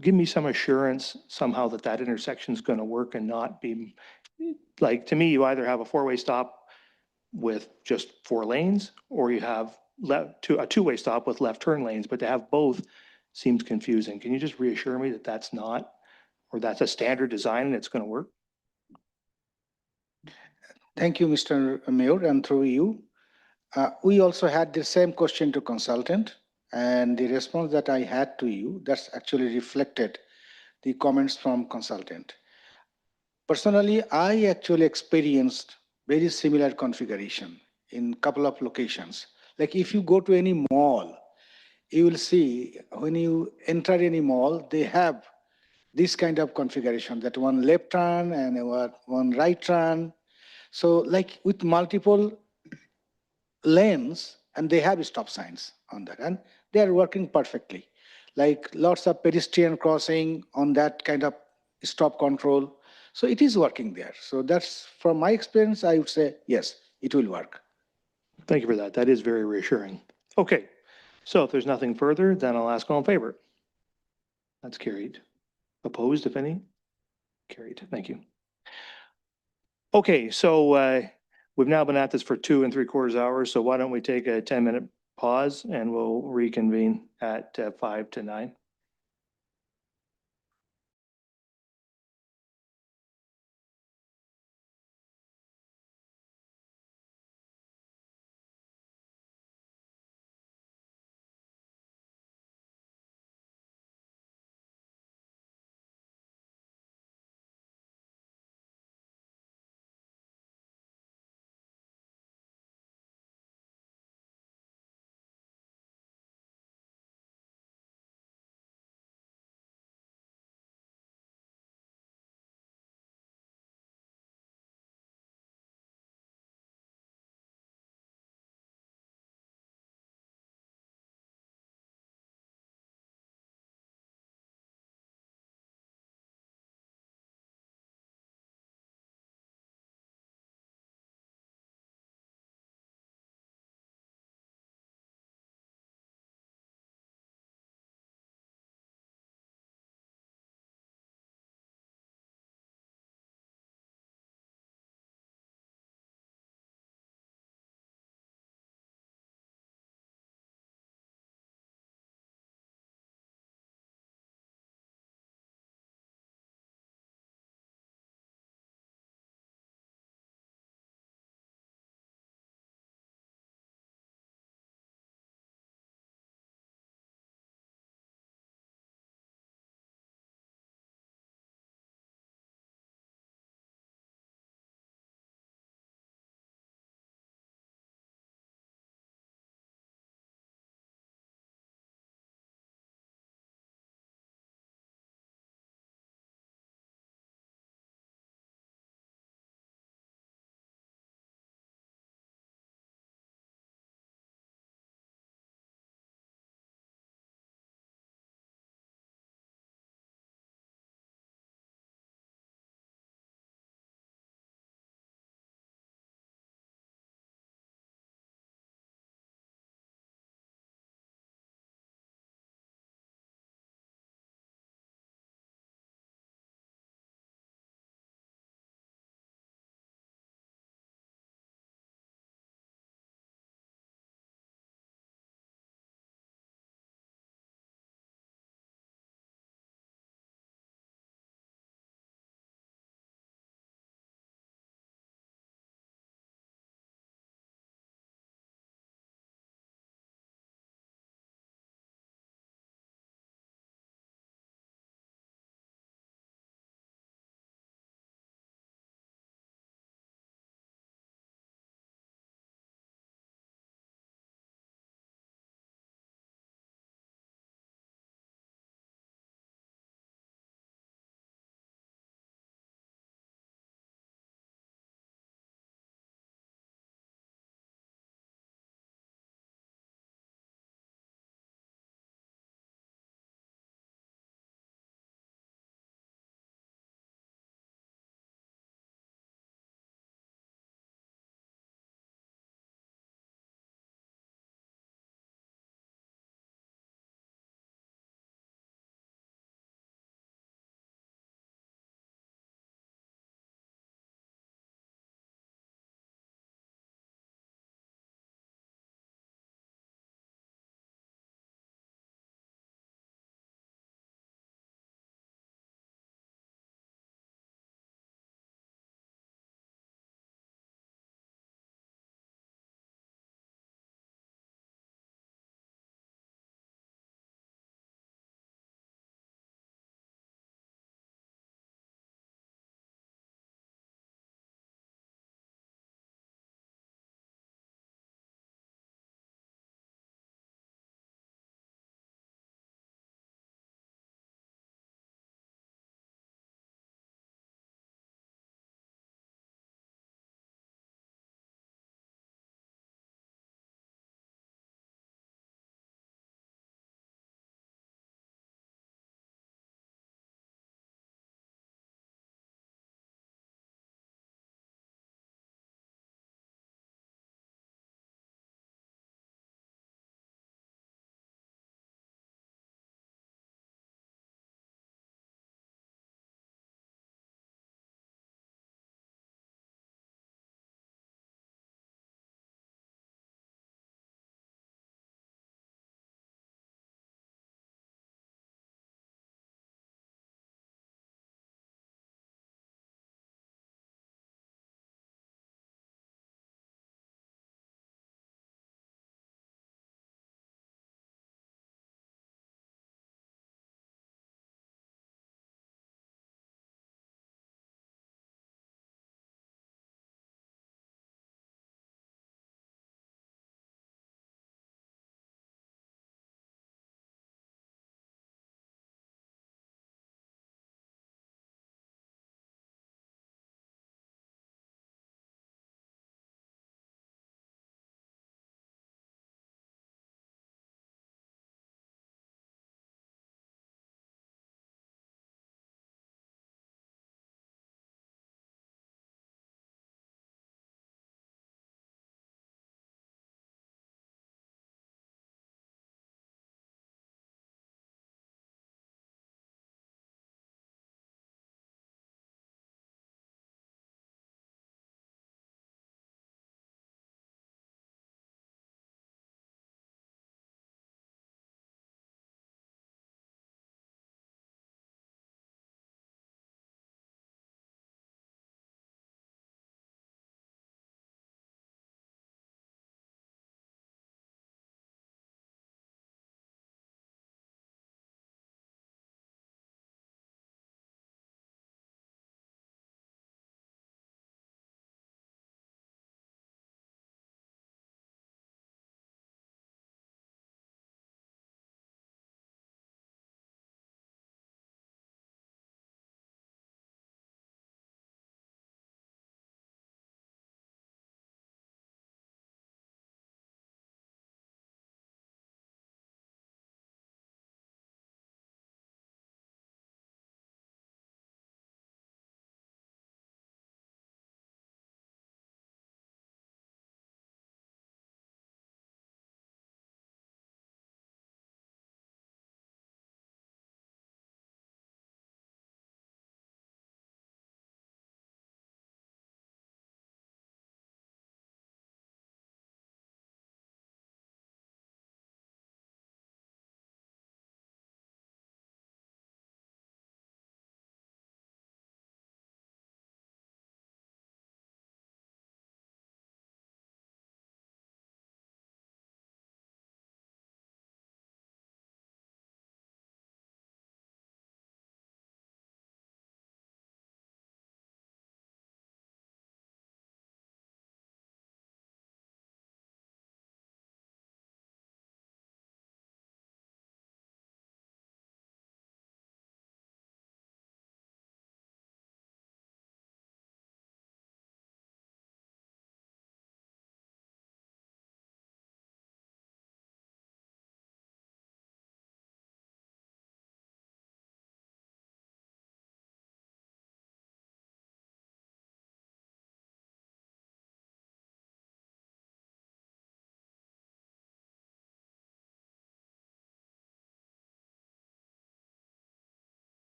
give me some assurance somehow that intersection is going to work and not be, like, to me, you either have a four-way stop with just 4 lanes, or you have a two-way stop with left turn lanes, but to have both seems confusing. Can you just reassure me that that's not, or that's a standard design and it's going to work? Thank you, Mr. Mayor, and through you. We also had the same question to consultant, and the response that I had to you, that's actually reflected the comments from consultant. Personally, I actually experienced very similar configuration in couple of locations. Like if you go to any mall, you will see when you enter any mall, they have this kind of configuration, that one left turn and one right turn. So like with multiple lanes, and they have stop signs on that, and they are working perfectly. Like lots of pedestrian crossing on that kind of stop control. So it is working there. So that's from my experience, I would say, yes, it will work. Thank you for that. That is very reassuring. Okay, so if there's nothing further, then I'll ask all in favor. That's carried. Opposed, if any? Carried. Thank you. Okay, so we've now been at this for 2 3/4 hours, so why don't we take a 10-minute pause and we'll reconvene at 5 to 9.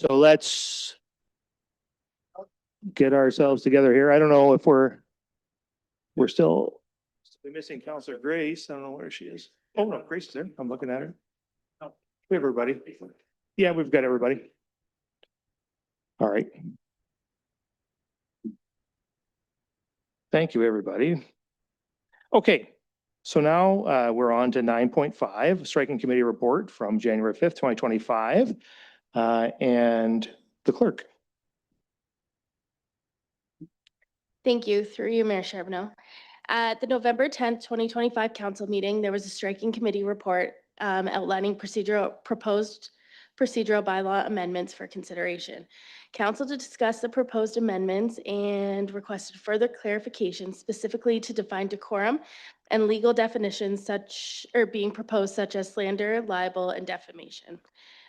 So let's get ourselves together here. I don't know if we're still missing Counselor Grace. I don't know where she is. Oh, no, Grace is there. I'm looking at her. We have everybody. Yeah, we've got everybody. All right. Thank you, everybody. Okay, so now we're on to 9.5, Striking Committee Report from January 5th, 2025. And the clerk. Thank you. Through you, Mayor Charbonneau. At the November 10th, 2025 council meeting, there was a striking committee report outlining proposed procedural bylaw amendments for consideration. Council to discuss the proposed amendments and requested further clarification specifically to define decorum and legal definitions being proposed such as slander, libel, and defamation.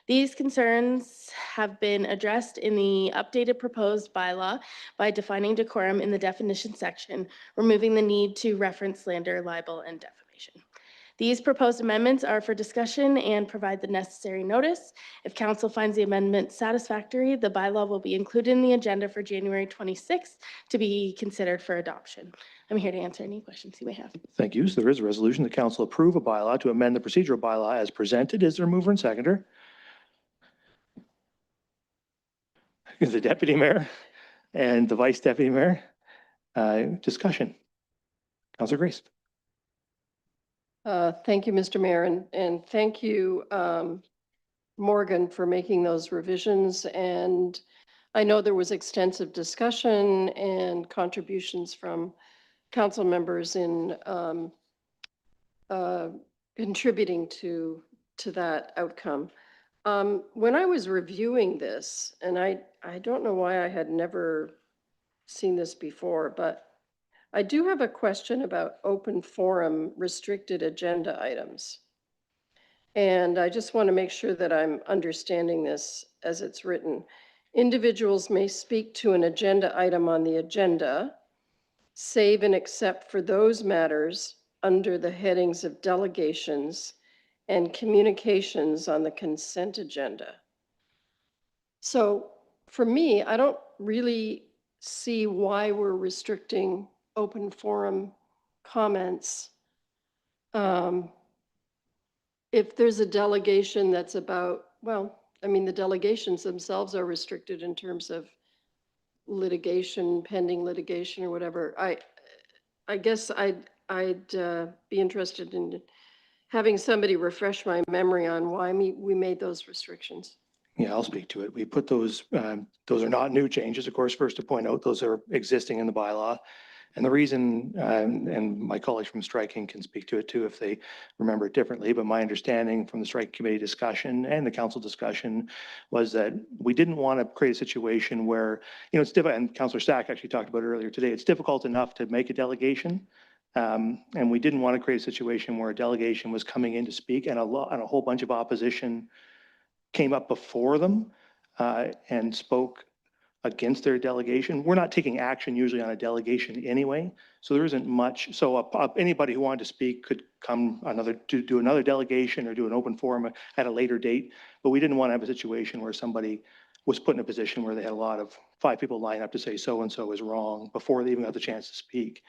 These concerns have been addressed in the updated proposed bylaw by defining decorum in the definition section, removing the need to reference slander, libel, and defamation. These proposed amendments are for discussion and provide the necessary notice. If council finds the amendment satisfactory, the bylaw will be included in the agenda for January 26th to be considered for adoption. I'm here to answer any questions you may have. Thank you. So there is a resolution. The council approve a bylaw to amend the procedural bylaw as presented. Is there a mover and seconder? The deputy mayor and the vice deputy mayor. Discussion. Councilor Grace. Thank you, Mr. Mayor, and thank you, Morgan, for making those revisions. And I know there was extensive discussion and contributions from council members in contributing to that outcome. When I was reviewing this, and I don't know why I had never seen this before, but I do have a question about open forum restricted agenda items. And I just want to make sure that I'm understanding this as it's written. Individuals may speak to an agenda item on the agenda, save and except for those matters under the headings of delegations and communications on the consent agenda. So for me, I don't really see why we're restricting open forum comments. If there's a delegation that's about, well, I mean, the delegations themselves are restricted in terms of litigation, pending litigation or whatever. I guess I'd be interested in having somebody refresh my memory on why we made those restrictions. Yeah, I'll speak to it. We put those are not new changes, of course, first to point out, those are existing in the bylaw. And the reason, and my colleagues from Striking can speak to it too if they remember it differently, but my understanding from the Striking Committee discussion and the council discussion was that we didn't want to create a situation where, it's difficult, and Councillor Stack actually talked about it earlier today, it's difficult enough to make a delegation. And we didn't want to create a situation where a delegation was coming in to speak and a whole bunch of opposition came up before them and spoke against their delegation. We're not taking action usually on a delegation anyway, so there isn't much. So anybody who wanted to speak could come do another delegation or do an open forum at a later date. But we didn't want to have a situation where somebody was put in a position where they had 5 people line up to say so-and-so is wrong before they even got the chance to speak.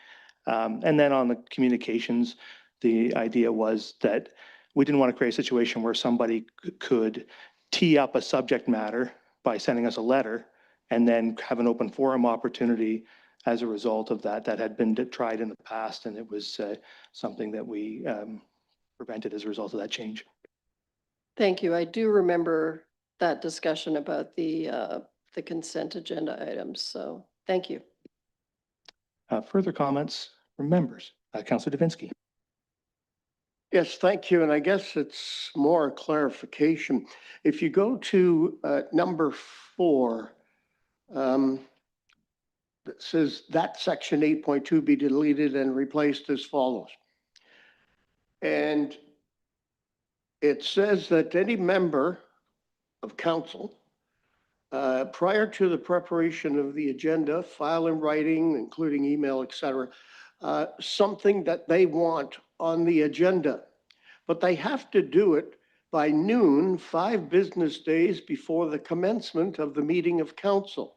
And then on the communications, the idea was that we didn't want to create a situation where somebody could tee up a subject matter by sending us a letter and then have an open forum opportunity as a result of that had been tried in the past. And it was something that we prevented as a result of that change. Thank you. I do remember that discussion about the consent agenda items. So thank you. Further comments from members? Councillor Davinsky. Yes, thank you. And I guess it's more clarification. If you go to number 4, that says that section 8.2 be deleted and replaced as follows. And it says that any member of council, prior to the preparation of the agenda, file in writing, including email, etc., something that they want on the agenda, but they have to do it by noon, 5 business days before the commencement of the meeting of council.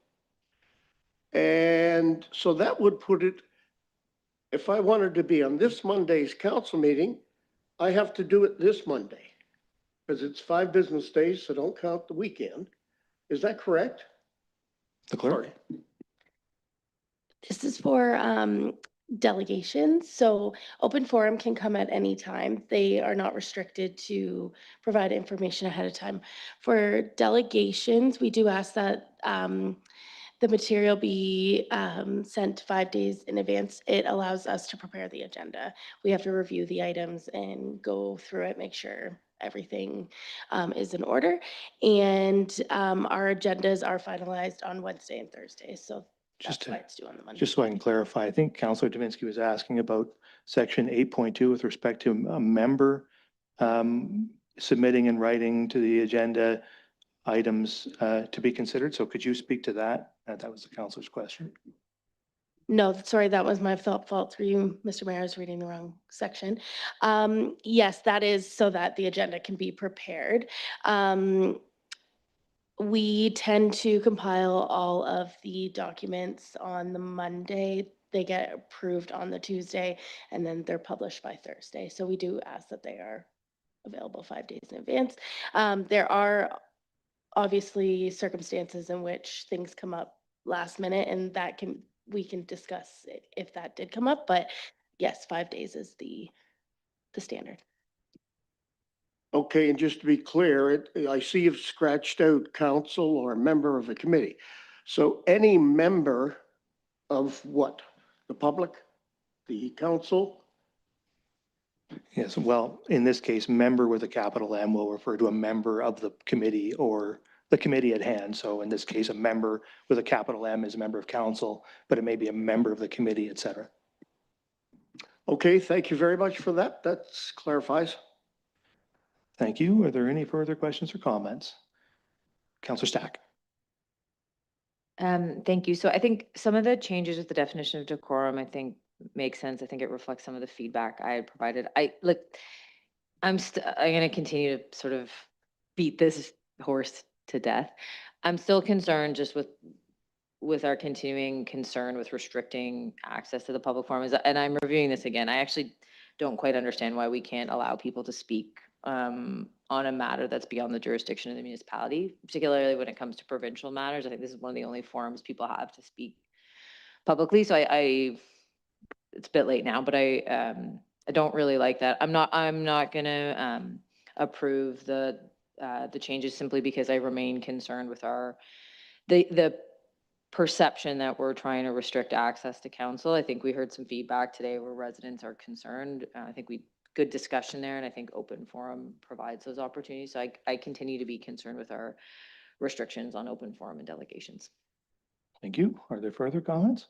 And so that would put it, if I wanted to be on this Monday's council meeting, I have to do it this Monday because it's 5 business days, so don't count the weekend. Is that correct? The clerk? This is for delegations. So open forum can come at any time. They are not restricted to provide information ahead of time. For delegations, we do ask that the material be sent 5 days in advance. It allows us to prepare the agenda. We have to review the items and go through it, make sure everything is in order. And our agendas are finalized on Wednesday and Thursday. So Just that's why it's due on the Monday. Just so I can clarify, I think Councillor Davinsky was asking about section 8.2 with respect to a member submitting in writing to the agenda items to be considered. So could you speak to that? That was the councillor's question. No, sorry, that was my fault through you, Mr. Mayor. I was reading the wrong section. Yes, that is so that the agenda can be prepared. We tend to compile all of the documents on the Monday. They get approved on the Tuesday, and then they're published by Thursday. So we do ask that they are available 5 days in advance. There are obviously circumstances in which things come up last minute, and we can discuss it if that did come up. But yes, 5 days is the standard. Okay, and just to be clear, I see you've scratched out council or member of a committee. So any member of what? The public, the council? Yes, well, in this case, member with a capital M will refer to a member of the committee or the committee at hand. So in this case, a member with a capital M is a member of council, but it may be a member of the committee, et cetera. Okay, thank you very much for that. That clarifies. Thank you. Are there any further questions or comments? Councillor Stack. Thank you. So I think some of the changes with the definition of decorum, I think makes sense. I think it reflects some of the feedback I had provided. I'm going to continue to sort of beat this horse to death. I'm still concerned just with our continuing concern with restricting access to the public forum. And I'm reviewing this again. I actually don't quite understand why we can't allow people to speak on a matter that's beyond the jurisdiction of the municipality, particularly when it comes to provincial matters. I think this is one of the only forums people have to speak publicly. So it's a bit late now, but I don't really like that. I'm not gonna approve the changes simply because I remain concerned with the perception that we're trying to restrict access to council. I think we heard some feedback today where residents are concerned. I think good discussion there, and I think open forum provides those opportunities. So I continue to be concerned with our restrictions on open forum and delegations. Thank you. Are there further comments?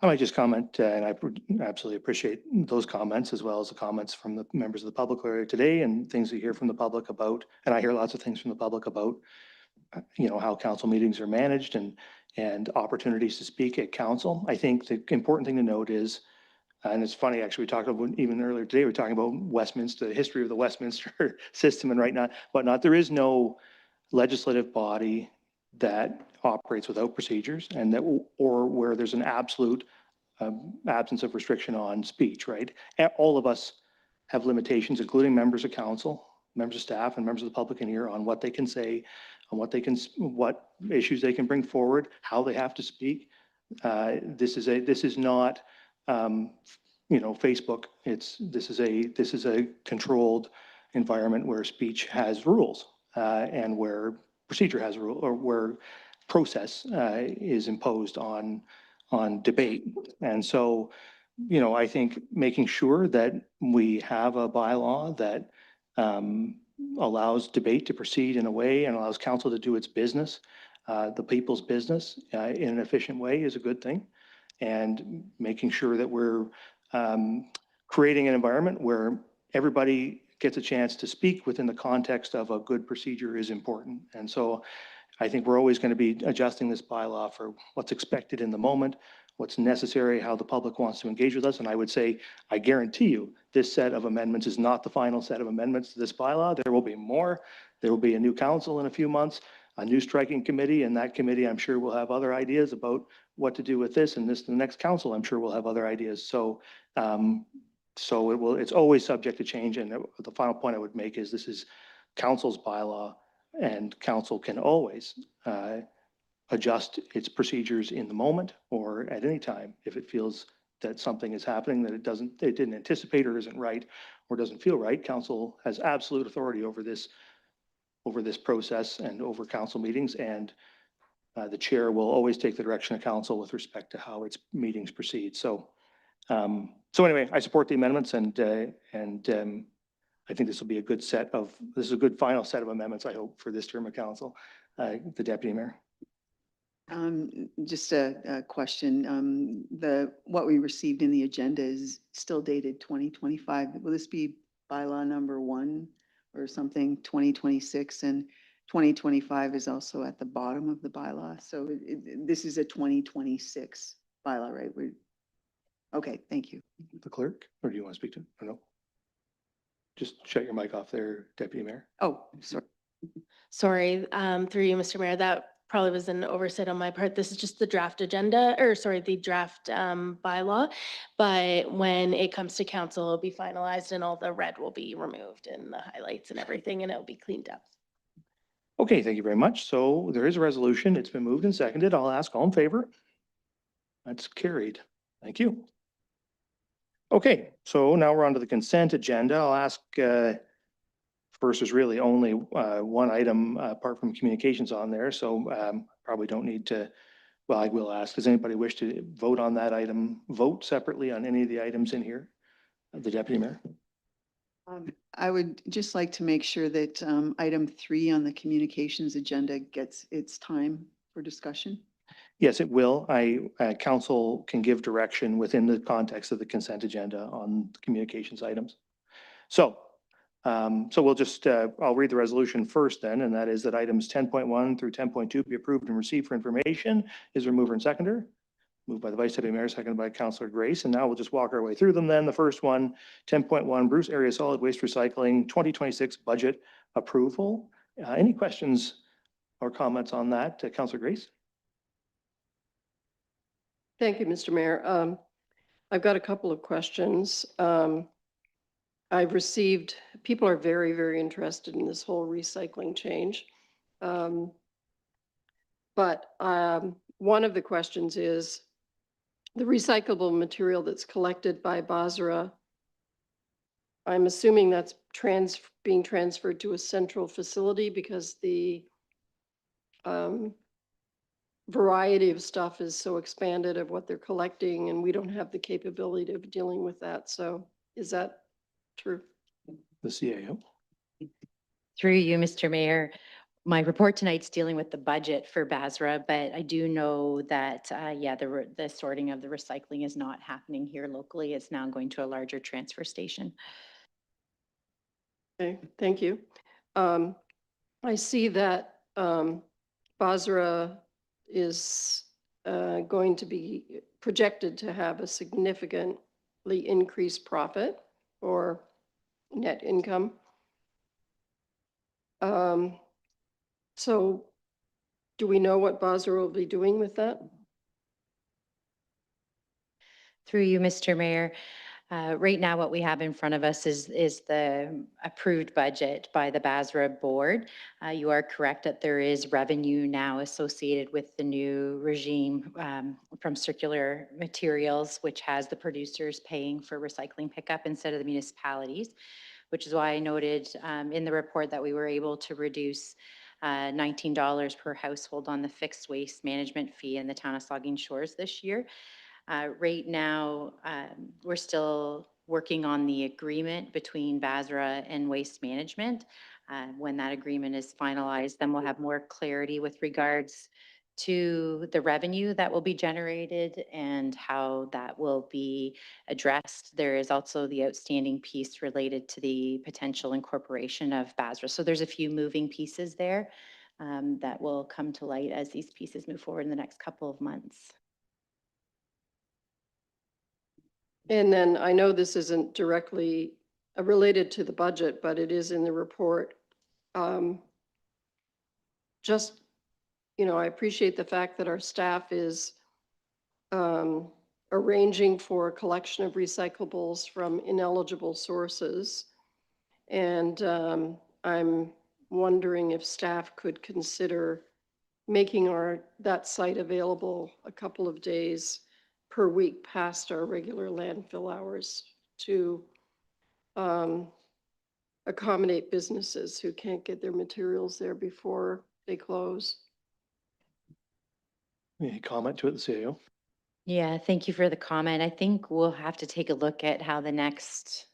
I might just comment, and I absolutely appreciate those comments as well as the comments from the members of the public earlier today and things we hear from the public about, and I hear lots of things from the public about, how council meetings are managed and opportunities to speak at council. I think the important thing to note is, and it's funny, actually, we talked about even earlier today, we're talking about Westminster, the history of the Westminster system and whatnot. There is no legislative body that operates without procedures and or where there's an absolute absence of restriction on speech, right? All of us have limitations, including members of council, members of staff, and members of the public in here on what they can say, on what issues they can bring forward, how they have to speak. This is not Facebook. This is a controlled environment where speech has rules and where procedure has rule, or where process is imposed on debate. And so, I think making sure that we have a bylaw that allows debate to proceed in a way and allows council to do its business, the people's business in an efficient way is a good thing. And making sure that we're creating an environment where everybody gets a chance to speak within the context of a good procedure is important. And so I think we're always going to be adjusting this bylaw for what's expected in the moment, what's necessary, how the public wants to engage with us. And I would say, I guarantee you, this set of amendments is not the final set of amendments to this bylaw. There will be more. There will be a new council in a few months, a new striking committee, and that committee, I'm sure, will have other ideas about what to do with this, and the next council, I'm sure, will have other ideas. So it's always subject to change. And the final point I would make is this is council's bylaw, and council can always adjust its procedures in the moment or at any time if it feels that something is happening that it didn't anticipate or isn't right or doesn't feel right. Council has absolute authority over this process and over council meetings, and the chair will always take the direction of council with respect to how its meetings proceed. So anyway, I support the amendments, and I think this will be a good final set of amendments, I hope, for this term of council. The Deputy Mayor. Just a question. What we received in the agenda is still dated 2025. Will this be bylaw number 1 or something, 2026? And 2025 is also at the bottom of the bylaw. So this is a 2026 bylaw, right? Okay, thank you. The clerk, or do you want to speak to, or no? Just shut your mic off there, Deputy Mayor. Oh, sorry. Sorry, through you, Mr. Mayor, that probably was an oversight on my part. This is just the draft agenda, or sorry, the draft bylaw. But when it comes to council, it'll be finalized and all the red will be removed and the highlights and everything, and it'll be cleaned up. Okay, thank you very much. So there is a resolution. It's been moved and seconded. I'll ask all in favor. That's carried. Thank you. Okay, so now we're on to the consent agenda. I'll ask, first, there's really only one item apart from communications on there, so probably don't need to, well, I will ask, does anybody wish to vote on that item, vote separately on any of the items in here? The Deputy Mayor. I would just like to make sure that item 3 on the communications agenda gets its time for discussion. Yes, it will. Council can give direction within the context of the consent agenda on communications items. So we'll just, I'll read the resolution first then, and that is that items 10.1 through 10.2 be approved and received for information. Is there a mover and seconder? Moved by the Vice Deputy Mayor, seconded by Councillor Grace. And now we'll just walk our way through them then. The first one, 10.1, Bruce Area Solid Waste Recycling 2026 budget approval. Any questions or comments on that? Councillor Grace? Thank you, Mr. Mayor. I've got a couple of questions. I've received, people are very, very interested in this whole recycling change. But one of the questions is the recyclable material that's collected by Basra. I'm assuming that's being transferred to a central facility because the variety of stuff is so expanded of what they're collecting, and we don't have the capability of dealing with that. So is that true? The CAO. Through you, Mr. Mayor, my report tonight's dealing with the budget for Basra, but I do know that, the sorting of the recycling is not happening here locally. It's now going to a larger transfer station. Okay, thank you. I see that Basra is going to be projected to have a significantly increased profit or net income. So do we know what Basra will be doing with that? Through you, Mr. Mayor. Right now, what we have in front of us is the approved budget by the Basra board. You are correct that there is revenue now associated with the new regime from circular materials, which has the producers paying for recycling pickup instead of the municipalities, which is why I noted in the report that we were able to reduce $19 per household on the fixed waste management fee in the town of Saugeen Shores this year. Right now, we're still working on the agreement between Basra and Waste Management. When that agreement is finalized, then we'll have more clarity with regards to the revenue that will be generated and how that will be addressed. There is also the outstanding piece related to the potential incorporation of Basra. So there's a few moving pieces there that will come to light as these pieces move forward in the next couple of months. And then I know this isn't directly related to the budget, but it is in the report. Just, I appreciate the fact that our staff is arranging for a collection of recyclables from ineligible sources. And I'm wondering if staff could consider making that site available a couple of days per week past our regular landfill hours to accommodate businesses who can't get their materials there before they close. Any comment to it, the CAO? Yeah, thank you for the comment. I think we'll have to take a look at how the next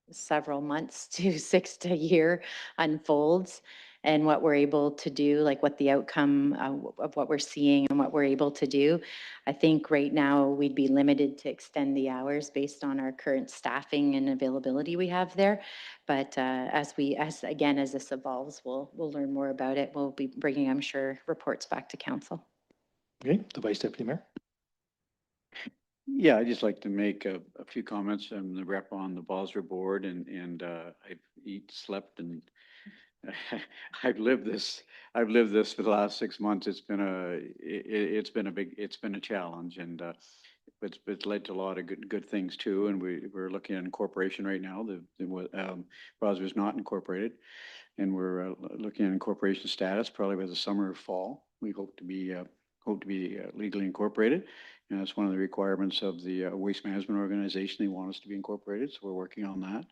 several months to 6 to a year unfolds and what we're able to do, like what the outcome of what we're seeing and what we're able to do. I think right now we'd be limited to extend the hours based on our current staffing and availability we have there. But as this evolves, we'll learn more about it. We'll be bringing, I'm sure, reports back to council. Okay, the Vice Deputy Mayor. Yeah, I'd just like to make a few comments. I'm the rep on the Bosra board and I've slept and I've lived this for the last 6 months. It's been a challenge and it's led to a lot of good things too. And we're looking at incorporation right now. Bosra is not incorporated and we're looking at incorporation status probably by the summer or fall. We hope to be legally incorporated. And that's one of the requirements of the Waste Management Organization. They want us to be incorporated, so we're working on that.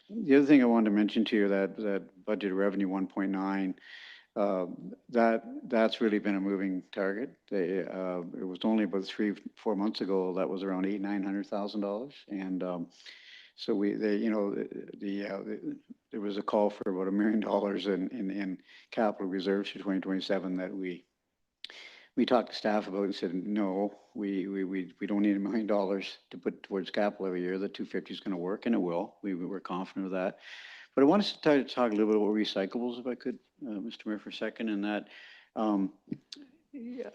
The other thing I wanted to mention to you that budget revenue 1.9, that's really been a moving target. It was only about 3-4 months ago that was around $900,000, and so there was a call for about $1 million in capital reserves for 2027 that we talked to staff about and said, no, we don't need $1 million to put towards capital every year. The 250 is going to work, and it will. We're confident of that. But I wanted to talk a little bit about recyclables, if I could, Mr. Mayor, for a second, and that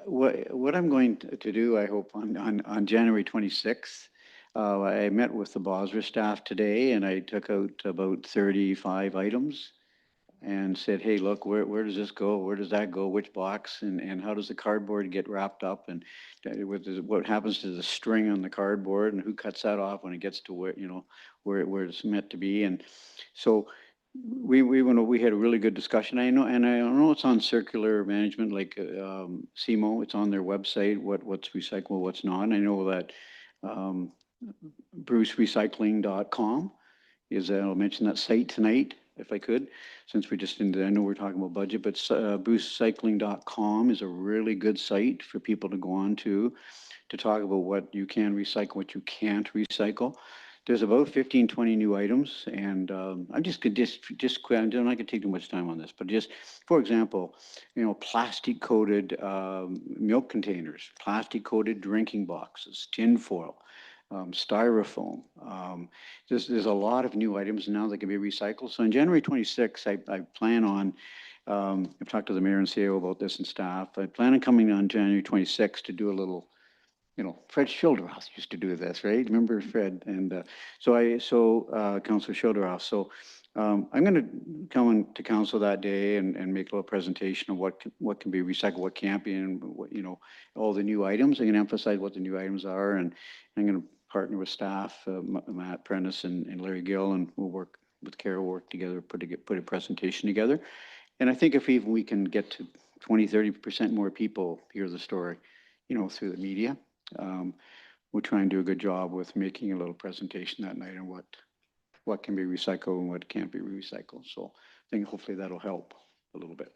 what I'm going to do, I hope, on January 26th, I met with the Bosra staff today, and I took out about 35 items and said, hey, look, where does this go? Where does that go? Which box? And how does the cardboard get wrapped up? And what happens to the string on the cardboard? And who cuts that off when it gets to where it's meant to be? And so we had a really good discussion. I know it's on circular management, like CMO. It's on their website. What's recyclable, what's not. And I know that brucerecycling.com is. I'll mention that site tonight, if I could, since we just I know we're talking about budget, but brucerecycling.com is a really good site for people to go on to talk about what you can recycle, what you can't recycle. There's about 15, 20 new items, and I'm not going to take too much time on this, but just, for example, plastic coated milk containers, plastic coated drinking boxes, tin foil, styrofoam. There's a lot of new items now that can be recycled. So on January 26th, I plan on, I've talked to the mayor and CEO about this and staff. I plan on coming on January 26th to do a little, Fred Schilderhoff used to do this, right? Remember Fred? And Councilor Schilderhoff. So I'm going to come to council that day and make a little presentation of what can be recycled, what can't be, and what, all the new items. I'm going to emphasize what the new items are, and I'm going to partner with staff, Matt Prentice and Larry Gill, and we'll work with Carol, work together, put a presentation together. And I think if even we can get to 20-30% more people hear the story, through the media, we'll try and do a good job with making a little presentation that night on what can be recycled and what can't be recycled. So I think hopefully that'll help a little bit.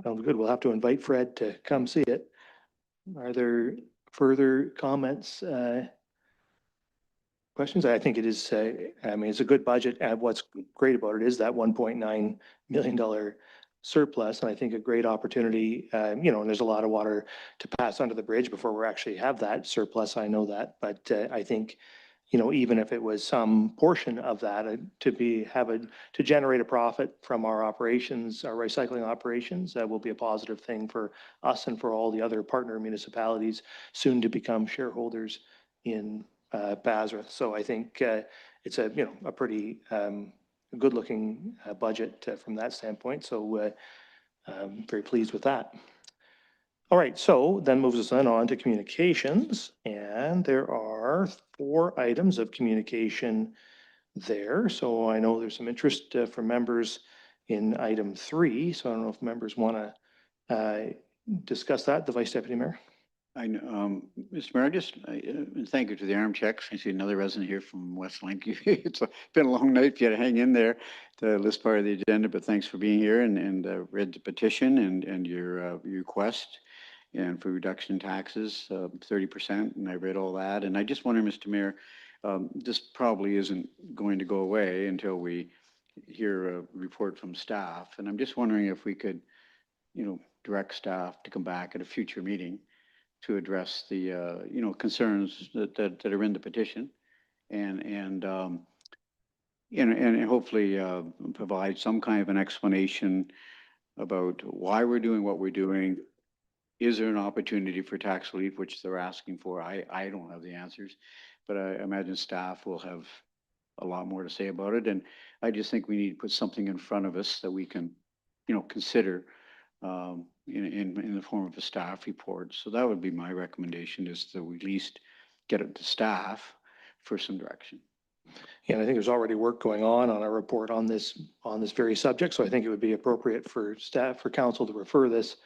Sounds good. We'll have to invite Fred to come see it. Are there further comments? Questions? I think it is, it's a good budget. And what's great about it is that $1.9 million surplus. And I think a great opportunity, and there's a lot of water to pass under the bridge before we actually have that surplus. I know that, but I think, even if it was some portion of that to generate a profit from our operations, our recycling operations, that will be a positive thing for us and for all the other partner municipalities soon to become shareholders in Basra. So I think it's a, a pretty good-looking budget from that standpoint. So I'm very pleased with that. All right, so then moves us on to communications, and there are 4 items of communication there. So I know there's some interest from members in item 3. So I don't know if members want to discuss that, the Vice Deputy Mayor. I know, Mr. Mayor, and thank you to the arm checks. I see another resident here from Westlink. It's been a long night. If you had to hang in there to list part of the agenda, but thanks for being here and read the petition and your request and for reduction in taxes, 30%. And I read all that. And I just wonder, Mr. Mayor, this probably isn't going to go away until we hear a report from staff. And I'm just wondering if we could, direct staff to come back at a future meeting to address the, concerns that are in the petition and hopefully provide some kind of an explanation about why we're doing what we're doing. Is there an opportunity for tax relief, which they're asking for? I don't have the answers, but I imagine staff will have a lot more to say about it. And I just think we need to put something in front of us that we can, consider in the form of a staff report. So that would be my recommendation, is that we at least get it to staff for some direction. Yeah, and I think there's already work going on a report on this very subject. So I think it would be appropriate for staff, for council to refer this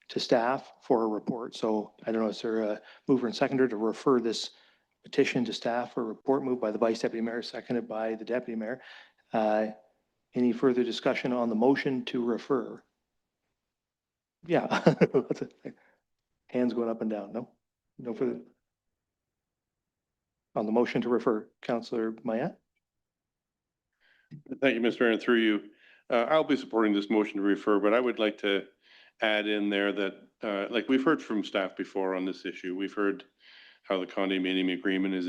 to staff for a report. So I don't know, is there a mover and seconder to refer this petition to staff for a report? Moved by the Vice Deputy Mayor, seconded by the Deputy Mayor. Any further discussion on the motion to refer? Yeah. Hands going up and down. No? No further? On the motion to refer, Councillor Mayette? Thank you, Mr. Mayor, and through you. I'll be supporting this motion to refer, but I would like to add in there that, like we've heard from staff before on this issue, we've heard how the condominium agreement is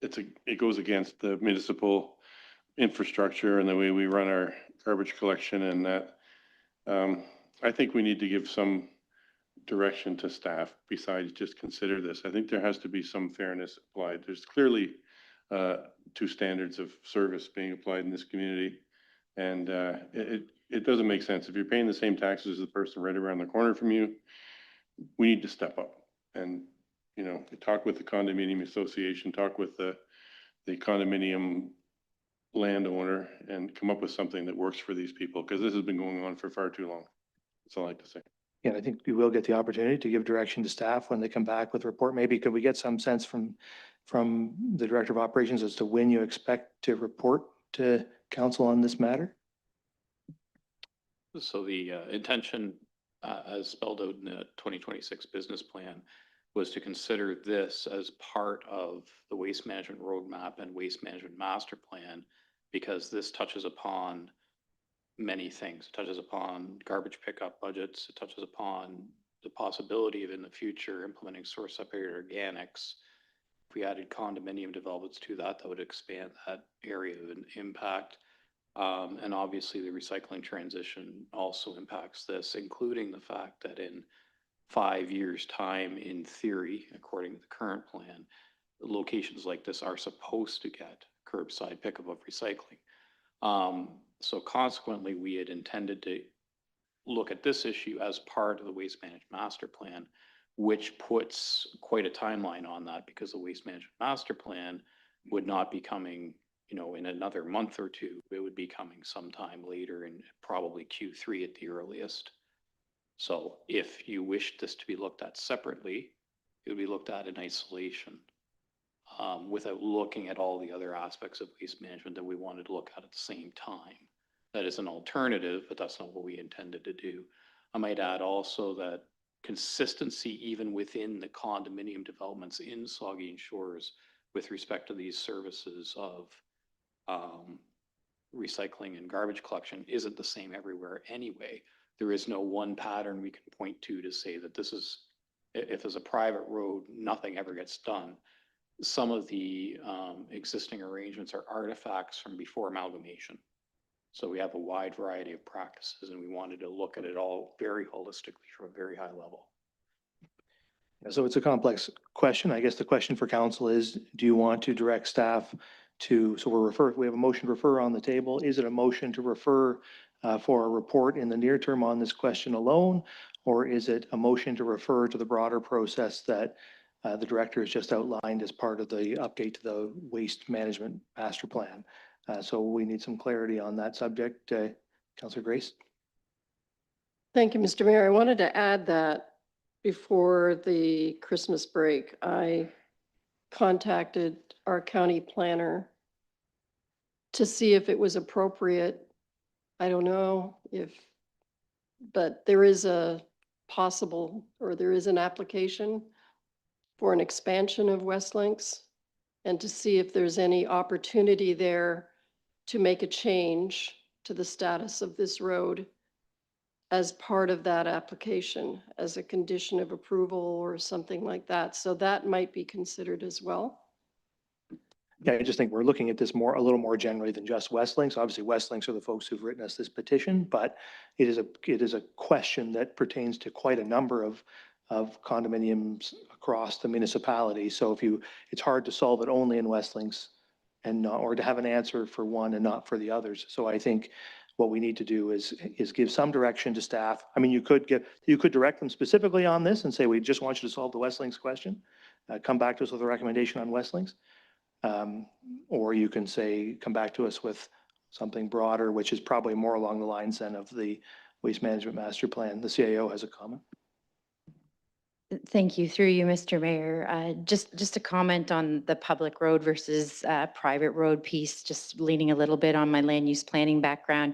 it goes against the municipal infrastructure and the way we run our garbage collection, and that I think we need to give some direction to staff besides just consider this. I think there has to be some fairness applied. There's clearly 2 standards of service being applied in this community, and it doesn't make sense. If you're paying the same taxes as the person right around the corner from you, we need to step up and, talk with the condominium association, talk with the condominium landowner, and come up with something that works for these people, because this has been going on for far too long. That's all I like to say. Yeah, I think we will get the opportunity to give direction to staff when they come back with a report. Maybe could we get some sense from the Director of Operations as to when you expect to report to council on this matter? So the intention, as spelled out in the 2026 business plan, was to consider this as part of the waste management roadmap and waste management master plan, because this touches upon many things. It touches upon garbage pickup budgets. It touches upon the possibility of in the future implementing source separated organics. If we added condominium developments to that, that would expand that area of impact. And obviously the recycling transition also impacts this, including the fact that in 5 years' time, in theory, according to the current plan, locations like this are supposed to get curbside pickup of recycling. So consequently, we had intended to look at this issue as part of the Waste Management Master Plan, which puts quite a timeline on that, because the Waste Management Master Plan would not be coming, in another month or 2. It would be coming sometime later, in probably Q3 at the earliest. So if you wish this to be looked at separately, it would be looked at in isolation, without looking at all the other aspects of waste management that we wanted to look at the same time. That is an alternative, but that's not what we intended to do. I might add also that consistency, even within the condominium developments in Saugeen Shores, with respect to these services of recycling and garbage collection, isn't the same everywhere anyway. There is no one pattern we can point to say that this is, if there's a private road, nothing ever gets done. Some of the existing arrangements are artifacts from before amalgamation. So we have a wide variety of practices, and we wanted to look at it all very holistically from a very high level. So it's a complex question. I guess the question for council is, do you want to direct staff to, so we have a motion to refer on the table. Is it a motion to refer for a report in the near term on this question alone? Or is it a motion to refer to the broader process that the director has just outlined as part of the update to the waste management master plan? So we need some clarity on that subject. Councillor Grace? Thank you, Mr. Mayor. I wanted to add that before the Christmas break, I contacted our county planner to see if it was appropriate. I don't know if, but there is a possible, or there is an application for an expansion of West Links, and to see if there's any opportunity there to make a change to the status of this road as part of that application, as a condition of approval or something like that. So that might be considered as well. Yeah, I just think we're looking at this more, a little more generally than just Westlinks. Obviously, Westlinks are the folks who've written us this petition, but it is a question that pertains to quite a number of condominiums across the municipality. So it's hard to solve it only in Westlinks and not, or to have an answer for one and not for the others. So I think what we need to do is give some direction to staff. I mean, you could direct them specifically on this and say, we just want you to solve the Westlinks question. Come back to us with a recommendation on Westlinks. Or you can say, come back to us with something broader, which is probably more along the lines then of the Waste Management Master Plan. The CAO has a comment. Thank you. Through you, Mr. Mayor. Just a comment on the public road versus private road piece, just leaning a little bit on my land use planning background.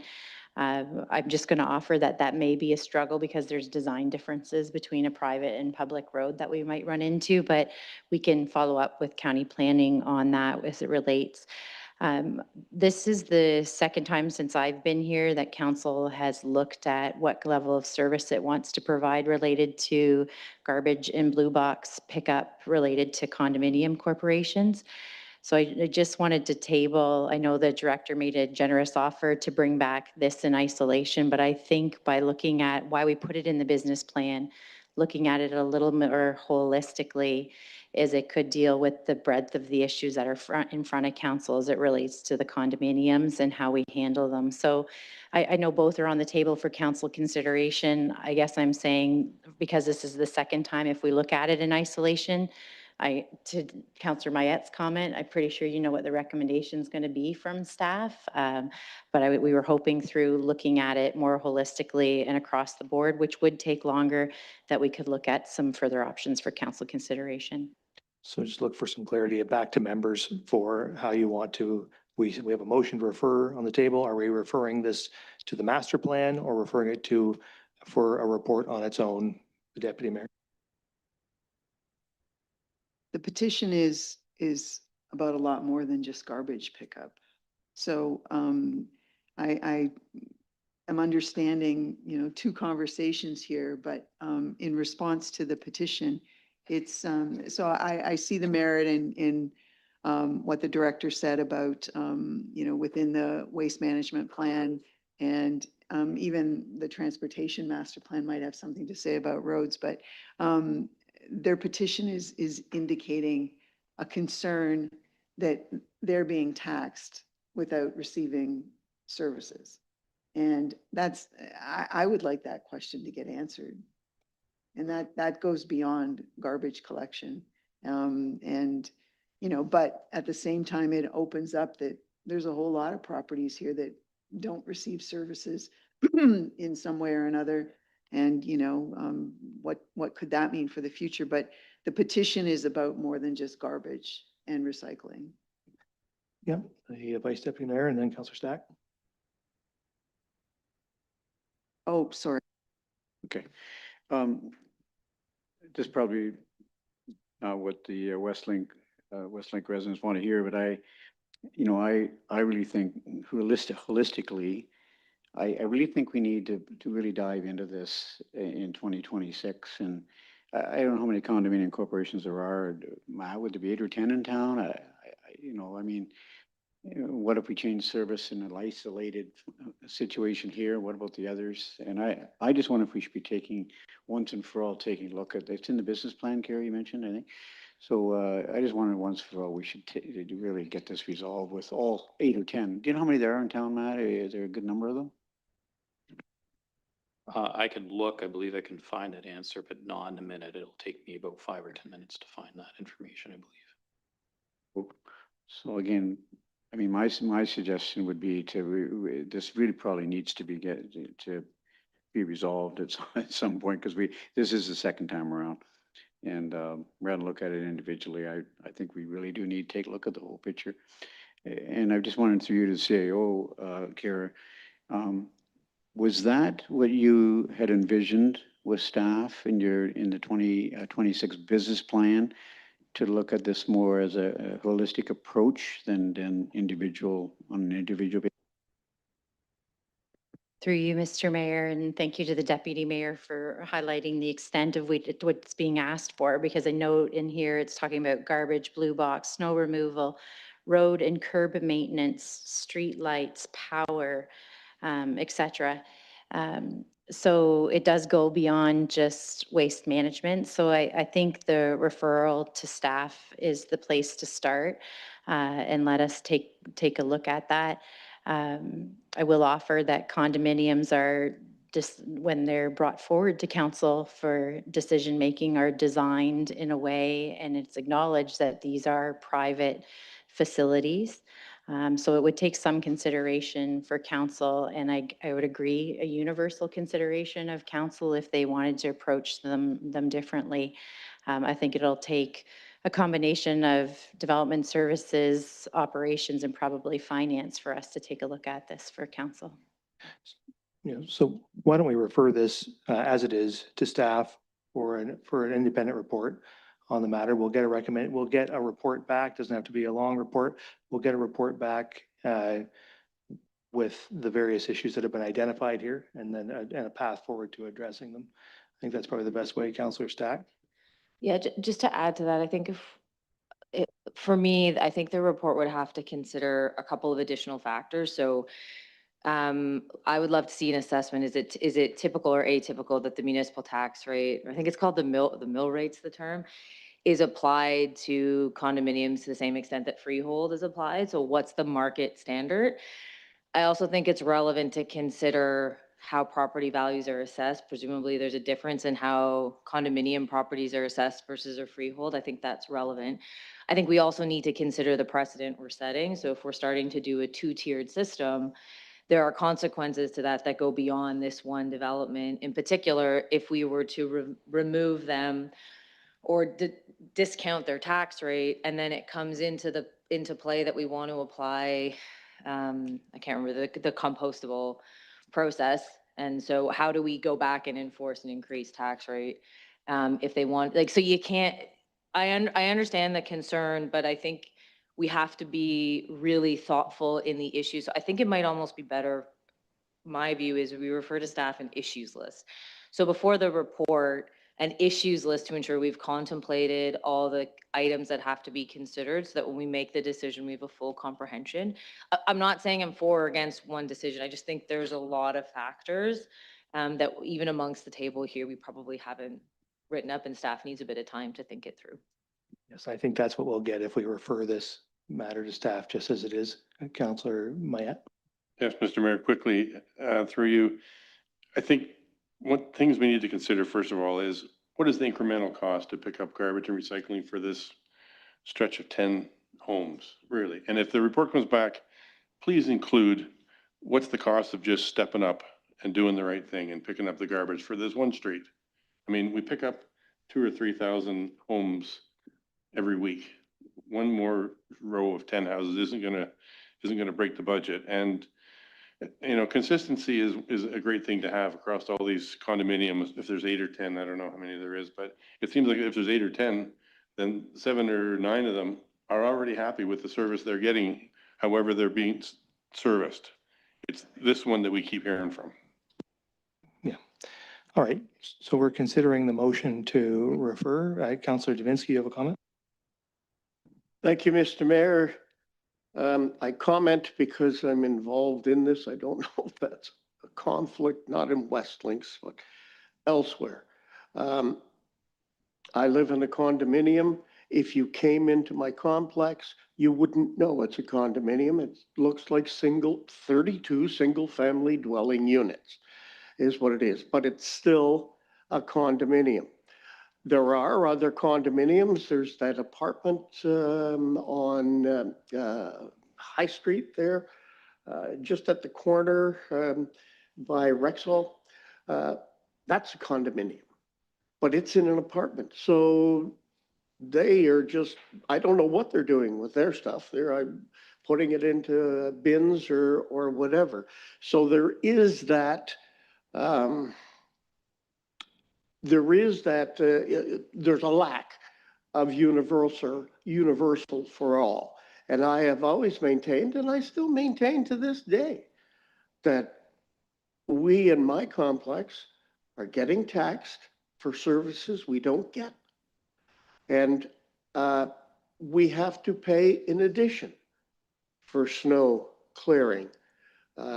I'm just going to offer that may be a struggle because there's design differences between a private and public road that we might run into, but we can follow up with county planning on that as it relates. This is the second time since I've been here that council has looked at what level of service it wants to provide related to garbage and blue box pickup related to condominium corporations. So I just wanted to table, I know the director made a generous offer to bring back this in isolation, but I think by looking at why we put it in the business plan, looking at it a little more holistically, is it could deal with the breadth of the issues that are in front of council as it relates to the condominiums and how we handle them. So I know both are on the table for council consideration. I guess I'm saying, because this is the second time, if we look at it in isolation, to Councillor Mayette's comment, I'm pretty sure you know what the recommendation is going to be from staff. But we were hoping through looking at it more holistically and across the board, which would take longer, that we could look at some further options for council consideration. So just look for some clarity back to members for how you want to, we have a motion to refer on the table. Are we referring this to the master plan or referring it for a report on its own, the deputy mayor? The petition is about a lot more than just garbage pickup. So I am understanding, two conversations here, but in response to the petition, it's so I see the merit in what the director said about within the waste management plan, and even the transportation master plan might have something to say about roads, but their petition is indicating a concern that they're being taxed without receiving services. And I would like that question to get answered. And that goes beyond garbage collection. But at the same time, it opens up that there's a whole lot of properties here that don't receive services in some way or another. And, what could that mean for the future? But the petition is about more than just garbage and recycling. Yeah, the Vice Deputy Mayor and then Councillor Stack. Oh, sorry. Okay. This is probably not what the Westlink residents want to hear, but I really think holistically, I really think we need to really dive into this in 2026. And I don't know how many condominium corporations there are. Would there be 8 or 10 in town? I mean, What if we change service in an isolated situation here? What about the others? And I just wonder if we should be taking, once and for all, taking a look at, it's in the business plan, Carrie, you mentioned, I think. So I just wonder once for all, we should really get this resolved with all 8 or 10. Do you know how many there are in town, Matt? Is there a good number of them? I can look, I believe I can find that answer, but not in a minute. It'll take me about 5 or 10 minutes to find that information, I believe. So again, I mean, my suggestion would be this really probably needs to be resolved at some point, because this is the second time around. And rather than look at it individually, I think we really do need to take a look at the whole picture. And I just wanted through you to say, Kara, was that what you had envisioned with staff in the 2026 business plan, to look at this more as a holistic approach than on an individual basis? Through you, Mr. Mayor, and thank you to the Deputy Mayor for highlighting the extent of what's being asked for, because I note in here it's talking about garbage, blue box, snow removal, road and curb maintenance, street lights, power, et cetera. So it does go beyond just waste management. So I think the referral to staff is the place to start, and let us take a look at that. I will offer that condominiums are just, when they're brought forward to council for decision-making, are designed in a way, and it's acknowledged that these are private facilities. So it would take some consideration for council, and I would agree, a universal consideration of council if they wanted to approach them differently. I think it'll take a combination of development services, operations, and probably finance for us to take a look at this for council. So why don't we refer this as it is to staff for an independent report on the matter. We'll get a report back. Doesn't have to be a long report. We'll get a report back with the various issues that have been identified here, and then a path forward to addressing them. I think that's probably the best way, Councillor Stack. Yeah, just to add to that, I think for me, I think the report would have to consider a couple of additional factors. So I would love to see an assessment. Is it typical or atypical that the municipal tax rate, I think it's called the mill rate's the term, is applied to condominiums to the same extent that freehold is applied? So what's the market standard? I also think it's relevant to consider how property values are assessed. Presumably there's a difference in how condominium properties are assessed versus a freehold. I think that's relevant. I think we also need to consider the precedent we're setting. So if we're starting to do a 2-tiered system, there are consequences to that go beyond this one development. In particular, if we were to remove them or discount their tax rate, and then it comes into play that we want to apply, I can't remember the compostable process. And so how do we go back and enforce an increased tax rate if they want, so you can't, I understand the concern, but I think we have to be really thoughtful in the issues. I think it might almost be better, my view is we refer to staff an issues list. So before the report, an issues list to ensure we've contemplated all the items that have to be considered, so that when we make the decision, we have a full comprehension. I'm not saying I'm for or against one decision. I just think there's a lot of factors that even amongst the table here, we probably haven't written up, and staff needs a bit of time to think it through. Yes, I think that's what we'll get if we refer this matter to staff just as it is. Councillor Mayette. Yes, Mr. Mayor, quickly, through you, I think what things we need to consider, first of all, is what is the incremental cost to pick up garbage and recycling for this stretch of 10 homes, really? And if the report comes back, please include what's the cost of just stepping up and doing the right thing and picking up the garbage for this one street. I mean, we pick up 2,000 or 3,000 homes every week. One more row of 10 houses isn't gonna break the budget. And consistency is a great thing to have across all these condominiums. If there's 8 or 10, I don't know how many there is, but it seems like if there's 8 or 10, then 7 or 9 of them are already happy with the service they're getting, however they're being serviced. It's this one that we keep hearing from. Yeah. All right. So we're considering the motion to refer. Councillor Davinsky, you have a comment? Thank you, Mr. Mayor. I comment because I'm involved in this. I don't know if that's a conflict, not in Westlinks, but elsewhere. I live in a condominium. If you came into my complex, you wouldn't know it's a condominium. It looks like 32 single-family dwelling units is what it is, but it's still a condominium. There are other condominiums. There's that apartment on High Street there, just at the corner by Rexall. That's a condominium, but it's in an apartment. So they are just, I don't know what they're doing with their stuff. They're putting it into bins or whatever. So there is that, there's a lack of universal for all. And I have always maintained, and I still maintain to this day, that we in my complex are getting taxed for services we don't get. And we have to pay in addition for snow clearing,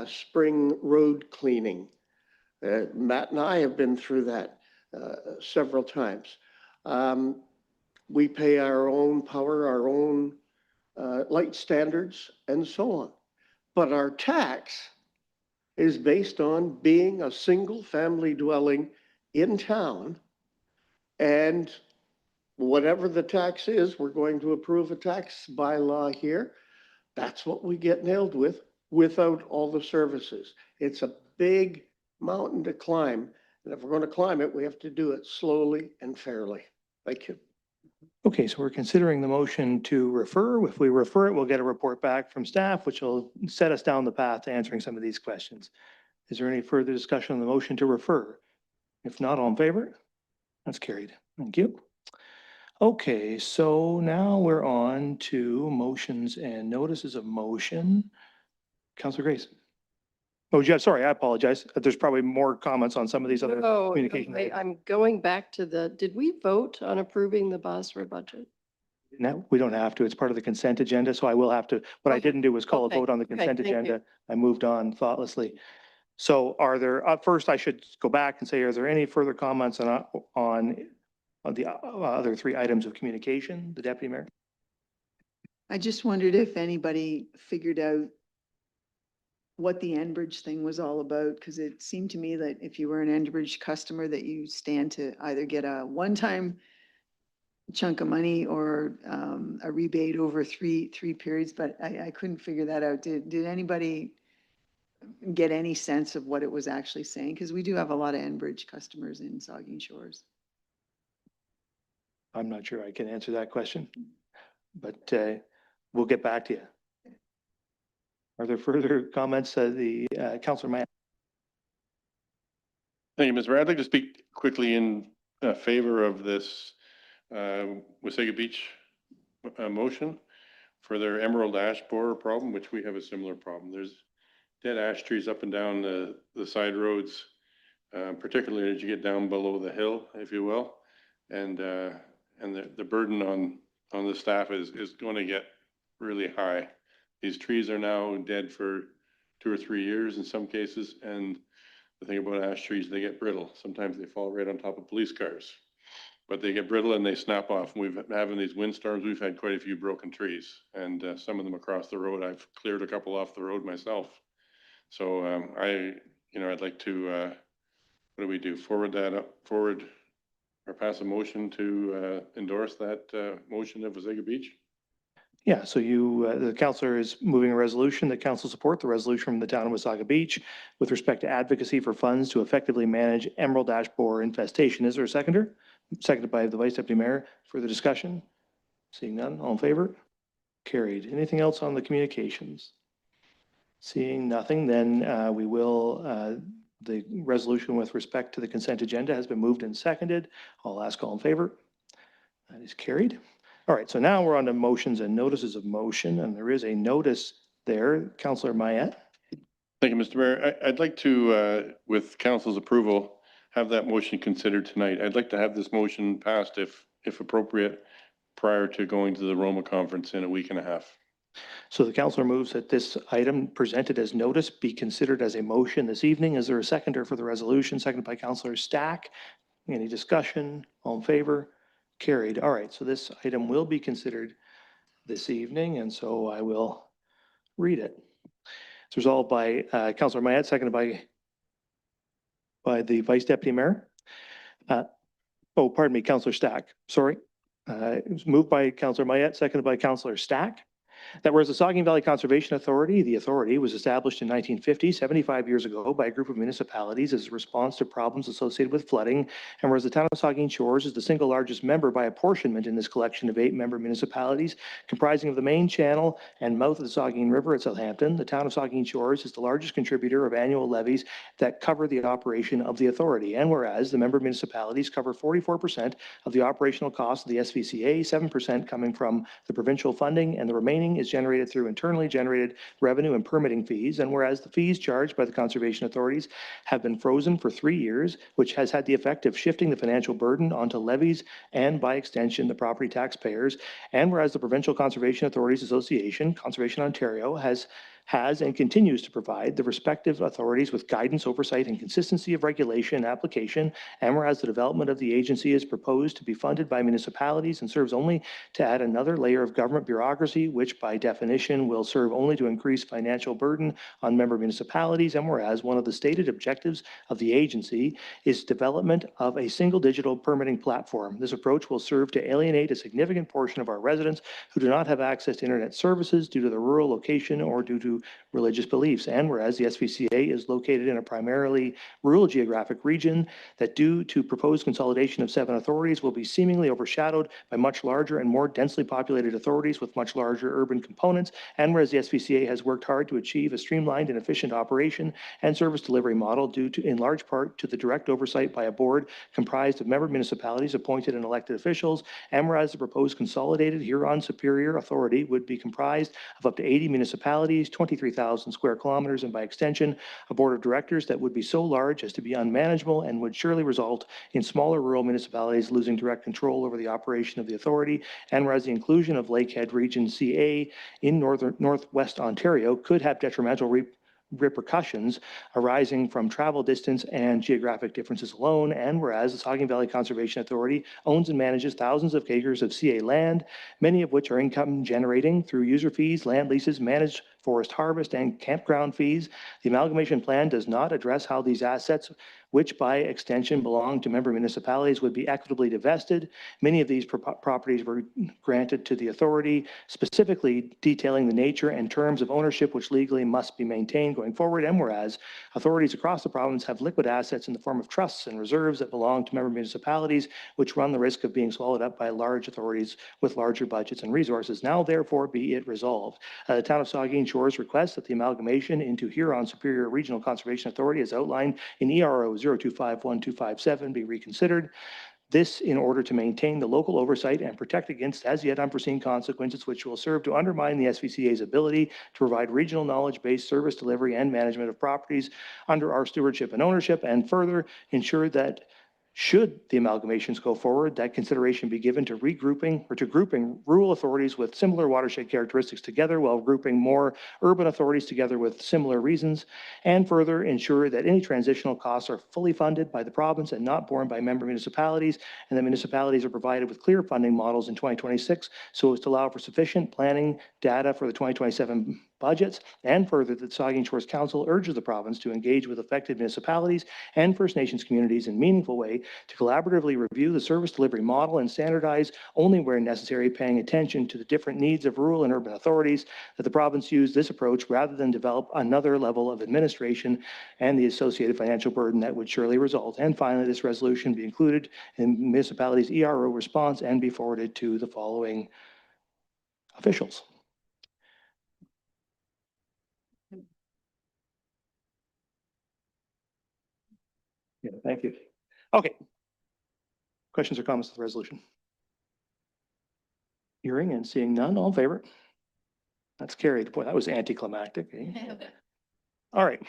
spring road cleaning. Matt and I have been through that several times. We pay our own power, our own light standards, and so on. But our tax is based on being a single family dwelling in town. And whatever the tax is, we're going to approve a tax bylaw here. That's what we get nailed with without all the services. It's a big mountain to climb. And if we're going to climb it, we have to do it slowly and fairly. Thank you. Okay, so we're considering the motion to refer. If we refer it, we'll get a report back from staff, which will set us down the path to answering some of these questions. Is there any further discussion on the motion to refer? If not, all in favor? That's carried. Thank you. Okay, so now we're on to motions and notices of motion. Councillor Grayson. Oh, yeah, sorry, I apologize. There's probably more comments on some of these other No, communication. I'm going back to did we vote on approving the Basra budget? No, we don't have to. It's part of the consent agenda, so I will have to, what I didn't do was call a Okay. vote on the Okay, consent thank you. agenda. I moved on thoughtlessly. So are there, first I should go back and say, are there any further comments on the other three items of communication, the deputy mayor? I just wondered if anybody figured out what the Enbridge thing was all about, because it seemed to me that if you were an Enbridge customer, that you stand to either get a one-time chunk of money or a rebate over three periods, but I couldn't figure that out. Did anybody get any sense of what it was actually saying? Because we do have a lot of Enbridge customers in Saugeen Shores. I'm not sure I can answer that question, but we'll get back to you. Are there further comments? Councillor Mann. Thank you, Mr. Mayor. I'd like to speak quickly in favor of this Wasaga Beach motion for their emerald ash borer problem, which we have a similar problem. There's dead ash trees up and down the side roads, particularly as you get down below the hill, if you will. And the burden on the staff is going to get really high. These trees are now dead for 2 or 3 years in some cases, and the thing about ash trees, they get brittle. Sometimes they fall right on top of police cars, but they get brittle and they snap off. And we've been having these windstorms. We've had quite a few broken trees, and some of them across the road. I've cleared a couple off the road myself. So I'd like to, what do we do? Forward or pass a motion to endorse that motion of Wasaga Beach? Yeah, so the councillor is moving a resolution that council support the resolution from the town of Wasaga Beach with respect to advocacy for funds to effectively manage emerald ash borer infestation. Is there a seconder? Seconded by the Vice Deputy Mayor. Further discussion? Seeing none, all in favor? Carried. Anything else on the communications? Seeing nothing, then we will, the resolution with respect to the consent agenda has been moved and seconded. I'll ask all in favor. That is carried. All right, so now we're on to motions and notices of motion, and there is a notice there. Councillor Mayette. Thank you, Mr. Mayor. I'd like to, with council's approval, have that motion considered tonight. I'd like to have this motion passed if appropriate prior to going to the Roma conference in a week and a half. So the councillor moves that this item presented as notice be considered as a motion this evening. Is there a seconder for the resolution? Seconded by Councillor Stack. Any discussion? All in favor? Carried. All right, so this item will be considered this evening, and so I will read it. It's resolved by Councillor Mayette, seconded by the Vice Deputy Mayor. Pardon me, Councillor Stack. Sorry. It was moved by Councillor Mayette, seconded by Councillor Stack. That whereas the Saugeen Valley Conservation Authority, the authority was established in 1950, 75 years ago, by a group of municipalities as a response to problems associated with flooding, and whereas the town of Saugeen Shores is the single largest member by apportionment in this collection of 8-member municipalities, comprising of the main channel and mouth of the Saugeen River at Southampton, the town of Saugeen Shores is the largest contributor of annual levies that cover the operation of the authority, and whereas the member municipalities cover 44% of the operational costs of the SVCA, 7% coming from the provincial funding, and the remaining is generated through internally generated revenue and permitting fees. And whereas the fees charged by the conservation authorities have been frozen for 3 years, which has had the effect of shifting the financial burden onto levies and by extension the property taxpayers. And whereas the Provincial Conservation Authorities Association, Conservation Ontario, has and continues to provide the respective authorities with guidance, oversight, and consistency of regulation and application. And whereas the development of the agency is proposed to be funded by municipalities and serves only to add another layer of government bureaucracy, which by definition will serve only to increase financial burden on member municipalities. And whereas one of the stated objectives of the agency is development of a single digital permitting platform. This approach will serve to alienate a significant portion of our residents who do not have access to internet services due to the rural location or due to religious beliefs. And whereas the SVCA is located in a primarily rural geographic region that due to proposed consolidation of 7 authorities will be seemingly overshadowed by much larger and more densely populated authorities with much larger urban components. And whereas the SVCA has worked hard to achieve a streamlined and efficient operation and service delivery model due to, in large part, to the direct oversight by a board comprised of member municipalities appointed and elected officials. And whereas the proposed consolidated Huron Superior Authority would be comprised of up to 80 municipalities, 23,000 square kilometers, and by extension, a board of directors that would be so large as to be unmanageable and would surely result in smaller rural municipalities losing direct control over the operation of the authority. And whereas the inclusion of Lakehead Region CA in northwest Ontario could have detrimental repercussions arising from travel distance and geographic differences alone. And whereas the Saugeen Valley Conservation Authority owns and manages thousands of acres of CA land, many of which are income generating through user fees, land leases, managed forest harvest, and campground fees, the amalgamation plan does not address how these assets, which by extension belong to member municipalities, would be equitably divested. Many of these properties were granted to the authority, specifically detailing the nature and terms of ownership which legally must be maintained going forward. And whereas authorities across the province have liquid assets in the form of trusts and reserves that belong to member municipalities, which run the risk of being swallowed up by large authorities with larger budgets and resources. Now, therefore, be it resolved. The town of Saugeen Shores requests that the amalgamation into Huron Superior Regional Conservation Authority as outlined in ERO 0251257 be reconsidered. This in order to maintain the local oversight and protect against as yet unforeseen consequences which will serve to undermine the SVCA's ability to provide regional knowledge-based service delivery and management of properties under our stewardship and ownership, and further ensure that should the amalgamations go forward, that consideration be given to regrouping or to grouping rural authorities with similar watershed characteristics together while grouping more urban authorities together with similar reasons, and further ensure that any transitional costs are fully funded by the province and not borne by member municipalities, and that municipalities are provided with clear funding models in 2026 so as to allow for sufficient planning data for the 2027 budgets, and further that the Saugeen Shores Council urges the province to engage with affected municipalities and First Nations communities in a meaningful way to collaboratively review the service delivery model and standardize only where necessary, paying attention to the different needs of rural and urban authorities, that the province use this approach rather than develop another level of administration and the associated financial burden that would surely result. And finally, this resolution be included in municipalities' ERO response and be forwarded to the following officials. Yeah, thank you. Okay. Questions or comments on the resolution? Hearing and seeing none, all in favor? That's carried. Boy, that was anticlimactic. Eh? All right.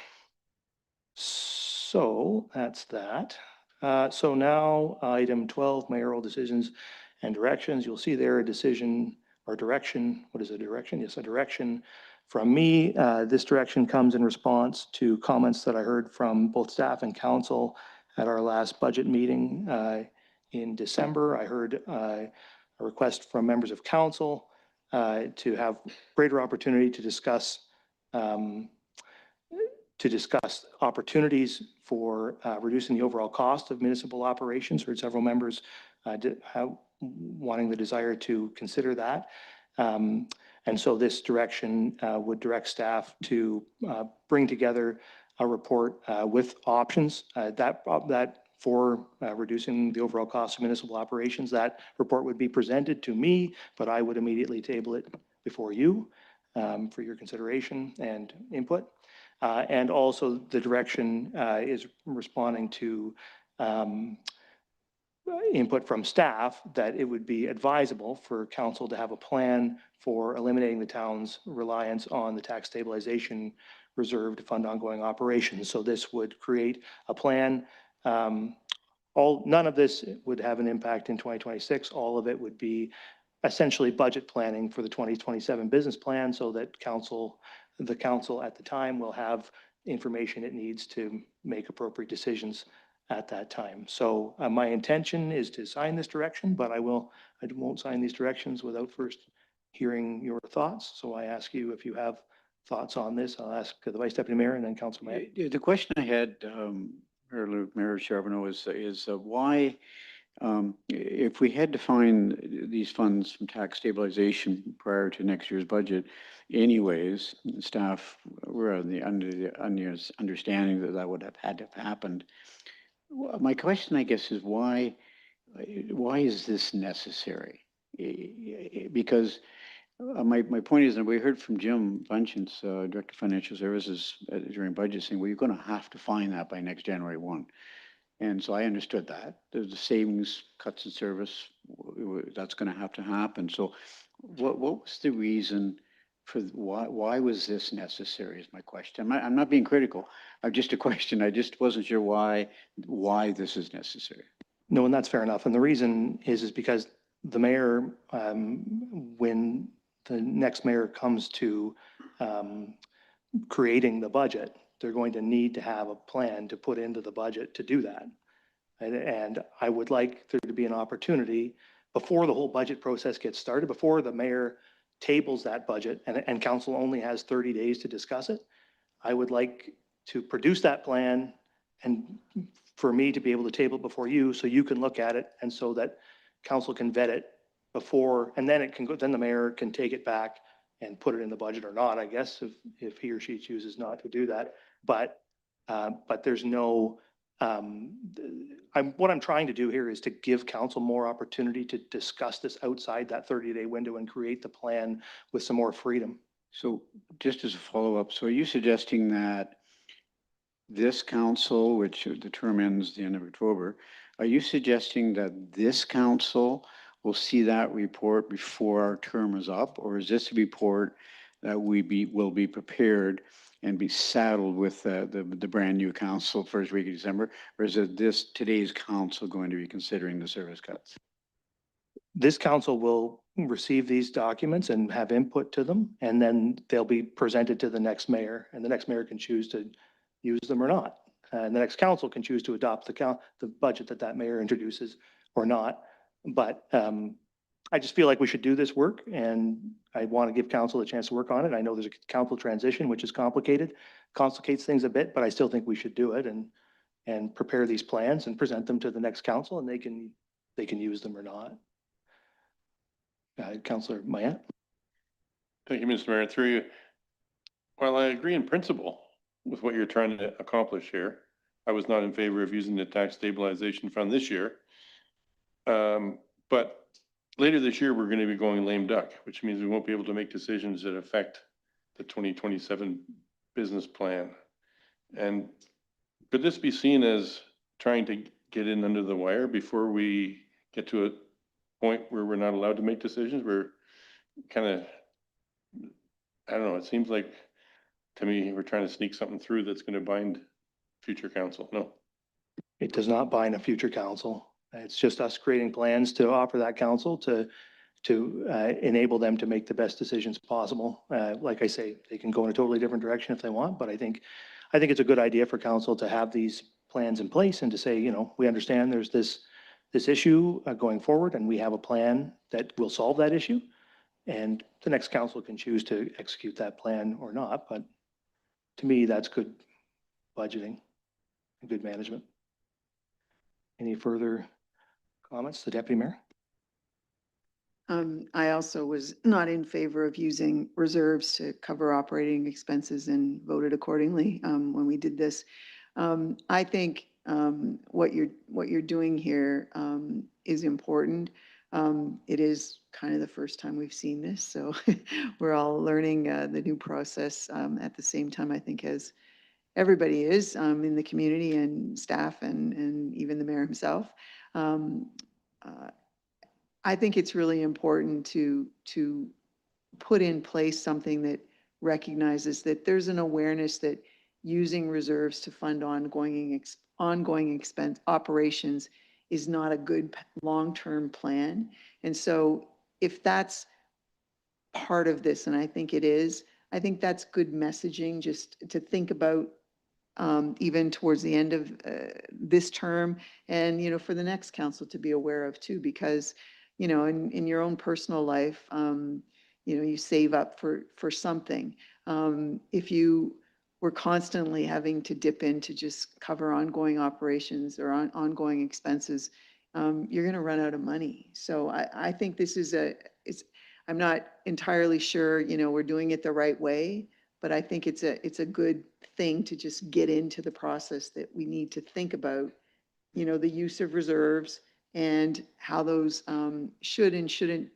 So that's that. So now item 12, mayoral decisions and directions. You'll see there a decision or direction. What is a direction? Yes, a direction from me. This direction comes in response to comments that I heard from both staff and council at our last budget meeting in December. I heard a request from members of council to have greater opportunity to discuss opportunities for reducing the overall cost of municipal operations. Heard several members wanting the desire to consider that. And so this direction would direct staff to bring together a report with options that for reducing the overall cost of municipal operations. That report would be presented to me, but I would immediately table it before you for your consideration and input. And also the direction is responding to input from staff that it would be advisable for council to have a plan for eliminating the town's reliance on the tax stabilization reserve to fund ongoing operations. So this would create a plan. None of this would have an impact in 2026. All of it would be essentially budget planning for the 2027 business plan, so that the council at the time will have information it needs to make appropriate decisions at that time. So my intention is to sign this direction, but I won't sign these directions without first hearing your thoughts. So I ask you if you have thoughts on this. I'll ask the Vice Deputy Mayor and then Councilor Matt. The question I had, Mayor Charbonneau, is why, if we had to find these funds from tax stabilization prior to next year's budget anyways, staff were under the understanding that that would have had to have happened. My question, I guess, is why is this necessary? Because my point is, and we heard from Jim Bunchins, Director of Financial Services during budget, saying, well, you're going to have to find that by next January 1. And so I understood that. There's the savings, cuts in service, that's going to have to happen. So what was the reason for why was this necessary is my question. I'm not being critical. I'm just a question. I just wasn't sure why this is necessary. No, and that's fair enough. And the reason is because the mayor, when the next mayor comes to creating the budget, they're going to need to have a plan to put into the budget to do that. And I would like there to be an opportunity before the whole budget process gets started, before the mayor tables that budget and council only has 30 days to discuss it. I would like to produce that plan and for me to be able to table it before you so you can look at it and so that council can vet it before, and then it can go, then the mayor can take it back and put it in the budget or not, I guess, if he or she chooses not to do that. But there's no, what I'm trying to do here is to give council more opportunity to discuss this outside that 30-day window and create the plan with some more freedom. So just as a follow-up, so are you suggesting that this council, which the term ends the end of October, are you suggesting that this council will see that report before our term is up? Or is this a report that will be prepared and be saddled with the brand new council first week of December? Or is it today's council going to be considering the service cuts? This council will receive these documents and have input to them, and then they'll be presented to the next mayor, and the next mayor can choose to use them or not. And the next council can choose to adopt the budget that mayor introduces or not. But I just feel like we should do this work, and I want to give council a chance to work on it. I know there's a council transition, which is complicates things a bit, but I still think we should do it and prepare these plans and present them to the next council, and they can use them or not. Councillor Mayette. Thank you, Mr. Mayor. Through you. While I agree in principle with what you're trying to accomplish here, I was not in favor of using the tax stabilization fund this year. But later this year, we're going to be going lame duck, which means we won't be able to make decisions that affect the 2027 business plan. And could this be seen as trying to get in under the wire before we get to a point where we're not allowed to make decisions? We're kind of, I don't know, it seems like to me, we're trying to sneak something through that's going to bind future council. No. It does not bind a future council. It's just us creating plans to offer that council to to enable them to make the best decisions possible. Like I say, they can go in a totally different direction if they want, but I think it's a good idea for council to have these plans in place and to say, you know, we understand there's this issue going forward, and we have a plan that will solve that issue. And the next council can choose to execute that plan or not, but to me, that's good budgeting and good management. Any further comments, the deputy mayor? I also was not in favor of using reserves to cover operating expenses and voted accordingly when we did this. I think what you're doing here is important. It is kind of the first time we've seen this, so we're all learning the new process at the same time, I think, as everybody is in the community and staff and even the mayor himself. I think it's really important to put in place something that recognizes that there's an awareness that using reserves to fund ongoing expense operations is not a good long-term plan. And so if that's part of this, and I think it is, I think that's good messaging just to think about even towards the end of this term, and, you know, for the next council to be aware of too, because, you know, in your own personal life, you know, you save up for something. If you were constantly having to dip in to just cover ongoing operations or ongoing expenses, you're going to run out of money. So I think this is I'm not entirely sure, you know, we're doing it the right way, but I think it's a good thing to just get into the process that we need to think about, you know, the use of reserves and how those should and shouldn't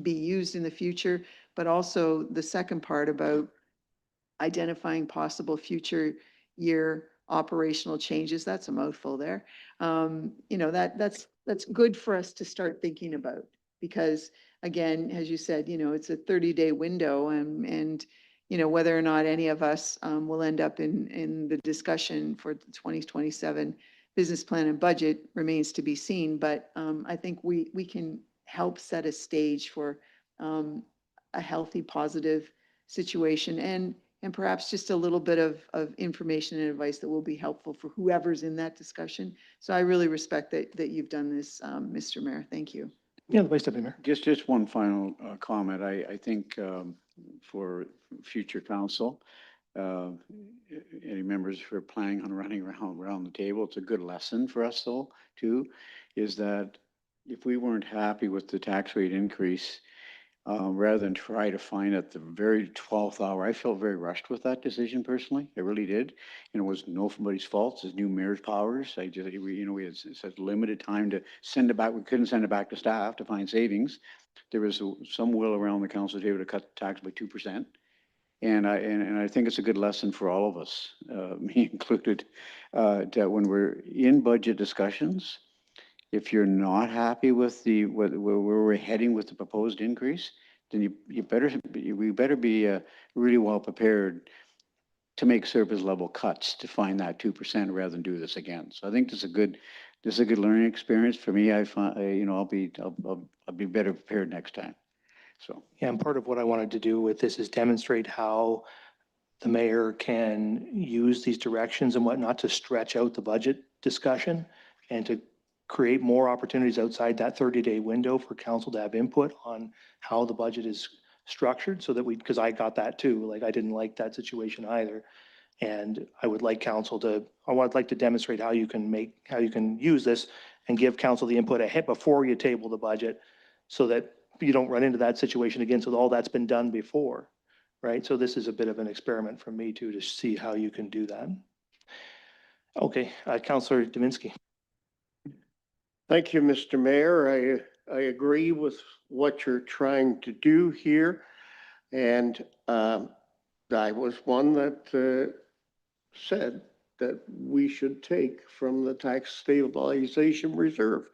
be used in the future, but also the second part about identifying possible future year operational changes. That's a mouthful there. You know, that's good for us to start thinking about, because again, as you said, you know, it's a 30-day window, and you know, whether or not any of us will end up in the discussion for the 2027 business plan and budget remains to be seen. But I think we can help set a stage for a healthy, positive situation, and perhaps just a little bit of information and advice that will be helpful for whoever's in that discussion. So I really respect that you've done this, Mr. Mayor. Thank you. Yeah, the Vice Deputy Mayor. Just one final comment. I think for future council, any members who are planning on running around the table, it's a good lesson for us though, too, is that if we weren't happy with the tax rate increase, rather than try to find at the very 12th hour, I felt very rushed with that decision personally. I really did. And it was nobody's fault. It's new mayor's powers. We had such limited time to send it back. We couldn't send it back to staff to find savings. There was some will around the council table to cut the tax by 2%. And I think it's a good lesson for all of us, me included, that when we're in budget discussions, if you're not happy with where we're heading with the proposed increase, then we better be really well prepared to make service level cuts to find that 2% rather than do this again. So I think this is a good learning experience for me. I find, you know, I'll be better prepared next time. So yeah, and part of what I wanted to do with this is demonstrate how the mayor can use these directions and whatnot to stretch out the budget discussion and to create more opportunities outside that 30-day window for council to have input on how the budget is structured, so that because I got that too, like I didn't like that situation either. And I would like I would like to demonstrate how you can use this and give council the input ahead before you table the budget, so that you don't run into that situation again. So all that's been done before, right? So this is a bit of an experiment from me too, to see how you can do that. Okay, Councillor Dominski. Thank you, Mr. Mayor. I agree with what you're trying to do here. And I was one that said that we should take from the tax stabilization reserve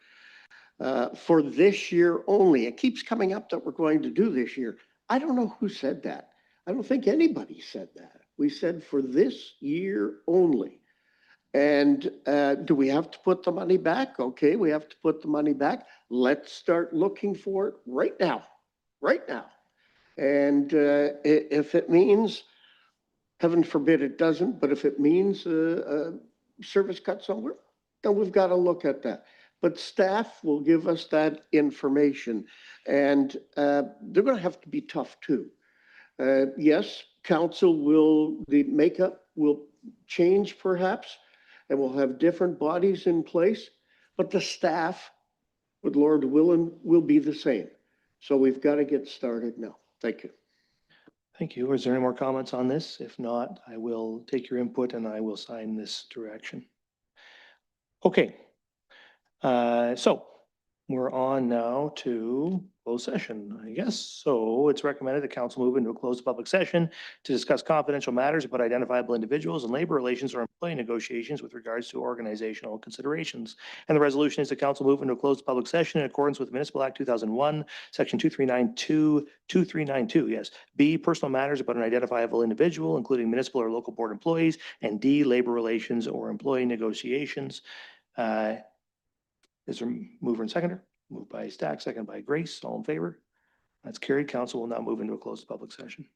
for this year only. It keeps coming up that we're going to do this year. I don't know who said that. I don't think anybody said that. We said for this year only. And do we have to put the money back? Okay, we have to put the money back. Let's start looking for it right now, right now. And if it means, heaven forbid it doesn't, but if it means a service cut somewhere, then we've got to look at that. But staff will give us that information, and they're going to have to be tough too. Yes, council will, the makeup will change perhaps, and we'll have different bodies in place, but the staff, with Lord willing, will be the same. So we've got to get started now. Thank you. Thank you. Is there any more comments on this? If not, I will take your input and I will sign this direction. Okay. So we're on now to closed session, I guess. So it's recommended the council move into a closed public session to discuss confidential matters about identifiable individuals and labor relations or employee negotiations with regards to organizational considerations. And the resolution is the council move into a closed public session in accordance with Municipal Act 2001, Section 2392, yes. B, personal matters about an identifiable individual, including municipal or local board employees, and D, labor relations or employee negotiations. Is there a mover and seconder? Moved by Stack, second by Grace. All in favor? That's carried. Council will now move into a closed public session.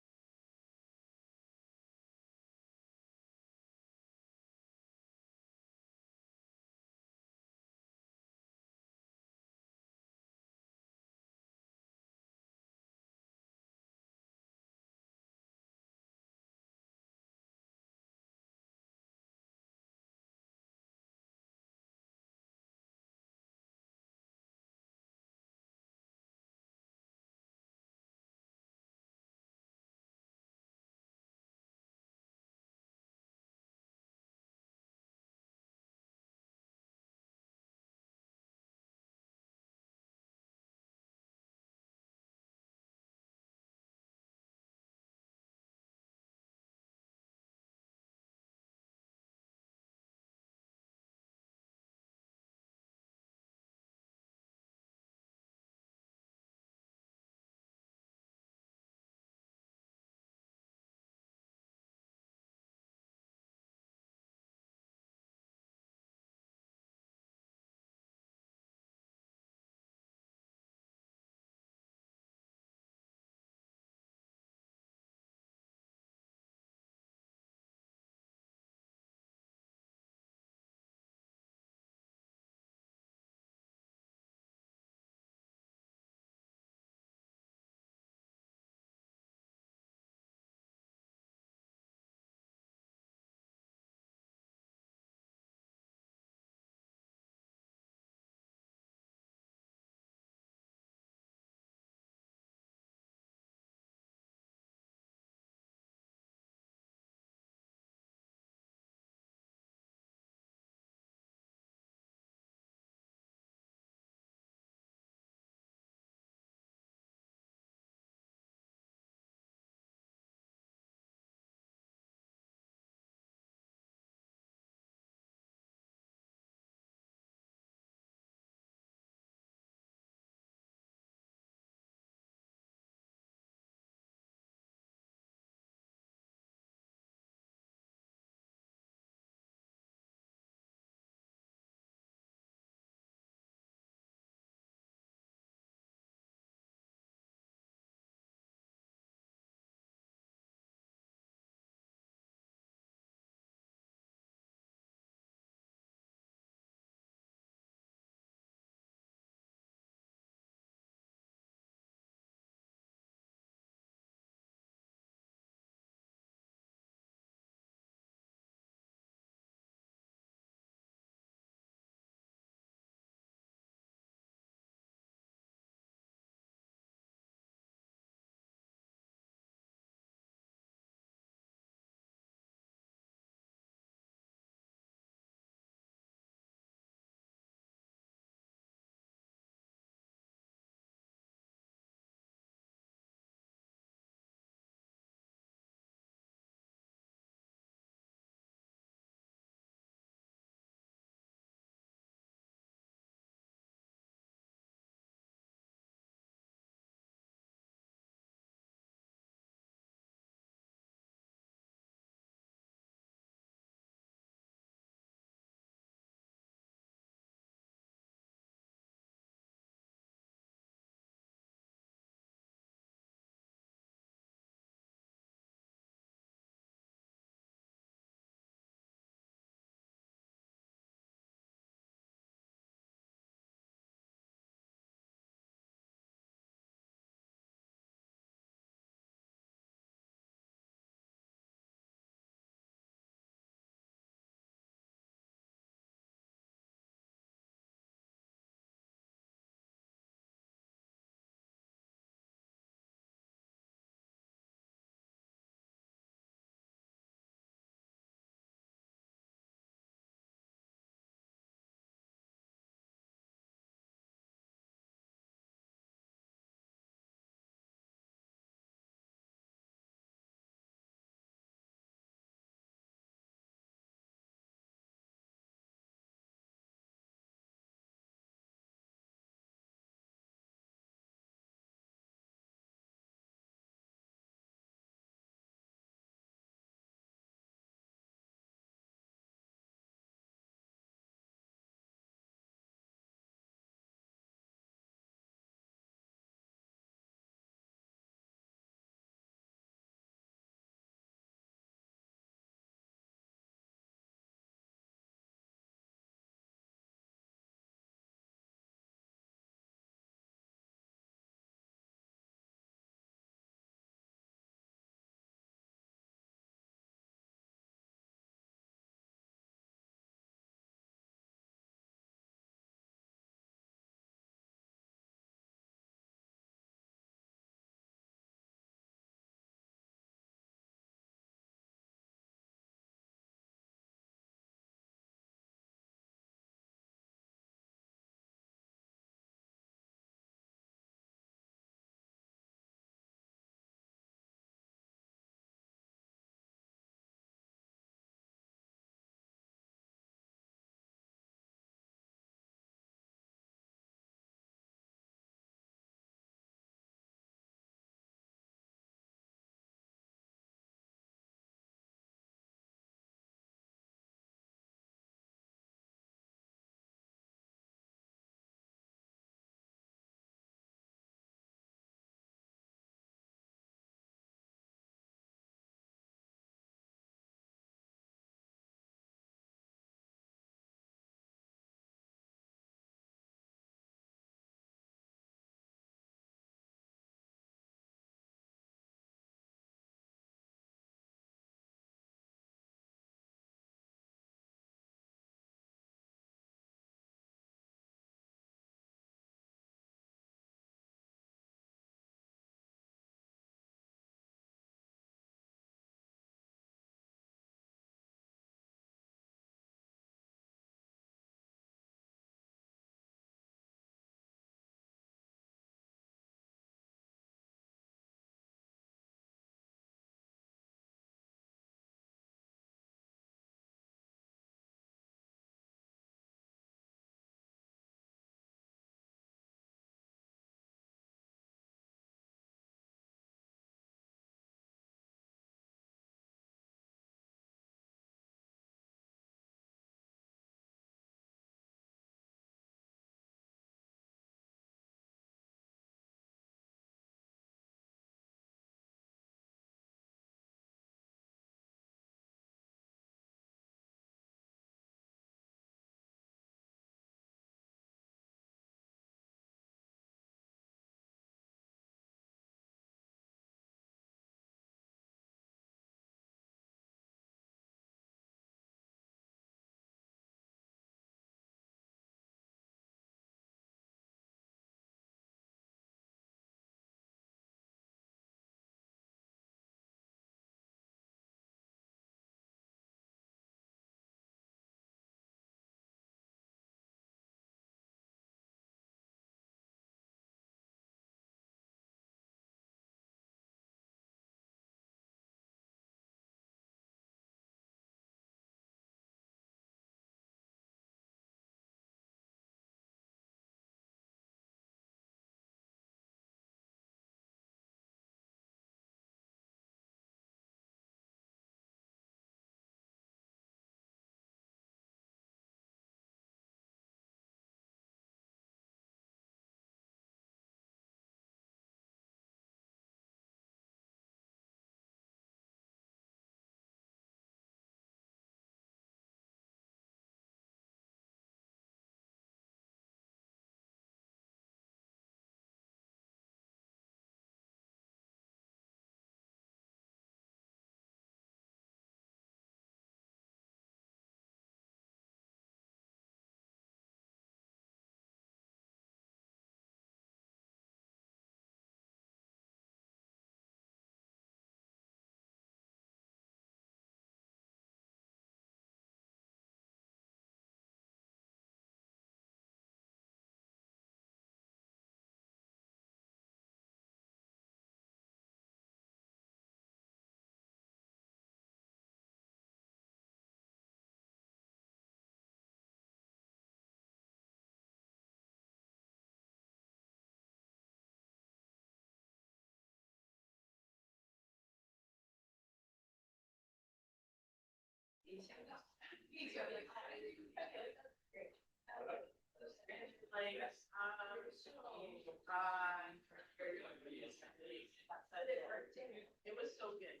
It was so good.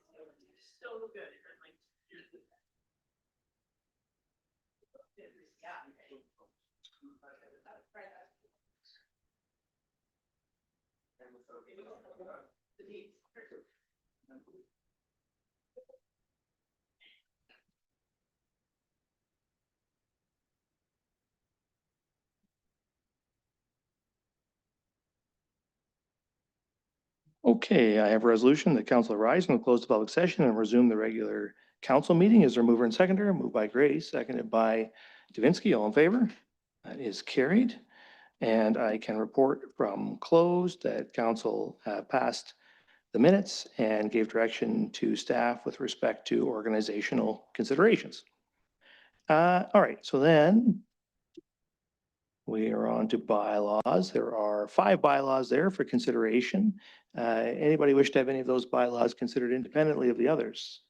So good. Okay, I have a resolution that council rise from the close of public session and resume the regular council meeting. Is there a mover and seconder? Moved by Grace, seconded by Davinsky. All in favor? That is carried. And I can report from closed that council passed the minutes and gave direction to staff with respect to organizational considerations. All right, so then we are on to bylaws. There are 5 bylaws there for consideration. Anybody wish to have any of those bylaws considered independently of the others?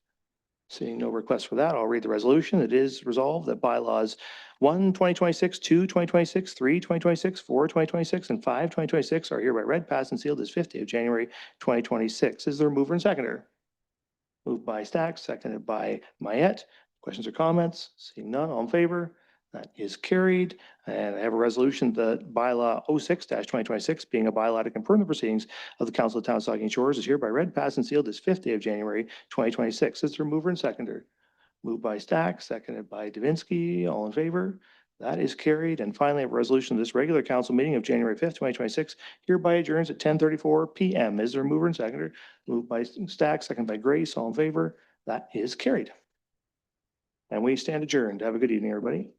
Seeing no request for that, I'll read the resolution. It is resolved that bylaws 1, 2026, 2, 2026, 3, 2026, 4, 2026, and 5, 2026 are hereby read, passed, and sealed as 50th of January, 2026. Is there a mover and seconder? Moved by Stack, seconded by Mayette. Questions or comments? Seeing none, all in favor? That is carried. And I have a resolution that bylaw 06-2026, being a bylaw to confirm the proceedings of the Council of Town of Saugeen Shores, is hereby read, passed, and sealed as 50th of January, 2026. Is there a mover and seconder? Moved by Stack, seconded by Davinsky. All in favor? That is carried. And finally, a resolution of this regular council meeting of January 5th, 2026, hereby adjourns at 10:34 p.m. Is there a mover and seconder? Moved by Stack, seconded by Grace. All in favor? That is carried. And we stand adjourned. Have a good evening, everybody.